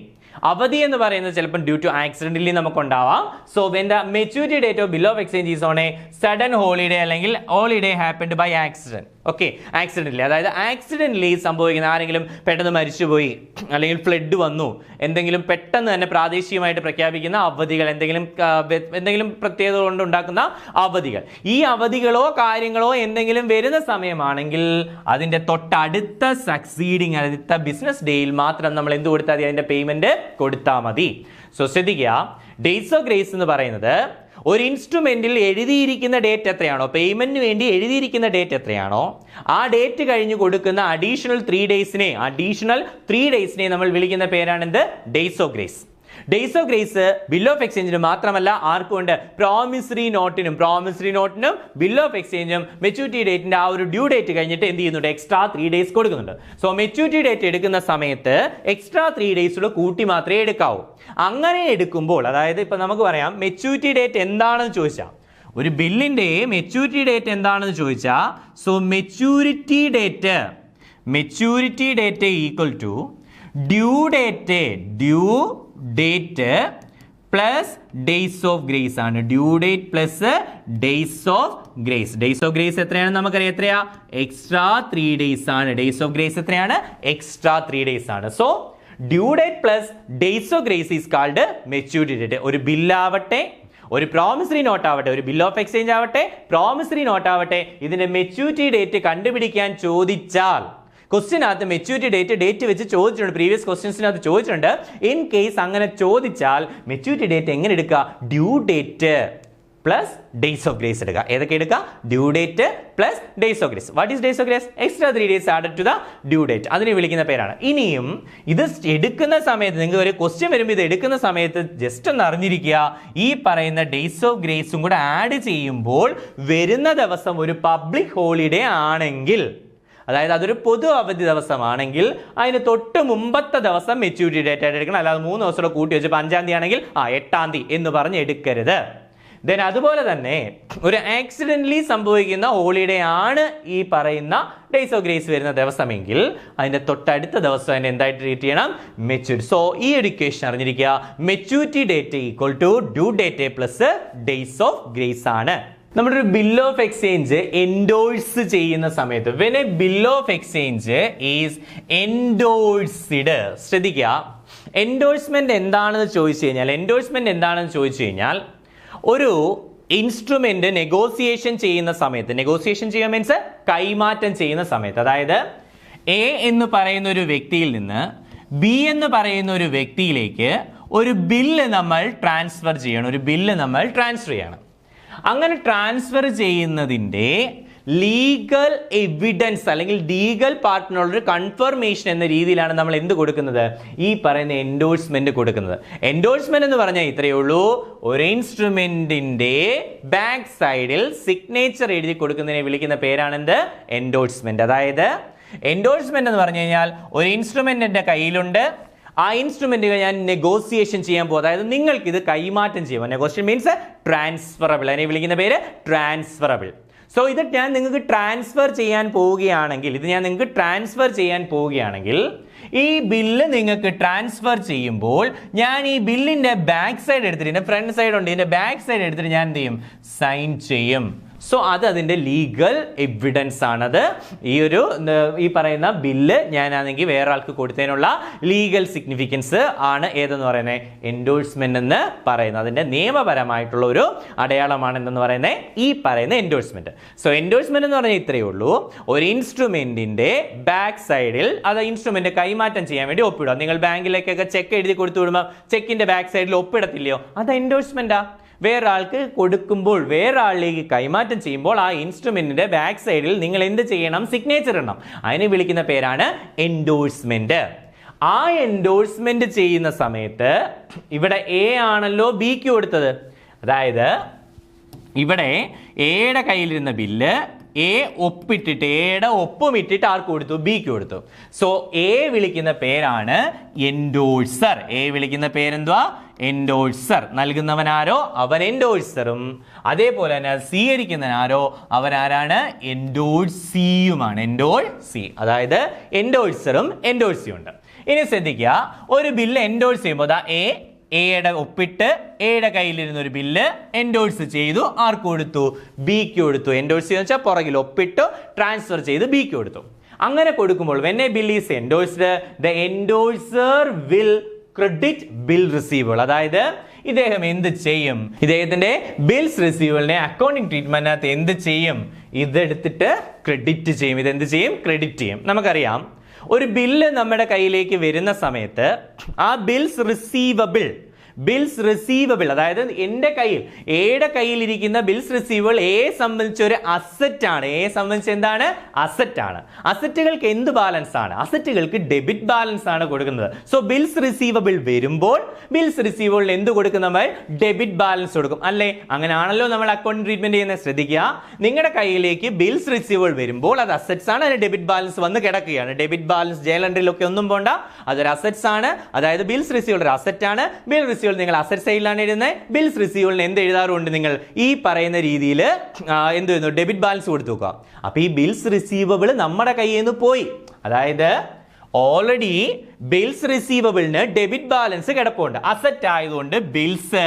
അവധി എന്ന് പറയുന്നത് ചിലപ്പോൾ ഡ്യൂ ടു ആക്സിഡന്റലി നമുക്കുണ്ടാവാം. So when the maturity date of bill of exchange is on a sudden holiday അല്ലെങ്കിൽ holiday happened by accident. Okay, accidentally, അതായത് ആക്സിഡന്റലി സംഭവിക്കുന്ന ആരെങ്കിലും പെട്ടെന്ന് മരിച്ചുപോയി, അല്ലെങ്കിൽ ഫ്ലഡ് വന്നു, എന്തെങ്കിലും പെട്ടെന്ന് തന്നെ പ്രാദേശികമായിട്ട് പ്രഖ്യാപിക്കുന്ന അവധികൾ, എന്തെങ്കിലും പ്രത്യേകത കൊണ്ട് ഉണ്ടാക്കുന്ന അവധികൾ, ഈ അവധികളോ കാര്യങ്ങളോ എന്തെങ്കിലും വരുന്ന സമയമാണെങ്കിൽ അതിന്റെ തൊട്ടടുത്ത സക്സീഡിങ്, അടുത്ത ബിസിനസ് ഡേയിൽ മാത്രം നമ്മൾ എന്ത് കൊടുത്താൽ മതി? അതിന്റെ പേയ്മെന്റ് കൊടുത്താൽ മതി. സോ ശ്രദ്ധിക്കുക, ഡേറ്റ്സ് ഓഫ് ഗ്രേസ് എന്ന് പറയുന്നത് ഒരു ഇൻസ്ട്രുമെന്റിൽ എഴുതിയിരിക്കുന്ന ഡേറ്റ് എത്രയാണോ, പേയ്മെന്റിന് വേണ്ടി എഴുതിയിരിക്കുന്ന ഡേറ്റ് എത്രയാണോ, ആ ഡേറ്റ് കഴിഞ്ഞ് കൊടുക്കുന്ന അഡീഷണൽ 3 ഡേയ്സിനെ നമ്മൾ വിളിക്കുന്ന പേരാണെന്ത്? Days of grace. Days of grace bill of എക്സ്ചേഞ്ചിന് മാത്രമല്ല ആർക്കുണ്ട്? പ്രോമിസറി നോട്ടിനും ബിൽ ഓഫ് എക്സ്ചേഞ്ചും മെച്യൂരിറ്റി ഡേറ്റിന്റെ ആ ഒരു ഡ്യൂ ഡേറ്റ് കഴിഞ്ഞിട്ട് എന്ത് ചെയ്യുന്നുണ്ട്? എക്സ്ട്രാ 3 days കൊടുക്കുന്നുണ്ട്. സോ മെച്യൂരിറ്റി ഡേറ്റ് എടുക്കുന്ന സമയത്ത് എക്സ്ട്രാ 3 days കൂട്ടി മാത്രമേ എടുക്കാവൂ. അങ്ങനെ എടുക്കുമ്പോൾ, അതായത് ഇപ്പൊ നമുക്ക് പറയാം മെച്യൂരിറ്റി ഡേറ്റ് എന്താണെന്ന് ചോദിച്ചാൽ, ഒരു ബില്ലിന്റെ മെച്യൂരിറ്റി ഡേറ്റ് എന്താണെന്ന് ചോദിച്ചാൽ, so maturity date equal to due date plus days of grace ആണ്. Due date plus days of grace എത്രയാണ് നമുക്കറിയാം? എത്രയാ? എക്സ്ട്രാ 3 days ആണ്. ഡേയ്സ് ഓഫ് ഗ്രേസ് എത്രയാണ്? എക്സ്ട്രാ 3 days ആണ്. So due date plus days of grace is called maturity date. ഒരു ബില്ലാവട്ടെ, ഒരു പ്രോമിസറി നോട്ട് ആവട്ടെ, ഒരു ബിൽ ഓഫ് എക്സ്ചേഞ്ച് ആവട്ടെ, പ്രോമിസറി നോട്ട് ആവട്ടെ, ഇതിന്റെ മെച്യൂരിറ്റി ഡേറ്റ് കണ്ടുപിടിക്കാൻ ചോദിച്ചാൽ, ക്വസ്റ്റ്യനകത്ത് മെച്യൂരിറ്റി ഡേറ്റ് വെച്ച് ചോദിച്ചിട്ടുണ്ട്, പ്രീവിയസ് ക്വസ്റ്റ്യൻസിനകത്ത് ചോദിച്ചിട്ടുണ്ട്. ഇൻ കേസ് അങ്ങനെ ചോദിച്ചാൽ മെച്യൂരിറ്റി ഡേറ്റ് എങ്ങനെ എടുക്കുക? Due date plus days of grace എടുക്കുക. ഏതൊക്കെ എടുക്കുക? Due date plus days of grace. What is days of grace? Extra 3 days added to the due date. അതിനെ വിളിക്കുന്ന പേരാണ്. ഇനിയും ഇത് എടുക്കുന്ന സമയത്ത്, നിങ്ങൾക്ക് ഒരു ക്വസ്റ്റ്യൻ വരുമ്പോൾ ഇത് എടുക്കുന്ന സമയത്ത് ജസ്റ്റ് ഒന്ന് അറിഞ്ഞിരിക്കുക, ഈ പറയുന്ന ഡേയ്സ് ഓഫ് ഗ്രേസും കൂടെ ആഡ് ചെയ്യുമ്പോൾ വരുന്ന ദിവസം ഒരു പബ്ലിക് ഹോളിഡേ ആണെങ്കിൽ, അതായത് അതൊരു പൊതു അവധി ദിവസമാണെങ്കിൽ അതിന് തൊട്ട് മുമ്പത്തെ ദിവസം മെച്യൂരിറ്റി ഡേറ്റ് ആയിട്ട് എടുക്കണം. അല്ലാതെ 3 ദിവസം കൂട്ടി വെച്ചപ്പോൾ 5-ാം തീയതി ആണെങ്കിൽ 8-ാം തീയതി എന്ന് പറഞ്ഞ് എടുക്കരുത്. ദെൻ അതുപോലെ തന്നെ ഒരു ആക്സിഡന്റലി സംഭവിക്കുന്ന ഹോളിഡേ ആണ് ഈ പറയുന്ന ഡേയ്സ് ഓഫ് ഗ്രേസ് വരുന്ന ദിവസമെങ്കിൽ അതിന്റെ തൊട്ടടുത്ത ദിവസം അതിനെ എന്തായിട്ട് ട്രീറ്റ് ചെയ്യണം? മെച്യൂരിറ്റി. സോ ഈ ഒരു ഇക്വേഷൻ അറിഞ്ഞിരിക്കുക, maturity date equal to due date plus days of grace ആണ്. നമ്മുടെ ഒരു ബിൽ ഓഫ് എക്സ്ചേഞ്ച് എൻഡോഴ്സ് ചെയ്യുന്ന സമയത്ത്, when a bill of exchange is endorsed, ശ്രദ്ധിക്കുക, എൻഡോഴ്സ്മെന്റ് എന്താണെന്ന് ചോദിച്ചു കഴിഞ്ഞാൽ ഒരു ഇൻസ്ട്രുമെന്റ് നെഗോസിയേഷൻ ചെയ്യുന്ന സമയത്ത്, നെഗോസിയേഷൻ ചെയ്യുക മീൻസ് കൈമാറ്റം ചെയ്യുന്ന സമയത്ത്, അതായത് എ എന്ന് പറയുന്ന ഒരു വ്യക്തിയിൽ നിന്ന് ബി എന്ന് പറയുന്ന ഒരു വ്യക്തിയിലേക്ക് ഒരു ബില്ല് നമ്മൾ ട്രാൻസ്ഫർ ചെയ്യണം. അങ്ങനെ ട്രാൻസ്ഫർ ചെയ്യുന്നതിൻ്റെ ലീഗൽ എവിഡൻസ് അല്ലെങ്കിൽ ലീഗൽ പാർട്ടിനുള്ളൊരു കൺഫർമേഷൻ എന്ന രീതിയിലാണ് നമ്മൾ എന്ത് കൊടുക്കുന്നത്, ഈ പറയുന്ന എൻഡോഴ്സ്മെന്റ് കൊടുക്കുന്നത്. എൻഡോഴ്സ്മെന്റ് എന്ന് പറഞ്ഞാൽ ഇത്രയേ ഉള്ളൂ, ഒരു ഇൻസ്ട്രുമെന്റിന്റെ ബാക്ക് സൈഡിൽ സിഗ്നേച്ചർ എഴുതി കൊടുക്കുന്നതിനെ വിളിക്കുന്ന പേരാണെന്ത്, എൻഡോഴ്സ്മെന്റ്. അതായത് എൻഡോഴ്സ്മെന്റ് എന്ന് പറഞ്ഞു കഴിഞ്ഞാൽ ഒരു ഇൻസ്ട്രുമെന്റ് എന്റെ കയ്യിലുണ്ട്, ആ ഇൻസ്ട്രുമെന്റുകൾ ഞാൻ നെഗോസിയേഷൻ ചെയ്യാൻ പോകും, അതായത് നിങ്ങൾക്ക് ഇത് കൈമാറ്റം ചെയ്യാം. നെഗോസിയേഷൻ മീൻസ് ട്രാൻസ്ഫറബിൾ, അതിനെ വിളിക്കുന്ന പേര് ട്രാൻസ്ഫറബിൾ. സോ ഇത് ഞാൻ നിങ്ങൾക്ക് ട്രാൻസ്ഫർ ചെയ്യാൻ പോവുകയാണെങ്കിൽ, ഈ ബില്ല് നിങ്ങൾക്ക് ട്രാൻസ്ഫർ ചെയ്യുമ്പോൾ ഞാൻ ഈ ബില്ലിന്റെ ബാക്ക് സൈഡ് എടുത്തിട്ട്, ഇതിന്റെ ഫ്രണ്ട് സൈഡ് ഉണ്ട്, ഇതിന്റെ ബാക്ക് സൈഡ് എടുത്തിട്ട് ഞാൻ എന്ത് ചെയ്യും, സൈൻ ചെയ്യും. സോ അത് അതിന്റെ ലീഗൽ എവിഡൻസ് ആണത്. ഈ പറയുന്ന ബില്ല് ഞാനാണെങ്കിൽ വേറെ ആൾക്ക് കൊടുത്തതിനുള്ള ലീഗൽ സിഗ്നിഫിക്കൻസ് ആണ് ഏതെന്ന് പറയുന്നത്, എൻഡോഴ്സ്മെന്റ് എന്ന് പറയുന്നത്. അതിന്റെ നിയമപരമായിട്ടുള്ള ഒരു അടയാളമാണ് എന്തെന്ന് പറയുന്നത്, ഈ പറയുന്ന എൻഡോഴ്സ്മെന്റ്. സോ എൻഡോഴ്സ്മെന്റ് എന്ന് പറഞ്ഞാൽ ഇത്രയേ ഉള്ളൂ, ഒരു ഇൻസ്ട്രുമെന്റിന്റെ ബാക്ക് സൈഡിൽ അത് ഇൻസ്ട്രുമെന്റ് കൈമാറ്റം ചെയ്യാൻ വേണ്ടി ഒപ്പിടുക. നിങ്ങൾ ബാങ്കിലേക്കൊക്കെ ചെക്ക് എഴുതി കൊടുത്തു വിടുമ്പോൾ ചെക്കിന്റെ ബാക്ക് സൈഡിൽ ഒപ്പിടത്തില്ലയോ, അത് എൻഡോഴ്സ്മെന്റാ. വേറെ ആൾക്ക് കൊടുക്കുമ്പോൾ, വേറെ ആളിലേക്ക് കൈമാറ്റം ചെയ്യുമ്പോൾ ആ ഇൻസ്ട്രുമെന്റിന്റെ ബാക്ക് സൈഡിൽ നിങ്ങൾ എന്ത് ചെയ്യണം, സിഗ്നേച്ചർ ഇടണം. അതിനെ വിളിക്കുന്ന പേരാണ് എൻഡോഴ്സ്മെന്റ്. ആ എൻഡോഴ്സ്മെന്റ് ചെയ്യുന്ന സമയത്ത് ഇവിടെ എ ആണല്ലോ ബിക്ക് കൊടുത്തത്, അതായത് ഇവിടെ എയുടെ കയ്യിലിരുന്ന ബില്ല് എ ഒപ്പിട്ടിട്ട്, എയുടെ ഒപ്പം ഇട്ടിട്ട് ആർക്ക് കൊടുത്തു, ബിക്ക് കൊടുത്തു. സോ എ വിളിക്കുന്ന പേരാണ് എൻഡോഴ്സർ. എ വിളിക്കുന്ന പേരെന്തുവാ, എൻഡോഴ്സർ. നൽകുന്നവനാരോ അവൻ എൻഡോഴ്സറും, അതേപോലെ തന്നെ സ്വീകരിക്കുന്നവനാരോ അവനാരാണ്, എൻഡോഴ്സിയുമാണ്. എൻഡോഴ്സി, അതായത് എൻഡോഴ്സറും എൻഡോഴ്സിയും ഉണ്ട്. ഇനി ശ്രദ്ധിക്കുക, ഒരു ബില്ല് എൻഡോഴ്സ് ചെയ്യുമ്പോൾ എയുടെ ഒപ്പിട്ട് എയുടെ കയ്യിലിരുന്ന ഒരു ബില്ല് എൻഡോഴ്സ് ചെയ്തു, ആർക്ക് കൊടുത്തു, ബിക്ക് കൊടുത്തു. എൻഡോഴ്സ് എന്ന് വെച്ചാൽ പുറകിൽ ഒപ്പിട്ടു ട്രാൻസ്ഫർ ചെയ്ത് ബിക്ക് കൊടുത്തു. അങ്ങനെ കൊടുക്കുമ്പോൾ when a bill is endorsed, the endorser will credit bill receivable. അതായത് ഇദ്ദേഹം എന്ത് ചെയ്യും, ഇദ്ദേഹത്തിന്റെ ബിൽസ് റിസീവബിളിനെ അക്കൗണ്ടിങ് ട്രീറ്റ്മെന്റിനകത്ത് എന്ത് ചെയ്യും, ഇതെടുത്തിട്ട് ക്രെഡിറ്റ് ചെയ്യും. ഇതെന്ത് ചെയ്യും, ക്രെഡിറ്റ് ചെയ്യും. നമുക്കറിയാം, ഒരു ബില്ല് നമ്മുടെ കയ്യിലേക്ക് വരുന്ന സമയത്ത് ആ ബിൽസ് റിസീവബിൾ, അതായത് എൻ്റെ കയ്യിൽ, എയുടെ കയ്യിലിരിക്കുന്ന ബിൽസ് റിസീവബിൾ എയെ സംബന്ധിച്ച ഒരു അസറ്റ് ആണ്. എയെ സംബന്ധിച്ച് എന്താണ്, അസറ്റ് ആണ്. അസറ്റുകൾക്ക് എന്ത് ബാലൻസ് ആണ്, അസറ്റുകൾക്ക് ഡെബിറ്റ് ബാലൻസ് ആണ് കൊടുക്കുന്നത്. സോ ബിൽസ് റിസീവബിൾ വരുമ്പോൾ ബിൽസ് റിസീവബിളിന് എന്ത് കൊടുക്കും, നമ്മൾ ഡെബിറ്റ് ബാലൻസ് കൊടുക്കും, അല്ലേ? അങ്ങനെയാണല്ലോ നമ്മൾ അക്കൗണ്ട് ട്രീറ്റ്മെന്റ് ചെയ്യുന്നത്. ശ്രദ്ധിക്കുക, നിങ്ങളുടെ കയ്യിലേക്ക് ബിൽസ് റിസീവബിൾ വരുമ്പോൾ അത് അസറ്റ്സ് ആണ്, അതിന് ഡെബിറ്റ് ബാലൻസ് വന്ന് കിടക്കുകയാണ്. ഡെബിറ്റ് ബാലൻസ് ജേലണ്ടറിലൊക്കെ ഒന്നും പോണ്ട, അതൊരു അസറ്റ്സ് ആണ്. അതായത് ബിൽസ് റിസീവബിൾ ഒരു അസറ്റ് ആണ്. ബിൽ റിസീവബിൾ നിങ്ങൾ അസറ്റ് സൈഡിലാണ് എഴുതുന്നത്. ബിൽസ് റിസീവബിളിന് എന്ത് എഴുതാറുണ്ട്, നിങ്ങൾ ഈ പറയുന്ന രീതിയിൽ എന്ത് ചെയ്യുന്നു, ഡെബിറ്റ് ബാലൻസ് കൊടുത്തു നോക്കുക. അപ്പൊ ഈ ബിൽസ് റിസീവബിൾ നമ്മുടെ കയ്യിൽ നിന്ന് പോയി, അതായത് ഓൾറെഡി ബിൽസ് റിസീവബിളിന് ഡെബിറ്റ് ബാലൻസ് കിടപ്പുണ്ട്. അസറ്റ് ആയതുകൊണ്ട് ബിൽസ്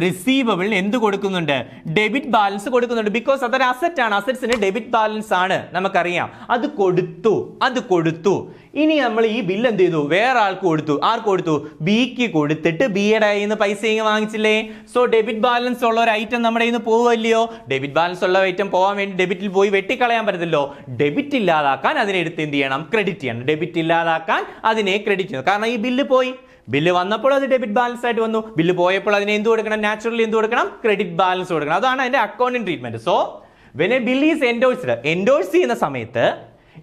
റിസീവബിളിന് എന്ത് കൊടുക്കുന്നുണ്ട്, ഡെബിറ്റ് ബാലൻസ് കൊടുക്കുന്നുണ്ട്. ബിക്കോസ് അതൊരു അസറ്റ് ആണ്, അസറ്റ്സിന് ഡെബിറ്റ് ബാലൻസ് ആണ്, നമുക്കറിയാം. അത് കൊടുത്തു. ഇനി നമ്മൾ ഈ ബില്ല് എന്ത് ചെയ്തു, വേറെ ആൾക്ക് കൊടുത്തു. ആർക്ക് കൊടുത്തു, ബിക്ക് കൊടുത്തിട്ട് ബിയുടെ കയ്യിൽ നിന്ന് പൈസ ഇങ്ങ് വാങ്ങിച്ചില്ലേ. സോ ഡെബിറ്റ് ബാലൻസ് ഉള്ള ഒരു ഐറ്റം നമ്മുടെ കയ്യിൽ നിന്ന് പോവുമല്ലയോ. ഡെബിറ്റ് ബാലൻസ് ഉള്ള ഐറ്റം പോകാൻ വേണ്ടി ഡെബിറ്റിൽ പോയി വെട്ടിക്കളയാൻ പറ്റത്തില്ലോ. ഡെബിറ്റ് ഇല്ലാതാക്കാൻ അതിനെ എടുത്ത് എന്ത് ചെയ്യണം, ക്രെഡിറ്റ് ചെയ്യണം. ഡെബിറ്റ് ഇല്ലാതാക്കാൻ അതിനെ ക്രെഡിറ്റ് ചെയ്യണം. കാരണം ഈ ബില്ല് പോയി, ബില്ല് വന്നപ്പോൾ അത് ഡെബിറ്റ് ബാലൻസ് ആയിട്ട് വന്നു, ബില്ല് പോയപ്പോൾ അതിനെ എന്ത് കൊടുക്കണം, നാച്ചുറലി എന്ത് കൊടുക്കണം, ക്രെഡിറ്റ് ബാലൻസ് കൊടുക്കണം. അതാണ് അതിന്റെ accounting treatment. So when a bill is endorsed, endorse ചെയ്യുന്ന സമയത്ത്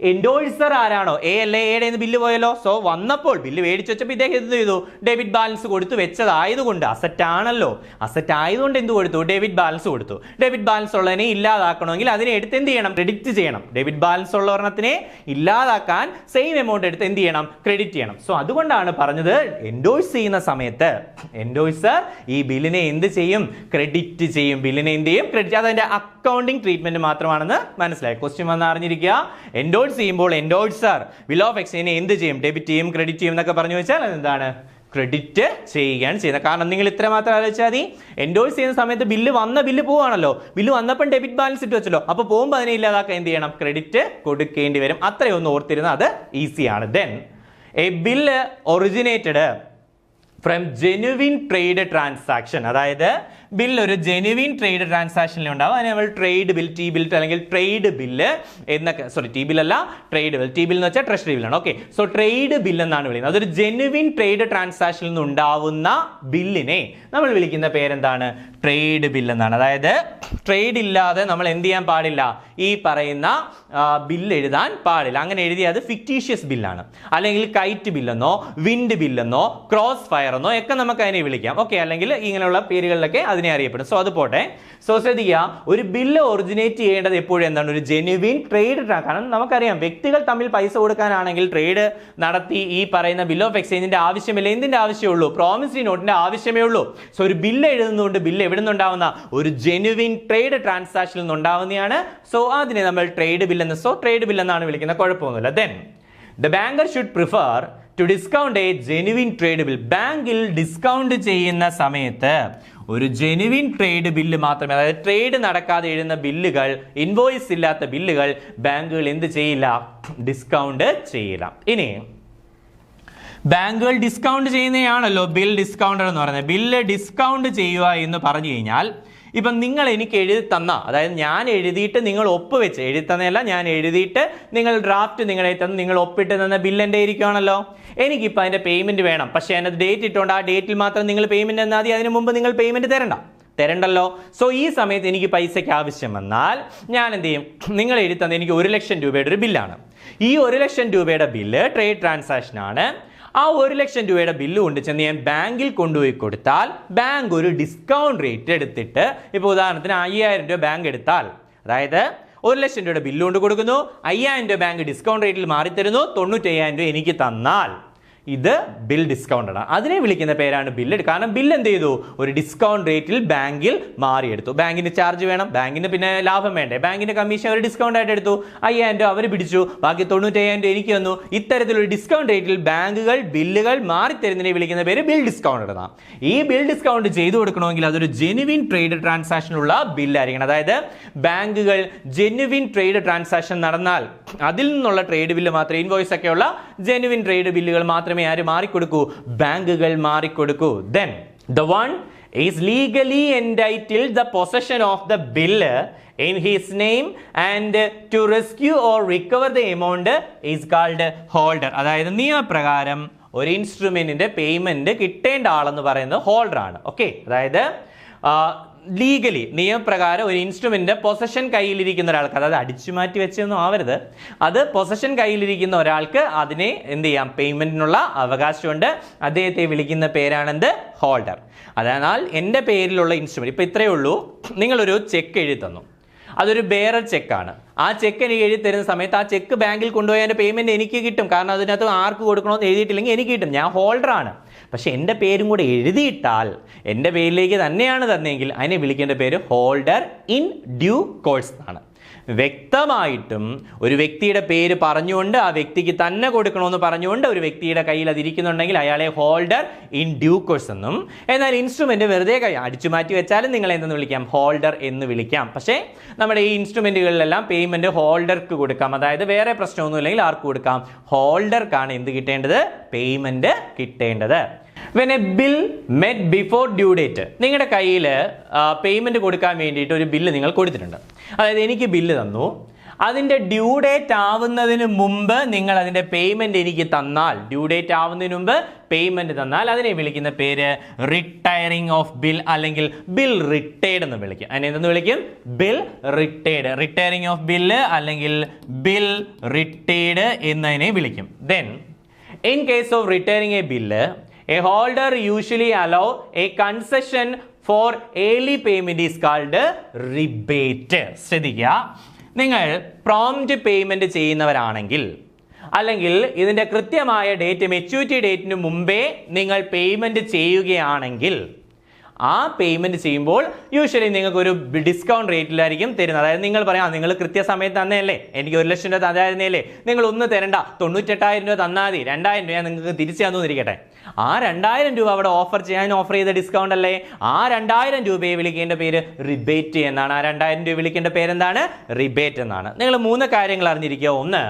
എൻഡോഴ്സർ ആരാണോ, എ അല്ലേ, എയുടെ ബില്ല് പോയല്ലോ. സോ വന്നപ്പോൾ ബില്ല് മേടിച്ചു വെച്ചപ്പോൾ ഇദ്ദേഹം എന്ത് ചെയ്തു, ഡെബിറ്റ് ബാലൻസ് കൊടുത്തു. വെച്ചതായതുകൊണ്ട് അസറ്റ് ആണല്ലോ, അസറ്റ് ആയതുകൊണ്ട് എന്ത് കൊടുത്തു, ഡെബിറ്റ് ബാലൻസ് കൊടുത്തു. ഡെബിറ്റ് ബാലൻസ് ഉള്ളതിനെ ഇല്ലാതാക്കണമെങ്കിൽ അതിനെ എടുത്ത് എന്ത് ചെയ്യണം, ക്രെഡിറ്റ് ചെയ്യണം. ഡെബിറ്റ് ബാലൻസ് ഉള്ള ഒരെണ്ണത്തിനെ ഇല്ലാതാക്കാൻ സെയിം എമൗണ്ട് എടുത്ത് എന്ത് ചെയ്യണം, ക്രെഡിറ്റ് ചെയ്യണം. സോ അതുകൊണ്ടാണ് പറഞ്ഞത് എൻഡോഴ്സ് ചെയ്യുന്ന സമയത്ത് എൻഡോഴ്സർ ഈ ബില്ലിനെ എന്ത് ചെയ്യും, ക്രെഡിറ്റ് ചെയ്യും. ബില്ലിനെ എന്ത് ചെയ്യും, ക്രെഡിറ്റ്. അതിന്റെ അക്കൗണ്ടിങ് ട്രീറ്റ്മെന്റ് മാത്രമാണെന്ന് മനസ്സിലായി. ക്വസ്റ്റ്യൻ വന്ന് അറിഞ്ഞിരിക്കുക. എൻഡോഴ്സ് ചെയ്യുമ്പോൾ എൻഡോഴ്സർ ബിൽ ഓഫ് എക്സ്ചേഞ്ചിനെ എന്ത് ചെയ്യും, ഡെബിറ്റ് ചെയ്യും, ക്രെഡിറ്റ് ചെയ്യും എന്നൊക്കെ പറഞ്ഞു വെച്ചാൽ അതെന്താണ്, ക്രെഡിറ്റ് ചെയ്യുകയാണ് ചെയ്യുന്നത്. കാരണം നിങ്ങൾ ഇത്ര മാത്രം ആലോചിച്ചാൽ മതി. എൻഡോഴ്സ് ചെയ്യുന്ന സമയത്ത് ബില്ല് പോവാണല്ലോ, ബില്ല് വന്നപ്പോൾ ഡെബിറ്റ് ബാലൻസ് ഇട്ട് വെച്ചല്ലോ. അപ്പോൾ പോകുമ്പോൾ അതിനെ ഇല്ലാതാക്കാൻ എന്ത് ചെയ്യണം, ക്രെഡിറ്റ് കൊടുക്കേണ്ടി വരും. അത്രയൊന്ന് ഓർത്തിരുന്ന അത് ഈസിയാണ്. Then A bill originated from genuine trade transaction, അതായത് ബില്ല് ഒരു ജെനുവിൻ ട്രേഡ് ട്രാൻസാക്ഷനിൽ ഉണ്ടാവും. അതിനെ നമ്മൾ ട്രേഡ് ബിൽ, ടി ബിൽ അല്ലെങ്കിൽ ട്രേഡ് ബില്ല് എന്നൊക്കെ, ടി ബിൽ അല്ല ട്രേഡ് ബിൽ, ടി ബിൽ എന്ന് വെച്ചാൽ ട്രഷറി ബില്ലാണ്. ഓക്കെ, സോ ട്രേഡ് ബിൽ എന്നാണ് വിളിക്കുന്നത്. അതൊരു ജെനുവിൻ ട്രേഡ് ട്രാൻസാക്ഷനിൽ നിന്ന് ഉണ്ടാവുന്ന ബില്ലിനെ നമ്മൾ വിളിക്കുന്ന പേരെന്താണ്? ട്രേഡ് ബിൽ എന്നാണ്. അതായത് ട്രേഡ് ഇല്ലാതെ നമ്മൾ എന്ത് ചെയ്യാൻ പാടില്ല? ഈ പറയുന്ന ബില്ല് എഴുതാൻ പാടില്ല. അങ്ങനെ എഴുതിയത് ഫിക്റ്റീഷ്യസ് ബില്ലാണ്. അല്ലെങ്കിൽ കൈറ്റ് ബില്ലെന്നോ വിൻഡ് ബില്ലെന്നോ ക്രോസ് ഫയർ എന്നോ ഒക്കെ നമുക്ക് അതിനെ വിളിക്കാം. ഓക്കെ, അല്ലെങ്കിൽ ഇങ്ങനെയുള്ള പേരുകളിലൊക്കെ അതിനെ അറിയപ്പെടും. സോ അത് പോട്ടെ. സോ ശ്രദ്ധിക്കുക, ഒരു ബില്ല് ഒറിജിനേറ്റ് ചെയ്യേണ്ടത് എപ്പോഴും എന്താണ്? ഒരു ജെനുവിൻ ട്രേഡ്. കാരണം നമുക്കറിയാം, വ്യക്തികൾ തമ്മിൽ പൈസ കൊടുക്കാനാണെങ്കിൽ ട്രേഡ് നടത്തി ഈ പറയുന്ന ബിൽ ഓഫ് എക്സ്ചേഞ്ചിന്റെ ആവശ്യമില്ല. എന്തിന്റെ ആവശ്യമുള്ളൂ? പ്രോമിസറി നോട്ടിന്റെ ആവശ്യമേ ഉള്ളൂ. സോ ഒരു ബില്ല് എഴുതുന്നതുകൊണ്ട് ബില്ല് എവിടെ നിന്നുണ്ടാവുന്ന? ഒരു ജെനുവിൻ ട്രേഡ് ട്രാൻസാക്ഷനിൽ നിന്നുണ്ടാവുന്നതാണ്. സോ അതിനെ നമ്മൾ ട്രേഡ് ബിൽ എന്ന്, സോ ട്രേഡ് ബിൽ എന്നാണ് വിളിക്കുന്നത്. കുഴപ്പമൊന്നുമില്ല. Then the banker should prefer to discount a genuine trade bill. ബാങ്കിൽ ഡിസ്കൗണ്ട് ചെയ്യുന്ന സമയത്ത് ഒരു ജെനുവിൻ ട്രേഡ് ബില്ല് മാത്രമേ, അതായത് ട്രേഡ് നടക്കാതെ എഴുതുന്ന ബില്ലുകൾ, ഇൻവോയ്സ് ഇല്ലാത്ത ബില്ലുകൾ ബാങ്കുകൾ എന്ത് ചെയ്യില്ല? ഡിസ്കൗണ്ട് ചെയ്യില്ല. ഇനി ബാങ്കുകൾ ഡിസ്കൗണ്ട് ചെയ്യുന്നതാണല്ലോ ബിൽ ഡിസ്കൗണ്ടർ എന്ന് പറയുന്നത്. ബില്ല് ഡിസ്കൗണ്ട് ചെയ്യുക എന്ന് പറഞ്ഞു കഴിഞ്ഞാൽ, ഇപ്പം നിങ്ങൾ എനിക്ക് എഴുതി തന്ന, അതായത് ഞാൻ എഴുതിയിട്ട് നിങ്ങൾ ഒപ്പുവെച്ച്, എഴുതി തന്നതല്ല, ഞാൻ എഴുതിയിട്ട് നിങ്ങൾ ഡ്രാഫ്റ്റ് നിങ്ങളെ തന്ന് നിങ്ങൾ ഒപ്പിട്ട് തന്ന ബില്ല് എൻ്റെ ഇരിക്കുകയാണല്ലോ. എനിക്കിപ്പോൾ അതിൻ്റെ പേയ്മെൻറ്റ് വേണം. പക്ഷേ അതിനകത്ത് ഡേറ്റ് ഇട്ടുകൊണ്ട് ആ ഡേറ്റിൽ മാത്രം നിങ്ങൾ പേയ്മെൻറ്റ് എന്നാൽ മതി. അതിന് മുമ്പ് നിങ്ങൾ പേയ്മെൻറ്റ് തരണ്ടല്ലോ. സോ ഈ സമയത്ത് എനിക്ക് പൈസയ്ക്ക് ആവശ്യം വന്നാൽ ഞാൻ എന്ത് ചെയ്യും? നിങ്ങൾ എഴുതി തന്നെ എനിക്ക് 1 ലക്ഷം രൂപയുടെ ഒരു ബില്ലാണ്. ഈ 1 ലക്ഷം രൂപയുടെ ബില്ല് ട്രേഡ് ട്രാൻസാക്ഷൻ ആണ്. ആ 1 ലക്ഷം രൂപയുടെ ബില്ല് കൊണ്ട് ചെന്ന് ഞാൻ ബാങ്കിൽ കൊണ്ടുപോയി കൊടുത്താൽ ബാങ്ക് ഒരു ഡിസ്കൗണ്ട് റേറ്റ് എടുത്തിട്ട്, ഇപ്പോൾ ഉദാഹരണത്തിന് 5000 രൂപ ബാങ്ക് എടുത്താൽ, അതായത് 1 ലക്ഷം രൂപയുടെ ബില്ല് കൊണ്ട് കൊടുക്കുന്നു, 5000 രൂപ ബാങ്ക് ഡിസ്കൗണ്ട് റേറ്റിൽ മാറിത്തരുന്നു, 95,000 രൂപ എനിക്ക് തന്നാൽ ഇത് ബിൽ ഡിസ്കൗണ്ട് ആണ്. അതിനെ വിളിക്കുന്ന പേരാണ് ബില്ല്. കാരണം ബില്ല് എന്ത് ചെയ്തു? ഒരു ഡിസ്കൗണ്ട് റേറ്റിൽ ബാങ്കിൽ മാറിയെടുത്തു. ബാങ്കിന് ചാർജ് വേണം, ബാങ്കിന് പിന്നെ ലാഭം വേണ്ടേ, ബാങ്കിന്റെ കമ്മീഷൻ അവർ ഡിസ്കൗണ്ട് ആയിട്ട് എടുത്തു. 5000 രൂപ അവർ പിടിച്ചു, ബാക്കി 95,000 രൂപ എനിക്ക് വന്നു. ഇത്തരത്തിലൊരു ഡിസ്കൗണ്ട് റേറ്റിൽ ബാങ്കുകൾ ബില്ലുകൾ മാറിത്തരുന്നതിനെ വിളിക്കുന്ന പേര് ബിൽ ഡിസ്കൗണ്ട് എന്നാണ്. ഈ ബിൽ ഡിസ്കൗണ്ട് ചെയ്തു കൊടുക്കണമെങ്കിൽ അതൊരു ജെനുവിൻ ട്രേഡ് ട്രാൻസാക്ഷനുള്ള ബില്ലായിരിക്കണം. അതായത് ബാങ്കുകൾ ജെനുവിൻ ട്രേഡ് ട്രാൻസാക്ഷൻ നടന്നാൽ അതിൽ നിന്നുള്ള ട്രേഡ് ബില്ല് മാത്രമേ, ഇൻവോയ്സ് ഒക്കെയുള്ള ജെനുവിൻ ട്രേഡ് ബില്ലുകൾ മാത്രമേ ആര് മാറിക്കൊടുക്കൂ? ബാങ്കുകൾ മാറിക്കൊടുക്കൂ. Then the one is legally entitled the possession of the bill in his name and to rescue or recover the amount is called holder. അതായത് നിയമപ്രകാരം ഒരു ഇൻസ്ട്രുമെന്റിന്റെ പേയ്മെന്റ് കിട്ടേണ്ട ആളെന്ന് പറയുന്നത് ഹോൾഡർ ആണ്. ഓക്കെ, അതായത് ലീഗലി നിയമപ്രകാരം ഒരു ഇൻസ്ട്രുമെന്റ് പൊസഷൻ കയ്യിലിരിക്കുന്ന ഒരാൾക്ക്, അതായത് അടിച്ചു മാറ്റി വെച്ചൊന്നും ആവരുത്, അത് പൊസഷൻ കയ്യിലിരിക്കുന്ന ഒരാൾക്ക് അതിനെ എന്ത് ചെയ്യാം? പേയ്മെന്റിനുള്ള അവകാശമുണ്ട്. അദ്ദേഹത്തെ വിളിക്കുന്ന പേരാണെന്ത്? ഹോൾഡർ. അതിനാൽ എൻ്റെ പേരിലുള്ള ഇൻസ്ട്രുമെന്റ്, ഇപ്പൊ ഇത്രയേ ഉള്ളൂ. നിങ്ങളൊരു ചെക്ക് എഴുതി തന്നു, അതൊരു ബെയറർ ചെക്കാണ്. ആ ചെക്ക് എനിക്ക് എഴുതി തരുന്ന സമയത്ത് ആ ചെക്ക് ബാങ്കിൽ കൊണ്ടുപോയി അതിൻ്റെ പേയ്മെന്റ് എനിക്ക് കിട്ടും. കാരണം അതിനകത്ത് ആർക്ക് കൊടുക്കണമെന്ന് എഴുതിയിട്ടില്ലെങ്കിൽ എനിക്ക് കിട്ടും, ഞാൻ ഹോൾഡറാണ്. പക്ഷെ എൻ്റെ പേരും കൂടെ എഴുതിയിട്ടാൽ, എൻ്റെ പേരിലേക്ക് തന്നെയാണ് തന്നെങ്കിൽ അതിനെ വിളിക്കേണ്ട പേര് ഹോൾഡർ ഇൻ ഡ്യൂ കോഴ്സ് ആണ്. വ്യക്തമായിട്ടും ഒരു വ്യക്തിയുടെ പേര് പറഞ്ഞുകൊണ്ട് ആ വ്യക്തിക്ക് തന്നെ കൊടുക്കണമെന്ന് പറഞ്ഞുകൊണ്ട് ഒരു വ്യക്തിയുടെ കയ്യിൽ അതിരിക്കുന്നുണ്ടെങ്കിൽ അയാളെ ഹോൾഡർ ഇൻ ഡ്യൂ കോഴ്സ് എന്നും, എന്നാൽ ഇൻസ്ട്രുമെന്റ് വെറുതെ അടിച്ചു മാറ്റി വെച്ചാലും നിങ്ങൾ എന്തെന്ന് വിളിക്കാം? ഹോൾഡർ എന്ന് വിളിക്കാം. പക്ഷേ നമ്മുടെ ഈ ഇൻസ്ട്രുമെന്റുകളിലെല്ലാം പേയ്മെന്റ് ഹോൾഡർക്ക് കൊടുക്കാം. അതായത് വേറെ പ്രശ്നമൊന്നുമില്ലെങ്കിൽ ആർക്ക് കൊടുക്കാം? ഹോൾഡർക്കാണ് എന്ത് കിട്ടേണ്ടത്? പേയ്മെന്റ് കിട്ടേണ്ടത്. When a bill met before due date, നിങ്ങളുടെ കയ്യിൽ പേയ്മെന്റ് കൊടുക്കാൻ വേണ്ടിയിട്ട് ഒരു ബില്ല് നിങ്ങൾ കൊടുത്തിട്ടുണ്ട്. അതായത് എനിക്ക് ബില്ല് തന്നു, അതിൻ്റെ ഡ്യൂ ഡേറ്റ് ആവുന്നതിന് മുമ്പ് നിങ്ങൾ അതിൻ്റെ പേയ്മെന്റ് എനിക്ക് തന്നാൽ, ഡ്യൂ ഡേറ്റ് ആവുന്നതിന് മുമ്പ് പേയ്മെന്റ് തന്നാൽ അതിനെ വിളിക്കുന്ന പേര് റിട്ടയറിംഗ് ഓഫ് ബിൽ അല്ലെങ്കിൽ ബിൽ റിട്ടേർഡ് എന്ന് വിളിക്കും. അതിനെ എന്തെന്ന് വിളിക്കും? Bill retired. Retiring of bill അല്ലെങ്കിൽ ബിൽ റിട്ടേർഡ് എന്നതിനെ വിളിക്കും. Then in case of retiring a bill, a holder usually allow a concession for early payment is called rebate. ശ്രദ്ധിക്കുക, നിങ്ങൾ പ്രോംപ്റ്റ് പേയ്മെന്റ് ചെയ്യുന്നവരാണെങ്കിൽ അല്ലെങ്കിൽ ഇതിന്റെ കൃത്യമായ ഡേറ്റ്, മെച്യൂരിറ്റി ഡേറ്റിന് മുമ്പേ നിങ്ങൾ പേയ്മെന്റ് ചെയ്യുകയാണെങ്കിൽ ആ പേയ്മെന്റ് ചെയ്യുമ്പോൾ യൂഷ്വലി നിങ്ങൾക്ക് ഒരു ഡിസ്കൗണ്ട് റേറ്റിലായിരിക്കും തരുന്നത്. അതായത് നിങ്ങൾ പറയാം, നിങ്ങൾ കൃത്യസമയത്ത് തന്നെയല്ലേ, എനിക്ക് 1 ലക്ഷം രൂപ തന്നായിരുന്നല്ലേ, നിങ്ങൾ ഒന്ന് തരണ്ട, 98,000 രൂപ തന്നാൽ മതി, 2,000 രൂപ നിങ്ങൾക്ക് തിരിച്ചു തന്നിരിക്കട്ടെ. ആ 2,000 രൂപ അവിടെ ഓഫർ ചെയ്ത ഡിസ്കൗണ്ട് അല്ലേ, ആ 2,000 രൂപയെ വിളിക്കേണ്ട പേര് റിബേറ്റ് എന്നാണ്. ആ 2,000 രൂപ വിളിക്കേണ്ട പേരെന്താണ്? റിബേറ്റ് എന്നാണ്. നിങ്ങൾ 3 കാര്യങ്ങൾ അറിഞ്ഞിരിക്കുക. ഒന്ന്,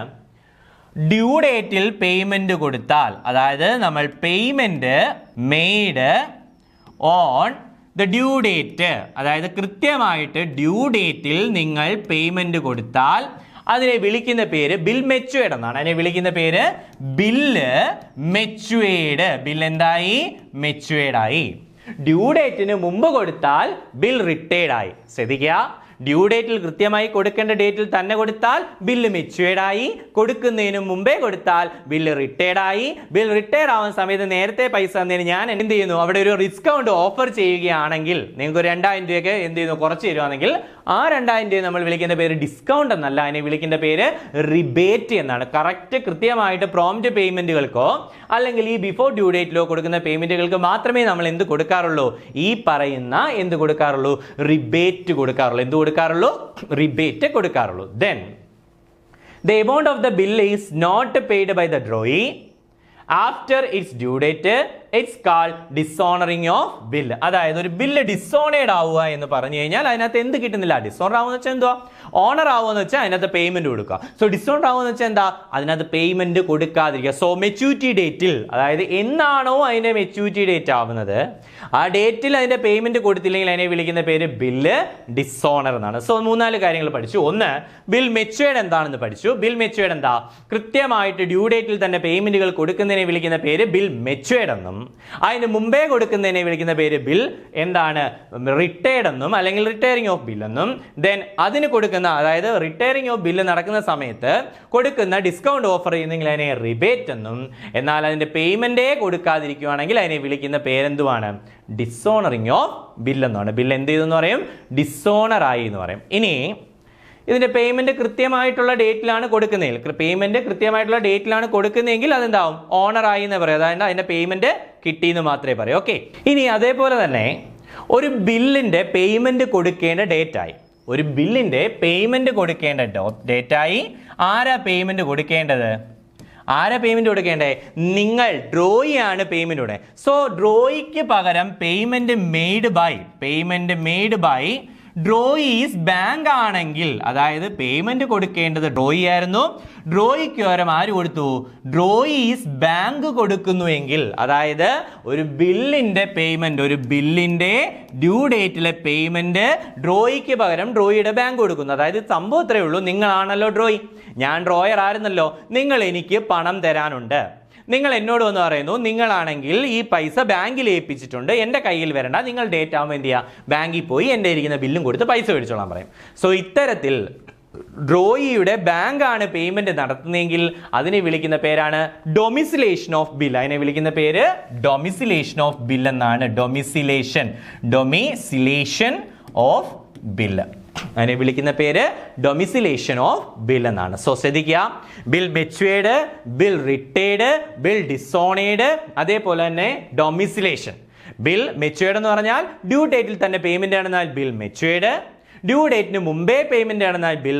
ഡ്യൂ ഡേറ്റിൽ പേയ്മെന്റ് കൊടുത്താൽ, അതായത് നമ്മൾ payment made on the due date, അതായത് കൃത്യമായിട്ട് ഡ്യൂ ഡേറ്റിൽ നിങ്ങൾ പേയ്മെന്റ് കൊടുത്താൽ അതിനെ വിളിക്കുന്ന പേര് ബിൽ മെച്യൂർഡ് എന്നാണ്. അതിനെ വിളിക്കുന്ന പേര് ബില്ല് മെച്യൂർഡ്. ബിൽ എന്തായി? മെച്യൂർഡ് ആയി. ഡ്യൂ ഡേറ്റിന് മുമ്പ് കൊടുത്താൽ ബിൽ റിട്ടേർഡ് ആയി. ശ്രദ്ധിക്കുക, ഡ്യൂ ഡേറ്റിൽ കൃത്യമായി കൊടുക്കേണ്ട ഡേറ്റിൽ തന്നെ കൊടുത്താൽ ബില്ല് മെച്യൂർഡ് ആയി. കൊടുക്കുന്നതിന് മുമ്പേ കൊടുത്താൽ ബില്ല് റിട്ടേർഡ് ആയി. ബിൽ റിട്ടേർഡ് ആവുന്ന സമയത്ത് നേരത്തെ പൈസ തന്നതിന് ഞാൻ എന്ത് ചെയ്യുന്നു, അവിടെ ഒരു ഡിസ്കൗണ്ട് ഓഫർ ചെയ്യുകയാണെങ്കിൽ നിങ്ങൾക്ക് 2000 രൂപയൊക്കെ എന്ത് ചെയ്യുന്നു, കുറച്ച് തരുവാണെങ്കിൽ ആ 2000 രൂപ നമ്മൾ വിളിക്കുന്ന പേര് ഡിസ്കൗണ്ട് എന്നല്ല, അതിനെ വിളിക്കുന്ന പേര് റിബേറ്റ് എന്നാണ്. കറക്റ്റ് കൃത്യമായിട്ട് പ്രോംപ്റ്റ് പേയ്മെന്റുകൾക്കോ അല്ലെങ്കിൽ ഈ ബിഫോർ ഡ്യൂ ഡേറ്റിലോ കൊടുക്കുന്ന പേയ്മെന്റുകൾക്ക് മാത്രമേ നമ്മൾ എന്ത് കൊടുക്കാറുള്ളൂ, ഈ പറയുന്ന എന്ത് കൊടുക്കാറുള്ളൂ, റിബേറ്റ് കൊടുക്കാറുള്ളൂ. എന്ത് കൊടുക്കാറുള്ളൂ? Rebate കൊടുക്കാറുള്ളൂ. Then the amount of the bill is not paid by the drawee after its due date, it's called dishonoring of bill. അതായത് ഒരു ബില്ല് ഡിസോണേഡ് ആവുക എന്ന് പറഞ്ഞു കഴിഞ്ഞാൽ അതിനകത്ത് എന്ത് കിട്ടുന്നില്ല? ഡിസോണർ ആവുക എന്ന് വെച്ചാൽ എന്തുവാ? ഓണർ ആവുക എന്ന് വെച്ചാൽ അതിനകത്ത് പേയ്മെന്റ് കൊടുക്കുക. സോ ഡിസോണർ ആവുക എന്ന് വെച്ചാൽ എന്താ? അതിനകത്ത് പേയ്മെന്റ് കൊടുക്കാതിരിക്കുക. സോ മെച്യൂരിറ്റി ഡേറ്റിൽ, അതായത് എന്നാണോ അതിന്റെ മെച്യൂരിറ്റി ഡേറ്റ് ആവുന്നത് ആ ഡേറ്റിൽ അതിന്റെ പേയ്മെന്റ് കൊടുത്തില്ലെങ്കിൽ അതിനെ വിളിക്കുന്ന പേര് ബില്ല് ഡിസോണർ എന്നാണ്. സോ 3-4 കാര്യങ്ങൾ പഠിച്ചു. ഒന്ന്, ബിൽ മെച്യൂർഡ് എന്താണെന്ന് പഠിച്ചു. ബിൽ മെച്യൂർഡ് എന്താ? കൃത്യമായിട്ട് ഡ്യൂ ഡേറ്റിൽ തന്നെ പേയ്മെന്റുകൾ കൊടുക്കുന്നതിനെ വിളിക്കുന്ന പേര് ബിൽ മെച്യൂർഡ് എന്നും അതിന് മുമ്പേ കൊടുക്കുന്നതിനെ വിളിക്കുന്ന പേര് ബിൽ എന്താണ്? റിട്ടേർഡ് എന്നും അല്ലെങ്കിൽ റിട്ടയറിംഗ് ഓഫ് ബിൽ എന്നും. ദെൻ അതിന് കൊടുക്കുന്ന, അതായത് റിട്ടയറിംഗ് ഓഫ് ബില്ല് നടക്കുന്ന സമയത്ത് കൊടുക്കുന്ന ഡിസ്കൗണ്ട് ഓഫർ ചെയ്യുന്നെങ്കിൽ അതിനെ റിബേറ്റ് എന്നും, എന്നാൽ അതിന്റെ പേയ്മെന്റേ കൊടുക്കാതിരിക്കുകയാണെങ്കിൽ അതിനെ വിളിക്കുന്ന പേരെന്തുവാണ്? ഡിസോണറിംഗ് ഓഫ് ബിൽ എന്നാണ്. ബിൽ എന്ത് ചെയ്തെന്ന് പറയും? ഡിസോണർ ആയി എന്ന് പറയും. ഇനി ഇതിന്റെ പേയ്മെന്റ് കൃത്യമായിട്ടുള്ള ഡേറ്റിലാണ് കൊടുക്കുന്നതെങ്കിൽ, പേയ്മെന്റ് കൃത്യമായിട്ടുള്ള ഡേറ്റിലാണ് കൊടുക്കുന്നതെങ്കിൽ അതെന്താവും? ഓണർ ആയി എന്ന് പറയും. അതായത് അതിന്റെ പേയ്മെന്റ് കിട്ടിയെന്ന് മാത്രമേ പറയൂ. ഓക്കെ. ഇനി അതേപോലെ തന്നെ ഒരു ബില്ലിന്റെ പേയ്മെന്റ് കൊടുക്കേണ്ട ഡേറ്റായി, ഒരു ബില്ലിന്റെ പേയ്മെന്റ് കൊടുക്കേണ്ട ഡേറ്റായി ആരാ പേയ്മെന്റ് കൊടുക്കേണ്ടത്? ആരാ പേയ്മെന്റ് കൊടുക്കേണ്ടേ? നിങ്ങൾ, ഡ്രോയി ആണ് പേയ്മെന്റ് കൊടുക്കുക. സോ ഡ്രോയിക്ക് പകരം പേയ്മെന്റ് മെയ്ഡ് ബൈ ഡ്രോയീസ് ബാങ്ക് ആണെങ്കിൽ, അതായത് പേയ്മെന്റ് കൊടുക്കേണ്ടത് ഡ്രോയി ആയിരുന്നു, ഡ്രോയിക്ക് പകരം ആര് കൊടുത്തു? ഡ്രോയീസ് ബാങ്ക് കൊടുക്കുന്നുവെങ്കിൽ, അതായത് ഒരു ബില്ലിന്റെ പേയ്മെന്റ്, ഒരു ബില്ലിന്റെ ഡ്യൂ ഡേറ്റിലെ പേയ്മെന്റ് ഡ്രോയിക്ക് പകരം ഡ്രോയിയുടെ ബാങ്ക് കൊടുക്കുന്നു. അതായത് സംഭവം ഇത്രയേ ഉള്ളൂ, നിങ്ങളാണല്ലോ ഡ്രോയി, ഞാൻ ഡ്രോയർ ആയിരുന്നല്ലോ, നിങ്ങൾ എനിക്ക് പണം തരാനുണ്ട്. നിങ്ങൾ എന്നോട് വന്ന് പറയുന്നു, നിങ്ങളാണെങ്കിൽ ഈ പൈസ ബാങ്കിൽ ഏൽപ്പിച്ചിട്ടുണ്ട്, എൻ്റെ കയ്യിൽ വരണ്ട, നിങ്ങൾ ഡേറ്റ് ആകുമ്പോൾ എന്ത് ചെയ്യുക, ബാങ്കിൽ പോയി എൻ്റെ ഇരിക്കുന്ന ബില്ലും കൊടുത്ത് പൈസ മേടിച്ചോളാൻ പറയും. സോ ഇത്തരത്തിൽ ഡ്രോയിയുടെ ബാങ്കാണ് പേയ്മെന്റ് നടത്തുന്നതെങ്കിൽ അതിനെ വിളിക്കുന്ന പേരാണ് ഡൊമിസിലേഷൻ ഓഫ് ബിൽ. അതിനെ വിളിക്കുന്ന പേര് ഡൊമിസിലേഷൻ ഓഫ് ബിൽ എന്നാണ്. ഡൊമിസിലേഷൻ ഓഫ് ബില്ല്, അതിനെ വിളിക്കുന്ന പേര് ഡൊമിസിലേഷൻ ഓഫ് ബിൽ എന്നാണ്. സോ ശ്രദ്ധിക്കുക, bill matured, bill retired, bill dishonoured, അതേപോലെ തന്നെ ഡൊമിസിലേഷൻ. ബിൽ മെച്യൂർഡ് എന്ന് പറഞ്ഞാൽ ഡ്യൂ ഡേറ്റിൽ തന്നെ പേയ്മെന്റ് ആണെന്നാൽ ബിൽ മെച്യൂർഡ്, ഡ്യൂ ഡേറ്റിന് മുമ്പേ പേയ്മെന്റ് ആണെന്നാൽ ബിൽ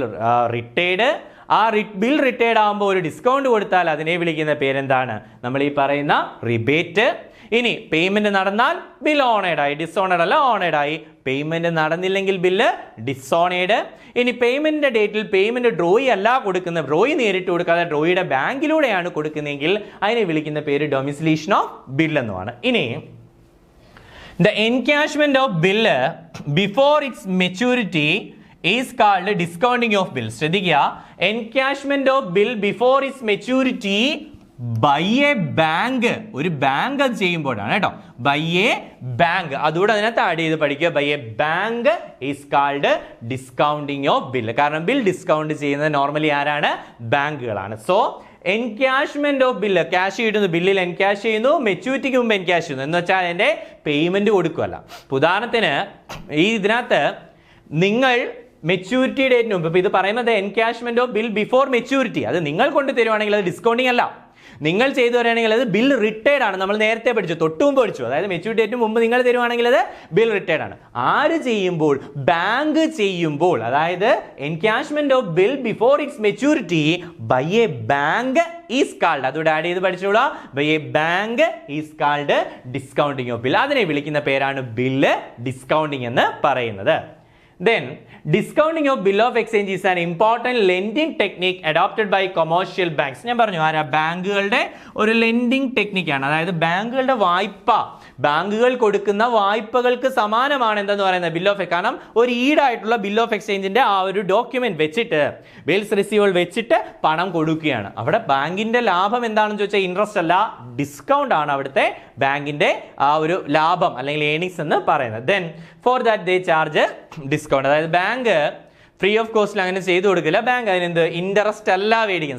റിട്ടേർഡ്. ആ ബിൽ റിട്ടേർഡ് ആകുമ്പോൾ ഒരു ഡിസ്കൗണ്ട് കൊടുത്താൽ അതിനെ വിളിക്കുന്ന പേരെന്താണ്? നമ്മൾ ഈ പറയുന്ന റിബേറ്റ്. ഇനി പേയ്മെന്റ് നടന്നാൽ ബിൽ ഓണേഡ് ആയി, ഡിസോണേഡ് അല്ല, ഓണേഡ് ആയി. പേയ്മെന്റ് നടന്നില്ലെങ്കിൽ ബില്ല് ഡിസോണേഡ്. ഇനി പേയ്മെന്റിന്റെ ഡേറ്റിൽ പേയ്മെന്റ് ഡ്രോയി അല്ല കൊടുക്കുന്നത്, ഡ്രോയി നേരിട്ട് കൊടുക്കാതെ ഡ്രോയിയുടെ ബാങ്കിലൂടെയാണ് കൊടുക്കുന്നതെങ്കിൽ അതിനെ വിളിക്കുന്ന പേര് ഡൊമിസിലേഷൻ ഓഫ് ബിൽ എന്നുമാണ്. ഇനി the encashment of bill before its maturity is called discounting of bill. ശ്രദ്ധിക്കുക, encashment of bill before its maturity by a bank, ഒരു ബാങ്ക് അത് ചെയ്യുമ്പോഴാണ് കേട്ടോ, by a bank, അതുകൂടെ അതിനകത്ത് ആഡ് ചെയ്ത് പഠിക്കുക. by a bank is called discounting of bill. കാരണം ബിൽ ഡിസ്കൗണ്ട് ചെയ്യുന്നത് നോർമലി ആരാണ്? ബാങ്കുകളാണ്. So encashment of bill, cash കിട്ടുന്നു, ബില്ലിൽ എൻകാഷ് ചെയ്യുന്നു, മെച്യൂരിറ്റിക്ക് മുമ്പ് എൻകാഷ് ചെയ്യുന്നു എന്ന് വെച്ചാൽ അതിന്റെ പേയ്മെന്റ് കൊടുക്കുകയല്ല. ഉദാഹരണത്തിന് ഈ ഇതിനകത്ത് നിങ്ങൾ മെച്യൂരിറ്റി ഡേറ്റിന് മുമ്പ്, ഇപ്പൊ ഇത് പറയുന്നത് encashment of bill before maturity, അത് നിങ്ങൾ കൊണ്ട് തരുവാണെങ്കിൽ അത് ഡിസ്കൗണ്ടിങ് അല്ല. നിങ്ങൾ ചെയ്തു തരുവാണെങ്കിൽ അത് ബിൽ റിട്ടേർഡ് ആണ്. നമ്മൾ നേരത്തെ പഠിച്ചു, തൊട്ട് മുമ്പ് പഠിച്ചു. അതായത് മെച്യൂരിറ്റി ഡേറ്റിന് മുമ്പ് നിങ്ങൾ തരുവാണെങ്കിൽ അത് ബിൽ റിട്ടേർഡ് ആണ്. ആര് ചെയ്യുമ്പോൾ? ബാങ്ക് ചെയ്യുമ്പോൾ. അതായത് encashment of bill before its maturity by a bank is called, അതുകൂടെ ആഡ് ചെയ്ത് പഠിച്ചോളാം. By a bank is called discounting of bill. അതിനെ വിളിക്കുന്ന പേരാണ് ബില്ല് ഡിസ്കൗണ്ടിങ് എന്ന് പറയുന്നത്. Then discounting of bill of exchange is an important lending technique adopted by commercial banks. ഞാൻ പറഞ്ഞു ആരാ, ബാങ്കുകളുടെ ഒരു ലെൻഡിങ് ടെക്നിക്കാണ്. അതായത് ബാങ്കുകളുടെ വായ്പ, ബാങ്കുകൾ കൊടുക്കുന്ന വായ്പകൾക്ക് സമാനമാണ് എന്തെന്ന് പറയുന്നത് ബിൽ ഓഫ്, കാരണം ഒരു ഈടായിട്ടുള്ള ബിൽ ഓഫ് എക്സ്ചേഞ്ചിന്റെ ആ ഒരു ഡോക്യുമെന്റ് വെച്ചിട്ട്, ബിൽസ് റിസീവബിൾ വെച്ചിട്ട് പണം കൊടുക്കുകയാണ്. അവിടെ ബാങ്കിന്റെ ലാഭം എന്താണെന്ന് ചോദിച്ചാൽ ഇൻട്രസ്റ്റ് അല്ല, ഡിസ്കൗണ്ട് ആണ് അവിടുത്തെ ബാങ്കിന്റെ ആ ഒരു ലാഭം അല്ലെങ്കിൽ ഏണിങ്സ് എന്ന് പറയുന്നത്. Then for that they charge discount. അതായത് ബാങ്ക് ഫ്രീ ഓഫ് കോസ്റ്റിൽ അങ്ങനെ ചെയ്തു കൊടുക്കില്ല. ബാങ്ക് അതിനെന്ത് ഇൻട്രസ്റ്റ് അല്ല മേടിക്കും.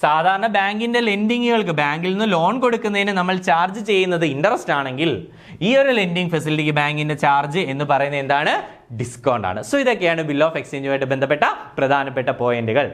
സാധാരണ ബാങ്കിന്റെ ലെൻഡിങ്ങുകൾക്ക്, ബാങ്കിൽ നിന്ന് ലോൺ കൊടുക്കുന്നതിന് നമ്മൾ ചാർജ് ചെയ്യുന്നത് ഇൻട്രസ്റ്റ് ആണെങ്കിൽ, ഈ ഒരു ലെൻഡിങ് ഫെസിലിറ്റിക്ക് ബാങ്കിന്റെ ചാർജ് എന്ന് പറയുന്നത് എന്താണ്, ഡിസ്കൗണ്ട് ആണ്. സോ ഇതൊക്കെയാണ് ബിൽ ഓഫ് എക്സ്ചേഞ്ചുമായിട്ട് ബന്ധപ്പെട്ട പ്രധാനപ്പെട്ട പോയിന്റുകൾ.